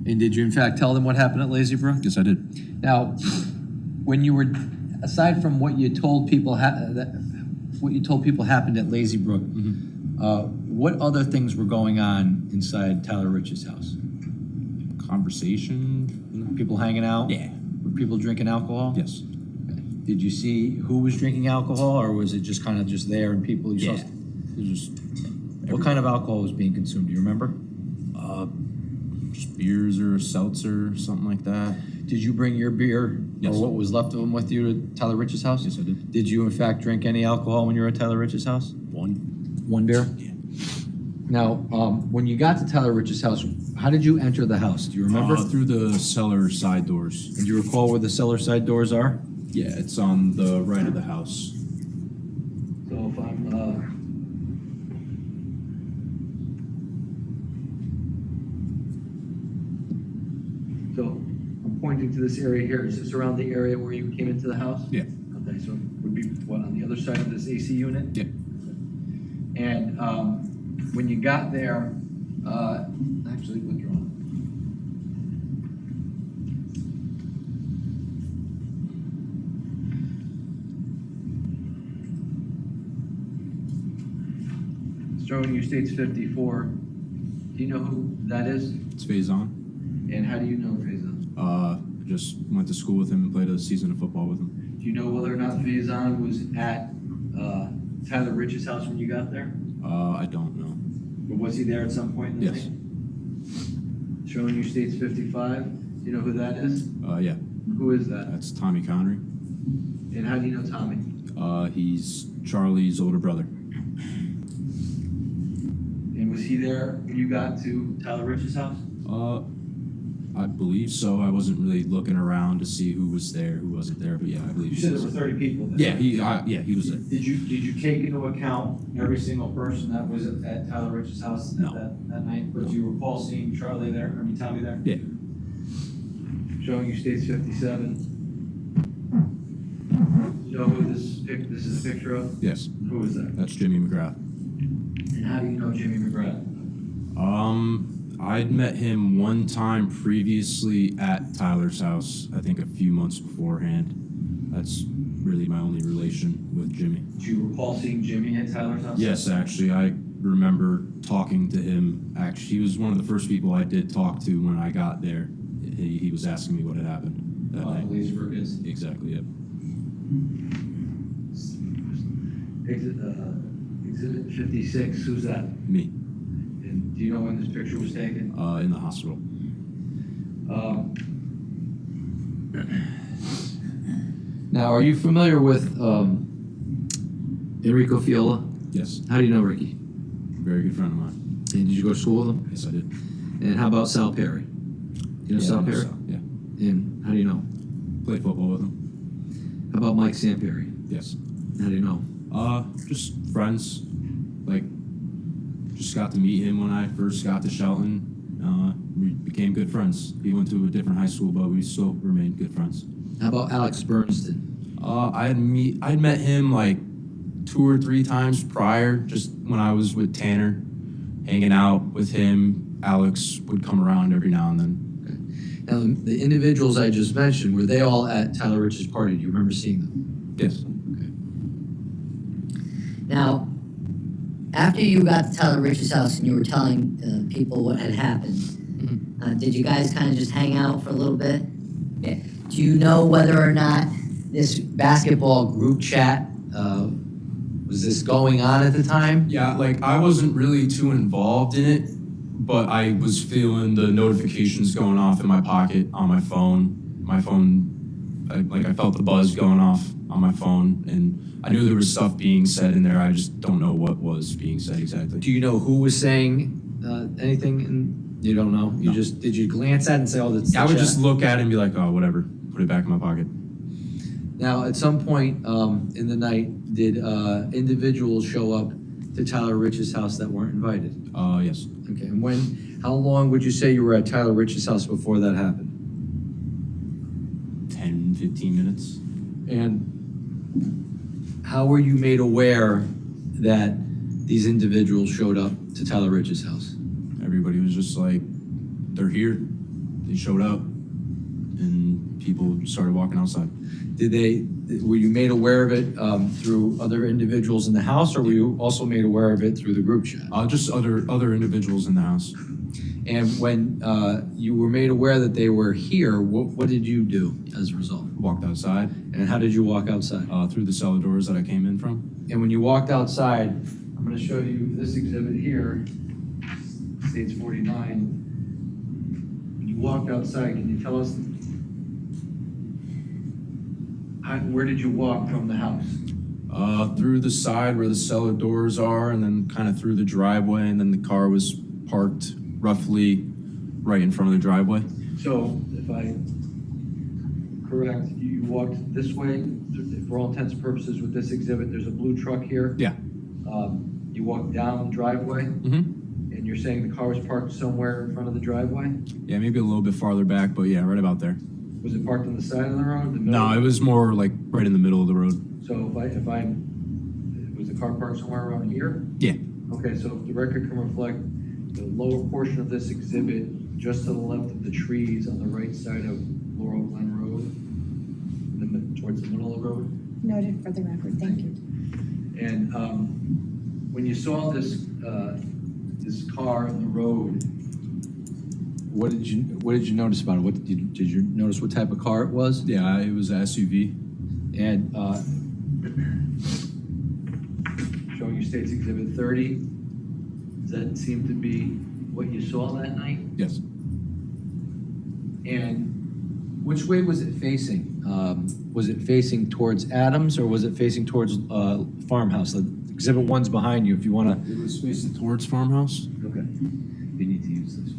And did you in fact tell them what happened at Lazy Brook? Yes, I did. Now, when you were, aside from what you told people happened at Lazy Brook, what other things were going on inside Tyler Rich's house? Conversation. People hanging out? Yeah. Were people drinking alcohol? Yes. Did you see who was drinking alcohol, or was it just kind of just there and people you Yeah. saw? It was just What kind of alcohol was being consumed? Do you remember? just beers or a seltzer, something like that. Did you bring your beer Yes. or what was left of them with you to Tyler Rich's house? Yes, I did. Did you in fact drink any alcohol when you were at Tyler Rich's house? One. Beer? Yeah. Now, when you got to Tyler Rich's house, how did you enter the house? Do you remember? Through the cellar side doors. And do you recall where the cellar side doors are? Yeah, it's on the right of the house. So if I'm, so I'm pointing to this area here. Is this around the area where you came into the house? Yeah. Okay, so it would be what, on the other side of this AC unit? Yeah. And when you got there, actually withdraw. Showing you states 54. Do you know who that is? It's Faison. And how do you know Faison? Just went to school with him and played a season of football with him. Do you know whether or not Faison was at Tyler Rich's house when you got there? I don't know. Or was he there at some point in the Yes. night? Showing you states 55. Do you know who that is? Yeah, Who is that? that's Tommy Connery. And how do you know Tommy? He's Charlie's older brother. And was he there when you got to Tyler Rich's house? I believe so. I wasn't really looking around to see who was there, who wasn't there, but yeah, I believe You he said was. there were 30 people there. Yeah, he was there. Did you take into account every single person that was at Tyler Rich's house No. that night? But do you recall seeing Tommy there? Yeah. Showing you states 57. You know who this is a picture of? Yes, Who is that? that's Jimmy McGrath. And how do you know Jimmy McGrath? I'd met him one time previously at Tyler's house, I think a few months beforehand. That's really my only relation with Jimmy. Do you recall seeing Jimmy at Tyler's house? Yes, actually, I remember talking to him. Actually, he was one of the first people I did talk to when I got there. He was asking me what had happened that night. Leesburg is. Exactly, yep. Exhibit 56, who's that? Me, And do you know when this picture was taken? in the hospital. Now, are you familiar with Enrico Fiola? Yes. How do you know Ricky? Very good friend of mine. And did you go to school with him? Yes, I did. And how about Sal Perry? You know Yeah, Sal I know Perry? Sal, yeah. And how do you know? Played football with him. How about Mike Samperry? Yes. How do you know? Just friends. Like, just got to meet him when I first got to Shelton. We became good friends. He went to a different high school, but we still remained good friends. How about Alex Bernston? I'd met him like 2 or 3 times prior, just when I was with Tanner, hanging out with him. Alex would come around every now and then. Now, the individuals I just mentioned, were they all at Tyler Rich's party? Do you remember seeing them? Yes. Now, after you got to Tyler Rich's house and you were telling people what had happened, did you guys kind of just hang out for a little bit? Yeah. Do you know whether or not this basketball group chat, Was this going on at the time? Yeah, like I wasn't really too involved in it, but I was feeling the notifications going off in my pocket on my phone. I felt the buzz going off on my phone, and I knew there was stuff being said in there. I just don't know what was being said exactly. Do you know who was saying anything? You don't know? You No. just, did you glance at it and say, oh, that's the I would chat? just look at it and be like, oh, whatever, put it back in my pocket. Now, at some point in the night, did individuals show up to Tyler Rich's house that weren't invited? Yes. Okay, and how long would you say you were at Tyler Rich's house before that happened? 10, 15 minutes. And how were you made aware that these individuals showed up to Tyler Rich's house? Everybody was just like, they're here. They showed up, and people started walking outside. Were you made aware of it through other individuals in the house, or were you also made aware of it through the group chat? Just other individuals in the house. And when you were made aware that they were here, what did you do as a result? Walked outside. And how did you walk outside? Through the cellar doors that I came in from. And when you walked outside, I'm going to show you this exhibit here, states 49. When you walked outside, can you tell us, where did you walk from the house? Through the side where the cellar doors are, and then kind of through the driveway, and then the car was parked roughly right in front of the driveway. So if I correct, you walked this way, for all intents and purposes with this exhibit, there's a blue truck here. Yeah. You walked down the driveway, Mm-hmm. and you're saying the car was parked somewhere in front of the driveway? Yeah, maybe a little bit farther back, but yeah, right about there. Was it parked on the side of the road? The middle? No, it was more like right in the middle of the road. So was the car parked somewhere around here? Yeah. Okay, so if the record can reflect, the lower portion of this exhibit, just to the left of the trees on the right side of Laurel Glen Road, towards the middle of the road. Noted for the record, thank you. And when you saw this car on the road, what did you notice about it? Did you notice what type of car it was? Yeah, it was an SUV. And showing you State's Exhibit 30, does that seem to be what you saw that night? Yes. And which way was it facing? Was it facing towards Adams, or was it facing towards Farmhouse? Exhibit 1's behind you if you want to. It was facing towards Farmhouse. Okay. You need to use this.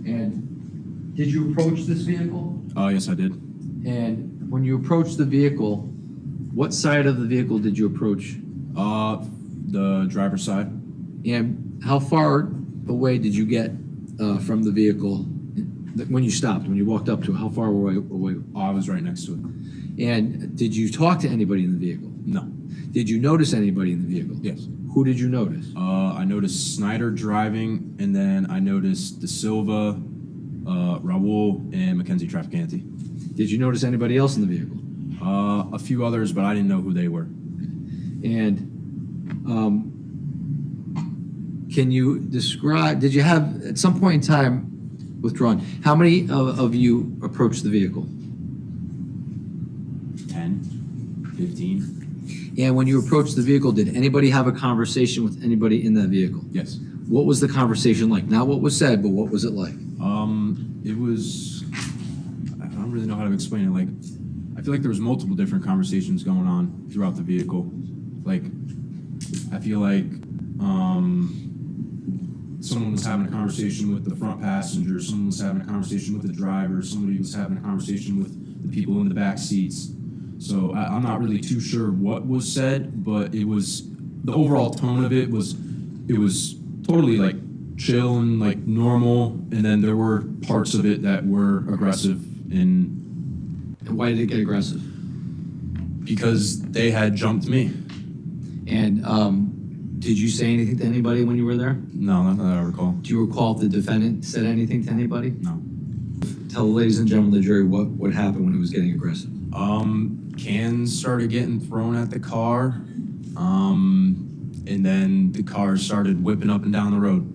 And did you approach this vehicle? Yes, I did. And when you approached the vehicle, what side of the vehicle did you approach? The driver's side. And how far away did you get from the vehicle when you stopped, when you walked up to it? How far away? Oh, I was right next to it. And did you talk to anybody in the vehicle? No. Did you notice anybody in the vehicle? Yes. Who did you notice? I noticed Snyder driving, and then I noticed De Silva, Raul, and Mackenzie Traficante. Did you notice anybody else in the vehicle? A few others, but I didn't know who they were. And can you describe, did you have, at some point in time, withdrawn, how many of you approached the vehicle? 10, 15. And when you approached the vehicle, did anybody have a conversation with anybody in that vehicle? Yes. What was the conversation like? Not what was said, but what was it like? It was, I don't really know how to explain it. Like, I feel like there was multiple different conversations going on throughout the vehicle. Like, I feel like someone was having a conversation with the front passenger, someone was having a conversation with the driver, somebody was having a conversation with the people in the back seats. So I'm not really too sure what was said, but it was, the overall tone of it was totally like chill and like normal, and then there were parts of it that were aggressive And why did it get aggressive? because they had jumped me. And did you say anything to anybody when you were there? No, not that I recall. Do you recall if the defendant said anything to anybody? No. Tell the ladies and gentlemen of the jury what happened when it was getting aggressive. Cans started getting thrown at the car, and then the car started whipping up and down the road.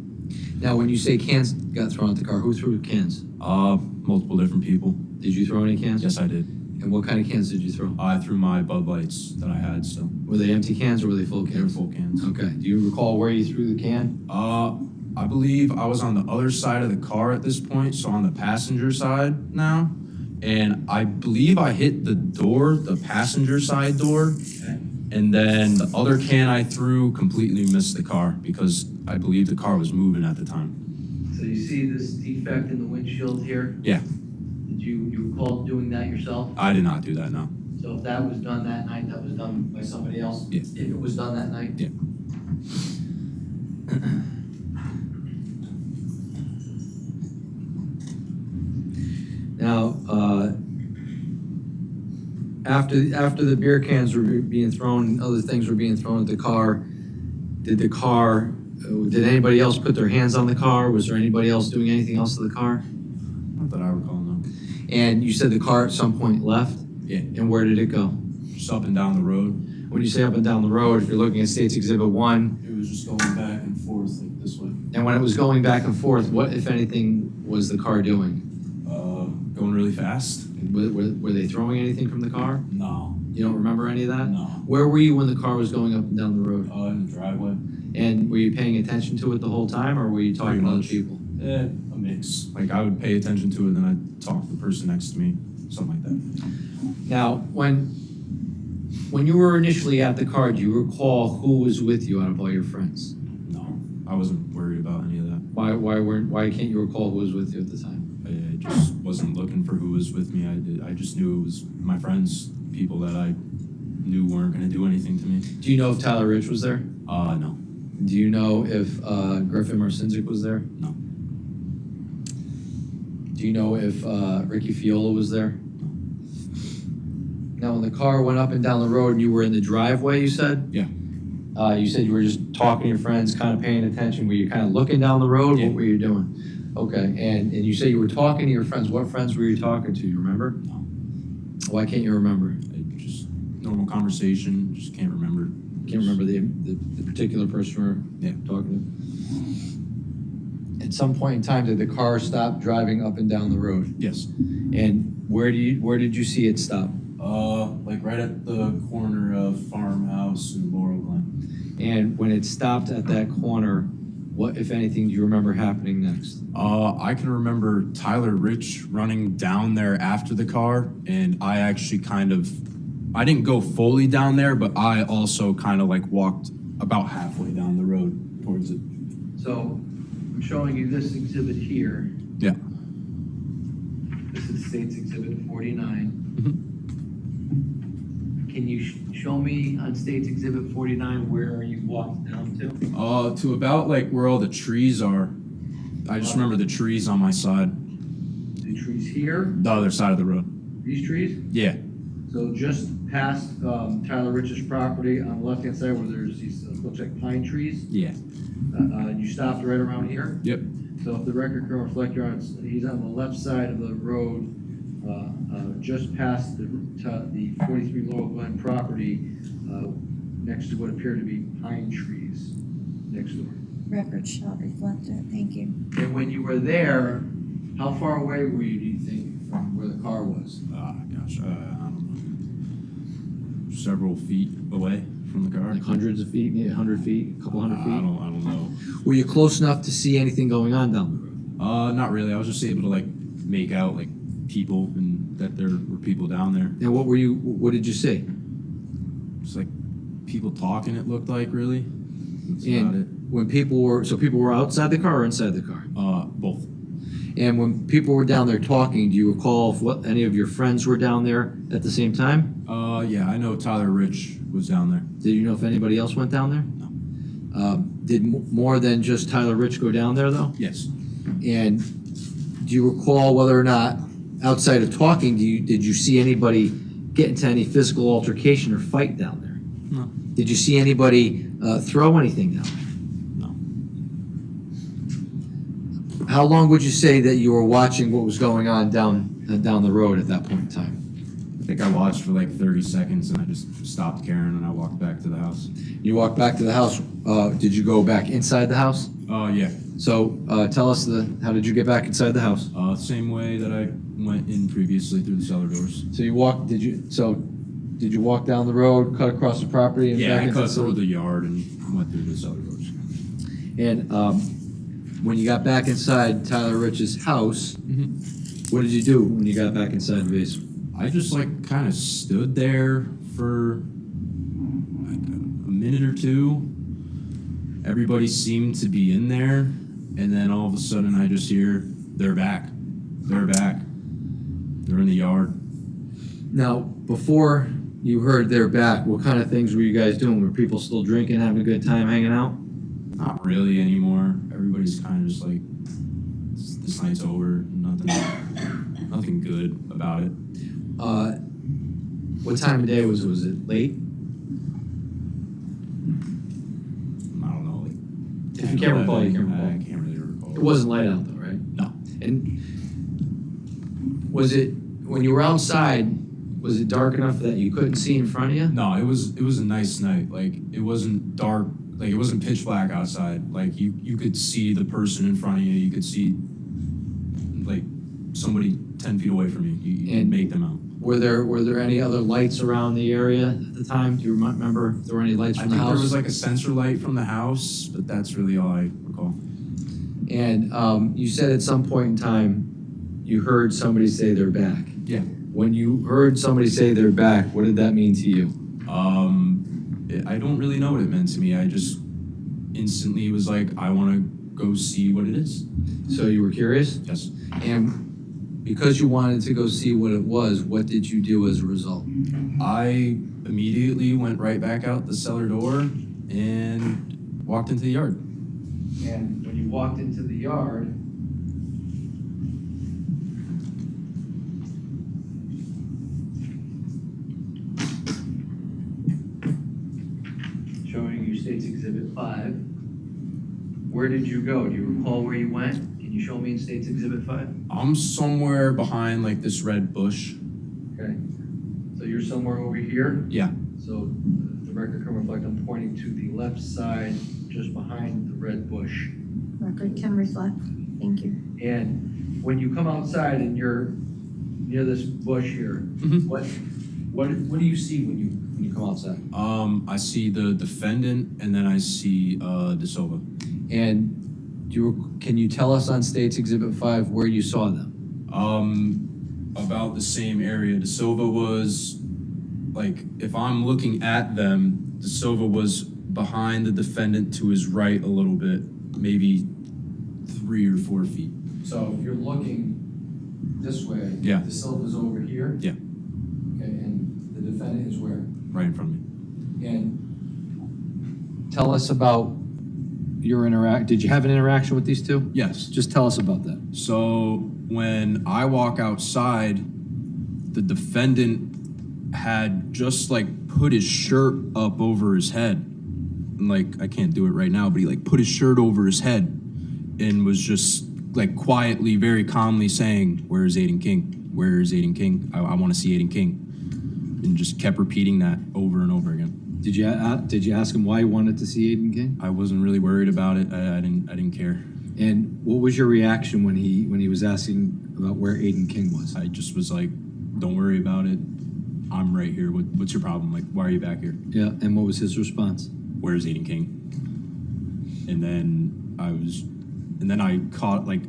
Now, when you say cans got thrown at the car, who threw cans? Multiple different people. Did you throw any cans? Yes, I did. And what kind of cans did you throw? I threw my Bud Lights that I had still. Were they empty cans or were they full They were cans? full cans. Okay. Do you recall where you threw the can? I believe I was on the other side of the car at this point, so on the passenger side now. And I believe I hit the door, the passenger side door. And then the other can I threw completely missed the car because I believe the car was moving at the time. So you see this defect in the windshield here? Yeah, Did you recall doing that yourself? I did not do that, no. So if that was done that night, that was done by somebody else? Yeah. If it was done that night? Yeah. Now, after the beer cans were being thrown, and other things were being thrown at the car, did anybody else put their hands on the car? Was there anybody else doing anything else to the car? Not that I recall, no. And you said the car at some point left? Yeah. And where did it go? Just up and down the road. When you say up and down the road, if you're looking at State's Exhibit 1, It was just going back and forth like this way. and when it was going back and forth, what, if anything, was the car doing? Going really fast? Were they throwing anything from the car? No. You don't remember any of that? No. Where were you when the car was going up and down the road? In the driveway. And were you paying attention to it the whole time, or were you talking to other much. people? A mix. Like I would pay attention to it, then I'd talk to the person next to me, something like that. Now, when you were initially at the car, do you recall who was with you out of all your friends? No, I wasn't worried about any of that. Why can't you recall who was with you at the time? I just wasn't looking for who was with me. I just knew it was my friends, people that I knew weren't gonna do anything to me. Do you know if Tyler Rich was there? No. Do you know if Griffin Marcinzik was there? No. Do you know if Ricky Fiola was there? Now, when the car went up and down the road and you were in the driveway, you said? Yeah. You said you were just talking to your friends, kind of paying attention. Were you kind of looking down the road? Yeah. What were you doing? Okay, and you say you were talking to your friends. What friends were you talking to? You remember? No. Why can't you remember? Just normal conversation, just can't remember. Can't remember the particular person you were Yeah. talking to? At some point in time, did the car stop driving up and down the road? Yes. And where did you see it stop? Like right at the corner of Farmhouse and Laurel Glen. And when it stopped at that corner, what, if anything, do you remember happening next? I can remember Tyler Rich running down there after the car, and I actually I didn't go fully down there, but I also kind of like walked about halfway down the road towards it. So I'm showing you this exhibit here. Yeah. This is State's Exhibit 49. Mhm. Can you show me on State's Exhibit 49 where you walked down to? To about like where all the trees are. I just remember the trees on my side, The trees here, the other side of the road. these trees? Yeah. So just past Tyler Rich's property on the left-hand side where there's these, looks like pine trees. Yeah. You stopped right around here? Yep. So if the record can reflect, he's on the left side of the road, just past the 43 Laurel Glen property, next to what appear to be pine trees next door. Record shall reflect it, thank you. And when you were there, how far away were you, do you think, from where the car was? Gosh, I don't know. Several feet away from the car. Like hundreds of feet, maybe 100 feet, a couple hundred I feet? don't know. Were you close enough to see anything going on down the road? Not really. I was just able to like make out like people and that there were people down there. And what did you see? Just like people talking, it looked like, really. That's about it. And when people were outside the car or inside the car? Both. And when people were down there talking, do you recall if any of your friends were down there at the same time? Yeah, I know Tyler Rich was down there. Did you know if anybody else went down there? No. Did more than just Tyler Rich go down there, though? Yes. And do you recall whether or not, outside of talking, did you see anybody get into any physical altercation or fight down there? No. Did you see anybody throw anything down there? No. How long would you say that you were watching what was going on down the road at that point in time? I think I watched for like 30 seconds and I just stopped caring and I walked back to the house. You walked back to the house. Did you go back inside the house? Yeah. So tell us how did you get back inside the house? Same way that I went in previously through the cellar doors. So you walked. Did you walk down the road, cut across the property, and Yeah, back I into cut the through the yard and went through the cellar doors. And when you got back inside Tyler Rich's house, what did you do when you got back inside the basement? I just like kind of stood there for like a minute or two. Everybody seemed to be in there, and then all of a sudden I just hear, "They're back. They're back. They're in the yard." Now, before you heard they're back, what kind of things were you guys doing? Were people still drinking, having a good time, hanging out? Not really anymore. Everybody's kind of just like, this night's over. Nothing good about it. What time of day was it? Was it late? I don't know. Like, If you can't recall, you can't recall. I can't really recall. It wasn't light out though, right? No. And was it, when you were outside, was it dark enough that you couldn't see in front of you? No, it was a nice night. Like, it wasn't dark. Like, it wasn't pitch black outside. Like, you could see the person in front of you. You could see like somebody 10 feet away from you. You could make them out. Were there any other lights around the area at the time? Do you remember if there were any lights I from the think house? there was like a sensor light from the house, but that's really all I recall. And you said at some point in time, you heard somebody say they're back. Yeah. When you heard somebody say they're back, what did that mean to you? I don't really know what it meant to me. I just instantly was like, I want to go see what it is. So you were curious? Yes. And because you wanted to go see what it was, what did you do as a result? I immediately went right back out the cellar door and walked into the yard. And when you walked into the yard, showing you State's Exhibit 5, where did you go? Do you recall where you went? Can you show me in State's Exhibit 5? I'm somewhere behind like this red bush. Okay. So you're somewhere over here? Yeah. So the record can reflect, I'm pointing to the left side, just behind the red bush. Record can reflect. Thank you. And when you come outside and you're near this bush here, what do you see when you come outside? I see the defendant and then I see DeSilva. And can you tell us on State's Exhibit 5 where you saw them? About the same area. DeSilva was like, if I'm looking at them, DeSilva was behind the defendant to his right a little bit, maybe 3 or 4 feet. So if you're looking this way, Yeah. the Silva's over here? Yeah. Okay, and the defendant is where? Right in front of me. And tell us about your did you have an interaction with these two? Yes. Just tell us about that. So when I walk outside, the defendant had just like put his shirt up over his head. And like, I can't do it right now, but he like put his shirt over his head and was just like quietly, very calmly saying, "Where's Aiden King? Where's Aiden King? I want to see Aiden King." And just kept repeating that over and over again. Did you ask him why he wanted to see Aiden King? I wasn't really worried about it. I didn't care. And what was your reaction when he was asking about where Aiden King was? I just was like, "Don't worry about it. I'm right here. What's your problem? Like, why are you back here?" Yeah, and what was his response? "Where's Aiden King?" And then I caught like,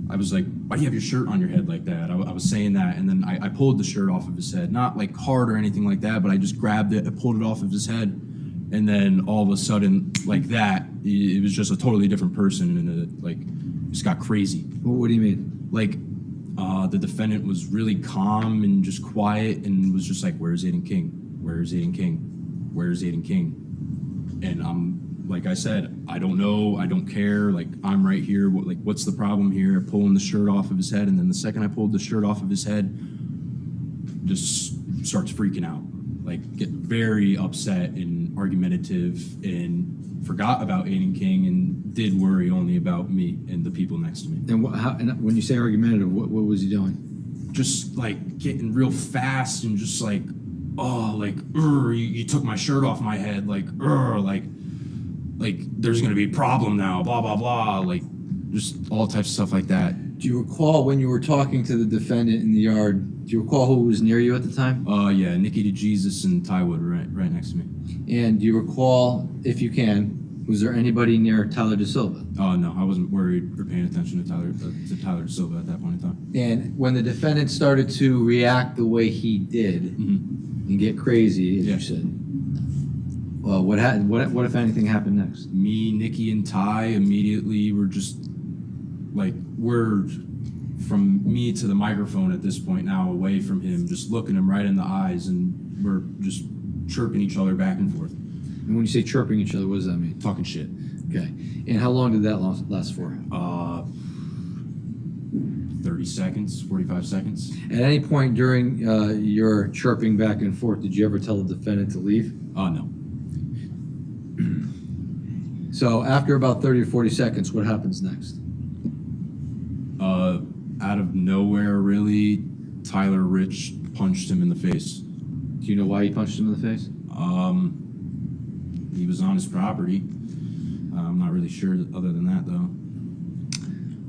I was like, "Why do you have your shirt on your head like that?" I was saying that, and then I pulled the shirt off of his head, not like hard or anything like that, but I just grabbed it, I pulled it off of his head, And then all of a sudden, like that, it was just a totally different person, and it, like, just got crazy. What do you mean? Like, the defendant was really calm and just quiet, and was just like, "Where's Aiden King? Where's Aiden King? Where's Aiden King?" And like I said, I don't know, I don't care. Like, I'm right here. What's the problem here? Pulling the shirt off of his head, and then the second I pulled the shirt off of his head, just starts freaking out. Like, get very upset and argumentative, and forgot about Aiden King and did worry only about me and the people next to me. And when you say argumentative, what was he doing? Just like getting real fast and just like, oh, like, you took my shirt off my head, like, like there's gonna be a problem now, blah, blah, blah, like, just all types of stuff like that. Do you recall when you were talking to the defendant in the yard, do you recall who was near you at the time? Yeah, Nikki DeJesus and Ty Wood right next to me. And do you recall, if you can, was there anybody near Tyler DeSilva? Oh, no, I wasn't worried or paying attention to Tyler DeSilva at that point in time. And when the defendant started to react the way he did and get crazy, as you said, well, what happened? What if anything happened next? Me, Nikki, and Ty immediately were just like, we're from me to the microphone at this point now, away from him, just looking him right in the eyes, and we're just chirping each other back and forth. And when you say chirping each other, what does that mean? Talking shit. Okay. And how long did that last for? 30 seconds, 45 seconds. At any point during your chirping back and forth, did you ever tell the defendant to leave? No. So after about 30 or 40 seconds, what happens next? Out of nowhere, really, Tyler Rich punched him in the face. Do you know why he punched him in the face? He was on his property. I'm not really sure other than that, though.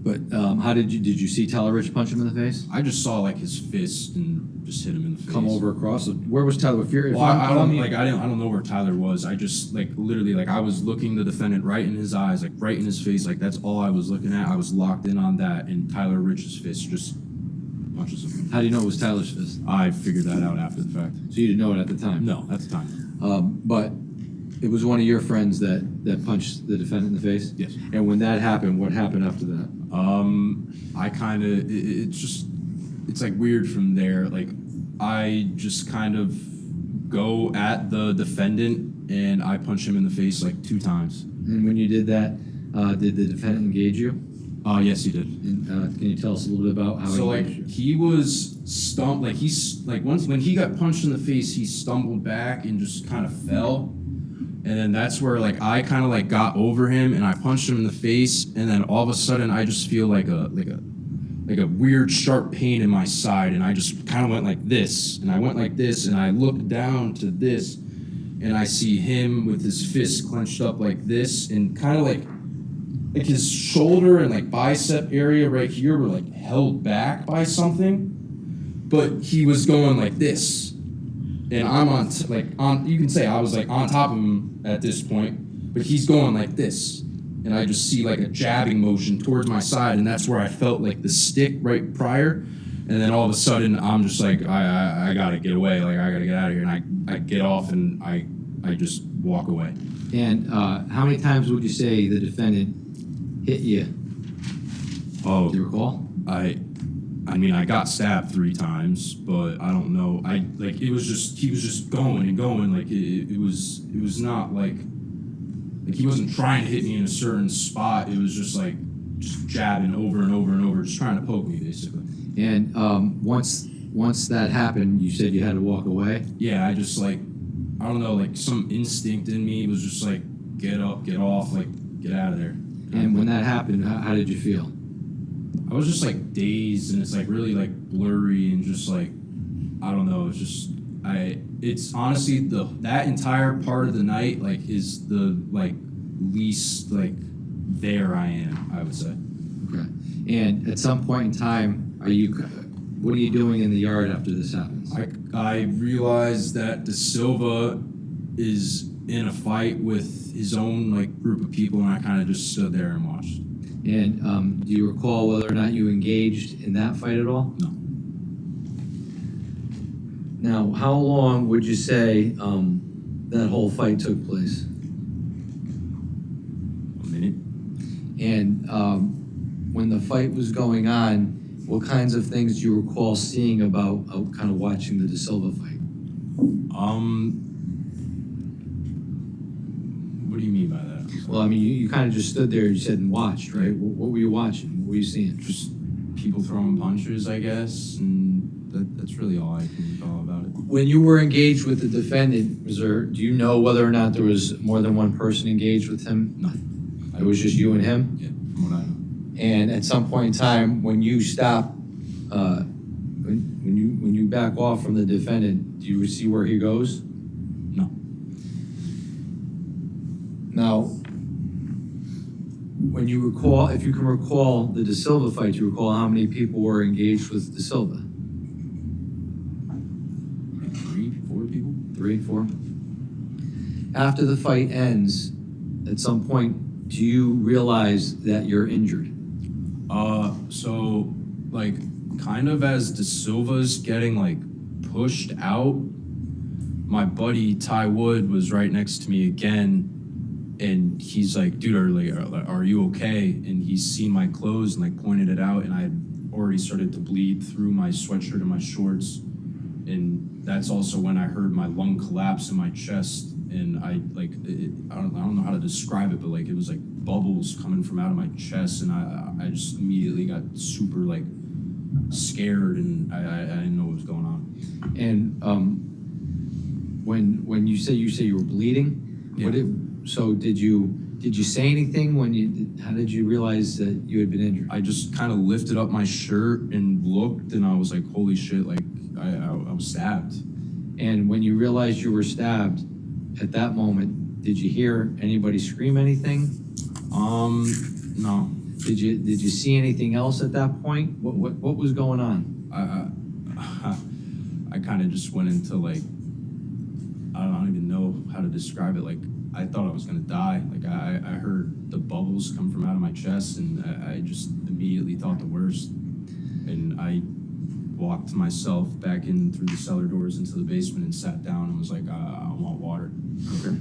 But how did you see Tyler Rich punch him in the face? I just saw like his fist and just hit him in the face. Come over across. Where was Tyler? I don't know where Tyler was. I just like literally like I was looking the defendant right in his eyes, like right in his face, like that's all I was looking at. I was locked in on that, and Tyler Rich's fist just punches him. How do you know it was Tyler's fist? I figured that out after the fact. So you didn't know it at the time? No, at the time. But it was one of your friends that punched the defendant in the face? Yes. And when that happened, what happened after that? I kind of, it's like weird from there. Like, I just kind of go at the defendant and I punch him in the face like 2 times. And when you did that, did the defendant engage you? Yes, he did. And, can you tell us a little bit about how So he like engaged you? he was stumped, like he's like once when he got punched in the face, he stumbled back and just kind of fell. And then that's where like I kind of like got over him and I punched him in the face, and then all of a sudden I just feel like a weird sharp pain in my side, and I just kind of went like this, and I went like this, and I looked down to this, and I see him with his fist clenched up like this, and kind of like his shoulder and like bicep area right here were like held back by something, but he was going like this. And I'm you can say I was like on top of him at this point, but he's going like this. And I just see like a jabbing motion towards my side, and that's where I felt like the stick right prior. And then all of a sudden I'm just like, I gotta get away, like I gotta get out of here. And I get off and I just walk away. And how many times would you say the defendant hit you? Oh, Do you recall? I mean, I got stabbed 3 times, but I don't know. He was just going and going. Like it was not like he wasn't trying to hit me in a certain spot. It was just jabbing over and over and over, just trying to poke me, basically. And once that happened, you said you had to walk away? Yeah, I just I don't know, like some instinct in me was just like, get up, get off, like get out of there. And when that happened, how did you feel? I was just like dazed, and it's like really like blurry and just like, I don't know. It's just it's honestly that entire part of the night like is the like least like there I am, I would say. Okay. And at some point in time, what are you doing in the yard after this happens? I realized that De Silva is in a fight with his own like group of people, and I kind of just stood there and watched. And do you recall whether or not you engaged in that fight at all? No. Now, how long would you say that whole fight took place? A minute. And when the fight was going on, what kinds of things do you recall seeing about kind of watching the De Silva fight? What do you mean by that? Well, I mean, you kind of just stood there, you said, and watched, right? What were you watching? What were you seeing? Just people throwing punches, I guess, and that's really all I can recall about it. When you were engaged with the defendant, do you know whether or not there was more than one person engaged with him? No. It was just you and him? Yeah, from what I know. And at some point in time, when you stop, when you back off from the defendant, do you see where he goes? No. Now, when you recall, if you can recall the De Silva fight, do you recall how many people were engaged with De Silva? Like 3, 4 people? 3, 4? After the fight ends, at some point, do you realize that you're injured? So, like, kind of as De Silva's getting, like, pushed out, my buddy Ty Wood was right next to me again, and he's like, dude, are you okay? And he's seen my clothes and, like, pointed it out, and I had already started to bleed through my sweatshirt and my shorts, and that's also when I heard my lung collapse in my chest, and I don't know how to describe it, but like it was like bubbles coming from out of my chest, and I just immediately got super like scared, and I didn't know what was going on. And when you say you were bleeding, Yeah. did you say anything how did you realize that you had been injured? I just kind of lifted up my shirt and looked, and I was like, holy shit, like I was stabbed. And when you realized you were stabbed, at that moment, did you hear anybody scream anything? No. Did you see anything else at that point? What was going on? I kind of just went into like, I don't even know how to describe it. Like, I thought I was gonna die. Like, I heard the bubbles come from out of my chest, and I just immediately thought the worst. And I walked myself back in through the cellar doors into the basement and sat down and was like, I want water. Okay.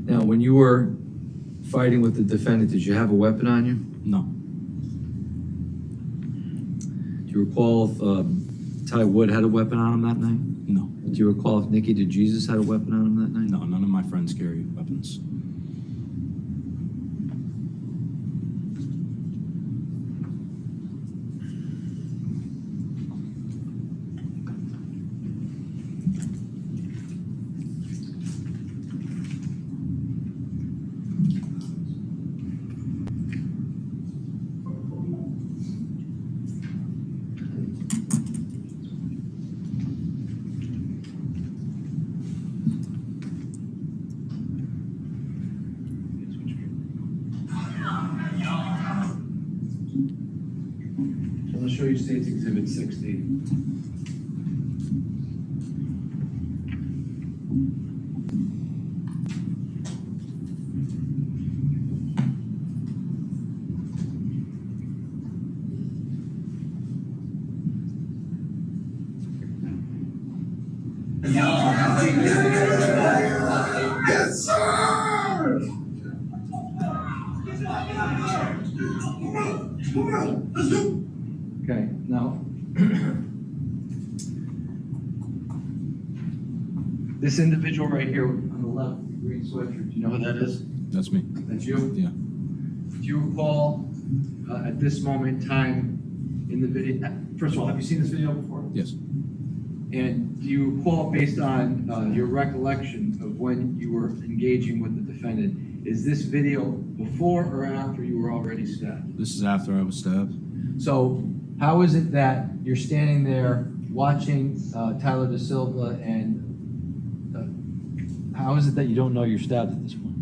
Now, when you were fighting with the defendant, did you have a weapon on you? No. Do you recall if Ty Wood had a weapon on him that night? No. Do you recall if Nikki DeJesus had a weapon on him that night? No, none of my friends carry weapons. So let's show you State's Exhibit 60. Yes, sir! Okay, now, this individual right here on the left, green sweatshirt, do you know who that is? That's me. That's you? Yeah. Do you recall at this moment in time in the video, first of all, have you seen this video before? Yes. And do you recall, based on your recollection of when you were engaging with the defendant, is this video before or after you were already stabbed? This is after I was stabbed. So how is it that you're standing there watching Tyler De Silva, and how is it that you don't know you're stabbed at this point?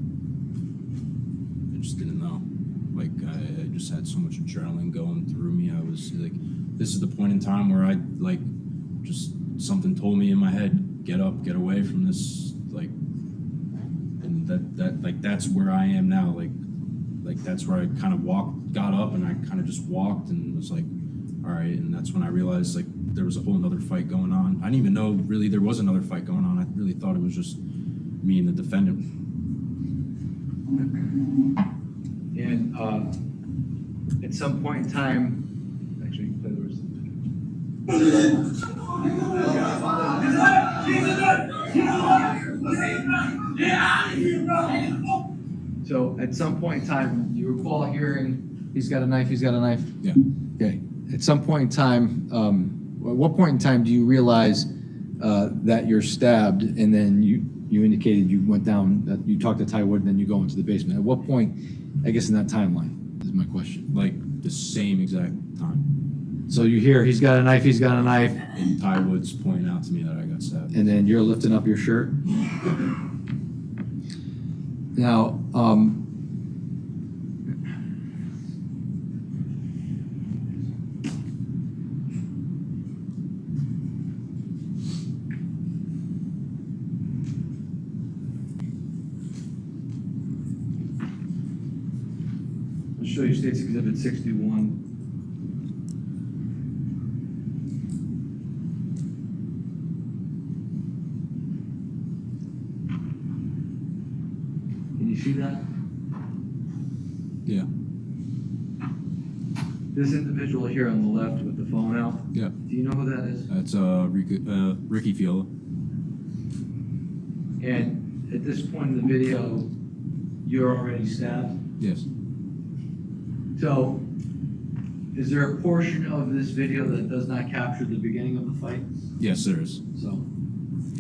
I just didn't know. Like, I just had so much adrenaline going through me. I was like, this is the point in time where I, like, just something told me in my head, get up, get away from this, like, and that's where I am now. Like that's where I kind of got up, and I kind of just walked and was like, all right. And that's when I realized, like, there was a whole nother fight going on. I didn't even know really there was another fight going on. I really thought it was just me and the defendant. And at some point in time, actually, play the rest of it. So at some point in time, you recall hearing, he's got a knife, he's got a knife? Yeah. Okay. At some point in time, at what point in time do you realize that you're stabbed, and then you indicated you went down, that you talked to Ty Wood, and then you go into the basement? At what point, I guess in that timeline, is my question. Like the same exact time. So you hear, he's got a knife, he's got a knife, And Ty Wood's pointing out to me that I got stabbed. and then you're lifting up your shirt? Now, I'll show you State's Exhibit 61. Can you see that? Yeah. This individual here on the left with the phone out, Yeah. do you know who that is? That's Ricky Fiola. And at this point in the video, you're already stabbed? Yes. So, is there a portion of this video that does not capture the beginning of the fight? Yes, there is. So,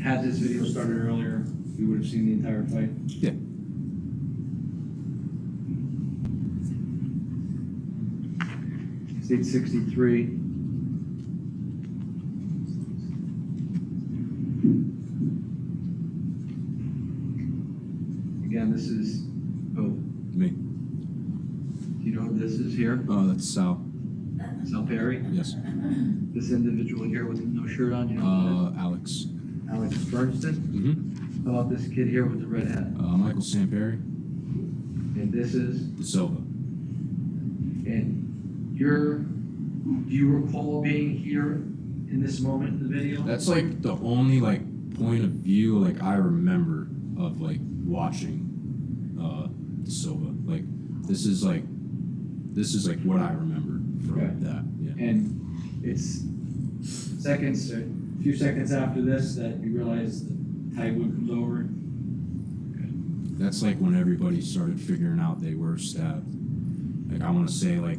had this video started earlier, we would have seen the entire fight? Yeah. State 63. Again, this is, oh, Me. do you know who this is here? That's Sal. Sal Perry? Yes. This individual here with no shirt on, you know who that Alex. is? Alex Bernston? Mm-hmm. How about this kid here with the red hat? Michael Samperi. And this is, De Silva. and do you recall being here in this moment in the video? That's like the only like point of view like I remember of like watching De Silva. Like this is like what I remember from Okay. that. Yeah. And it's a few seconds after this that you realize that Ty Wood comes over. That's like when everybody started figuring out they were stabbed. Like I want to say like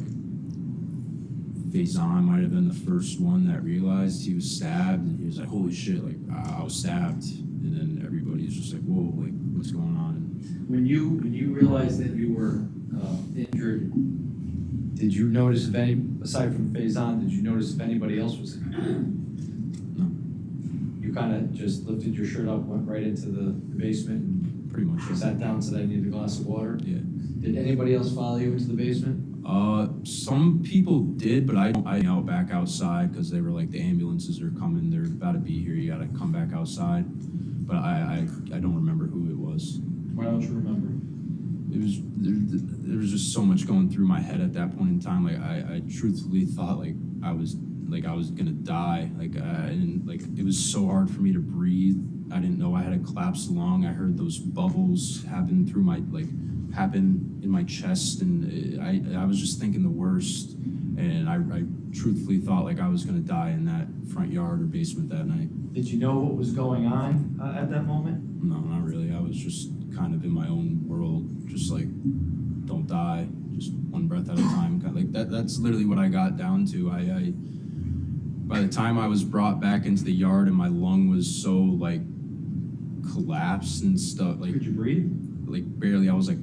Faison might have been the first one that realized he was stabbed, and he was like, "Holy shit! Like I was stabbed!" And then everybody's just like, "Whoa! Like what's going on?" When you realized that you were injured, did you notice if any, aside from Faison, did you notice if anybody else was injured? No, You kind of just lifted your shirt up, went right into the basement, and pretty much. sat down, said, "I need a glass of water." Yeah. Did anybody else follow you into the basement? Some people did, but I back outside because they were like, the ambulances are coming, they're about to be here, you gotta come back outside. But I don't remember who it was. Why don't you remember? It was there was just so much going through my head at that point in time. Like I truthfully thought like I was gonna die. Like it was so hard for me to breathe. I didn't know I had a collapsed lung. I heard those bubbles happen in my chest, and I was just thinking the worst. And I truthfully thought like I was gonna die in that front yard or basement that night. Did you know what was going on at that moment? No, not really. I was just kind of in my own world, just like, don't die, just one breath at a time. Like that's literally what I got down to. By the time I was brought back into the yard and my lung was so like collapsed and stuff, like Could you breathe? like barely. I was like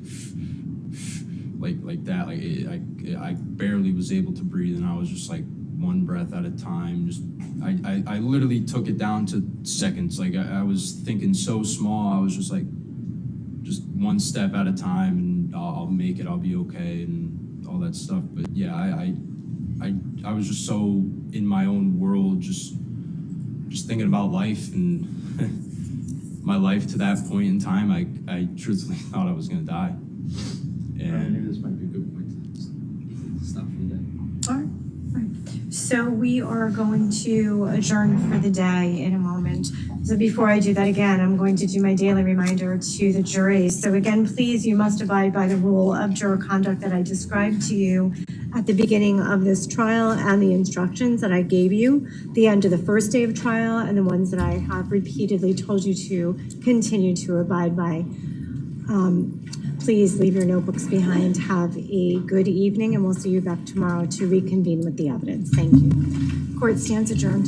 that. Like I barely was able to breathe, and I was just like one breath at a time. Just I literally took it down to seconds. Like I was thinking so small. I was just like, just one step at a time, and I'll make it. I'll be okay, and all that stuff. But yeah, I was just so in my own world, just thinking about life and my life to that point in time. I truthfully thought I was gonna die. Maybe And this might be a good point to stop for the day. All right. So we are going to adjourn for the day in a moment. So before I do that again, I'm going to do my daily reminder to the jury. So again, please, you must abide by the rule of juror conduct that I described to you at the beginning of this trial and the instructions that I gave you, the end of the first day of trial, and the ones that I have repeatedly told you to continue to abide by. Please leave your notebooks behind. Have a good evening, and we'll see you back tomorrow to reconvene with the evidence. Thank you. Court stands adjourned.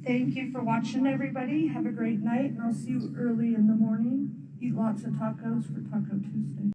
Thank you for watching, everybody. Have a great night, and I'll see you early in the morning. Eat lots of tacos for Taco Tuesday.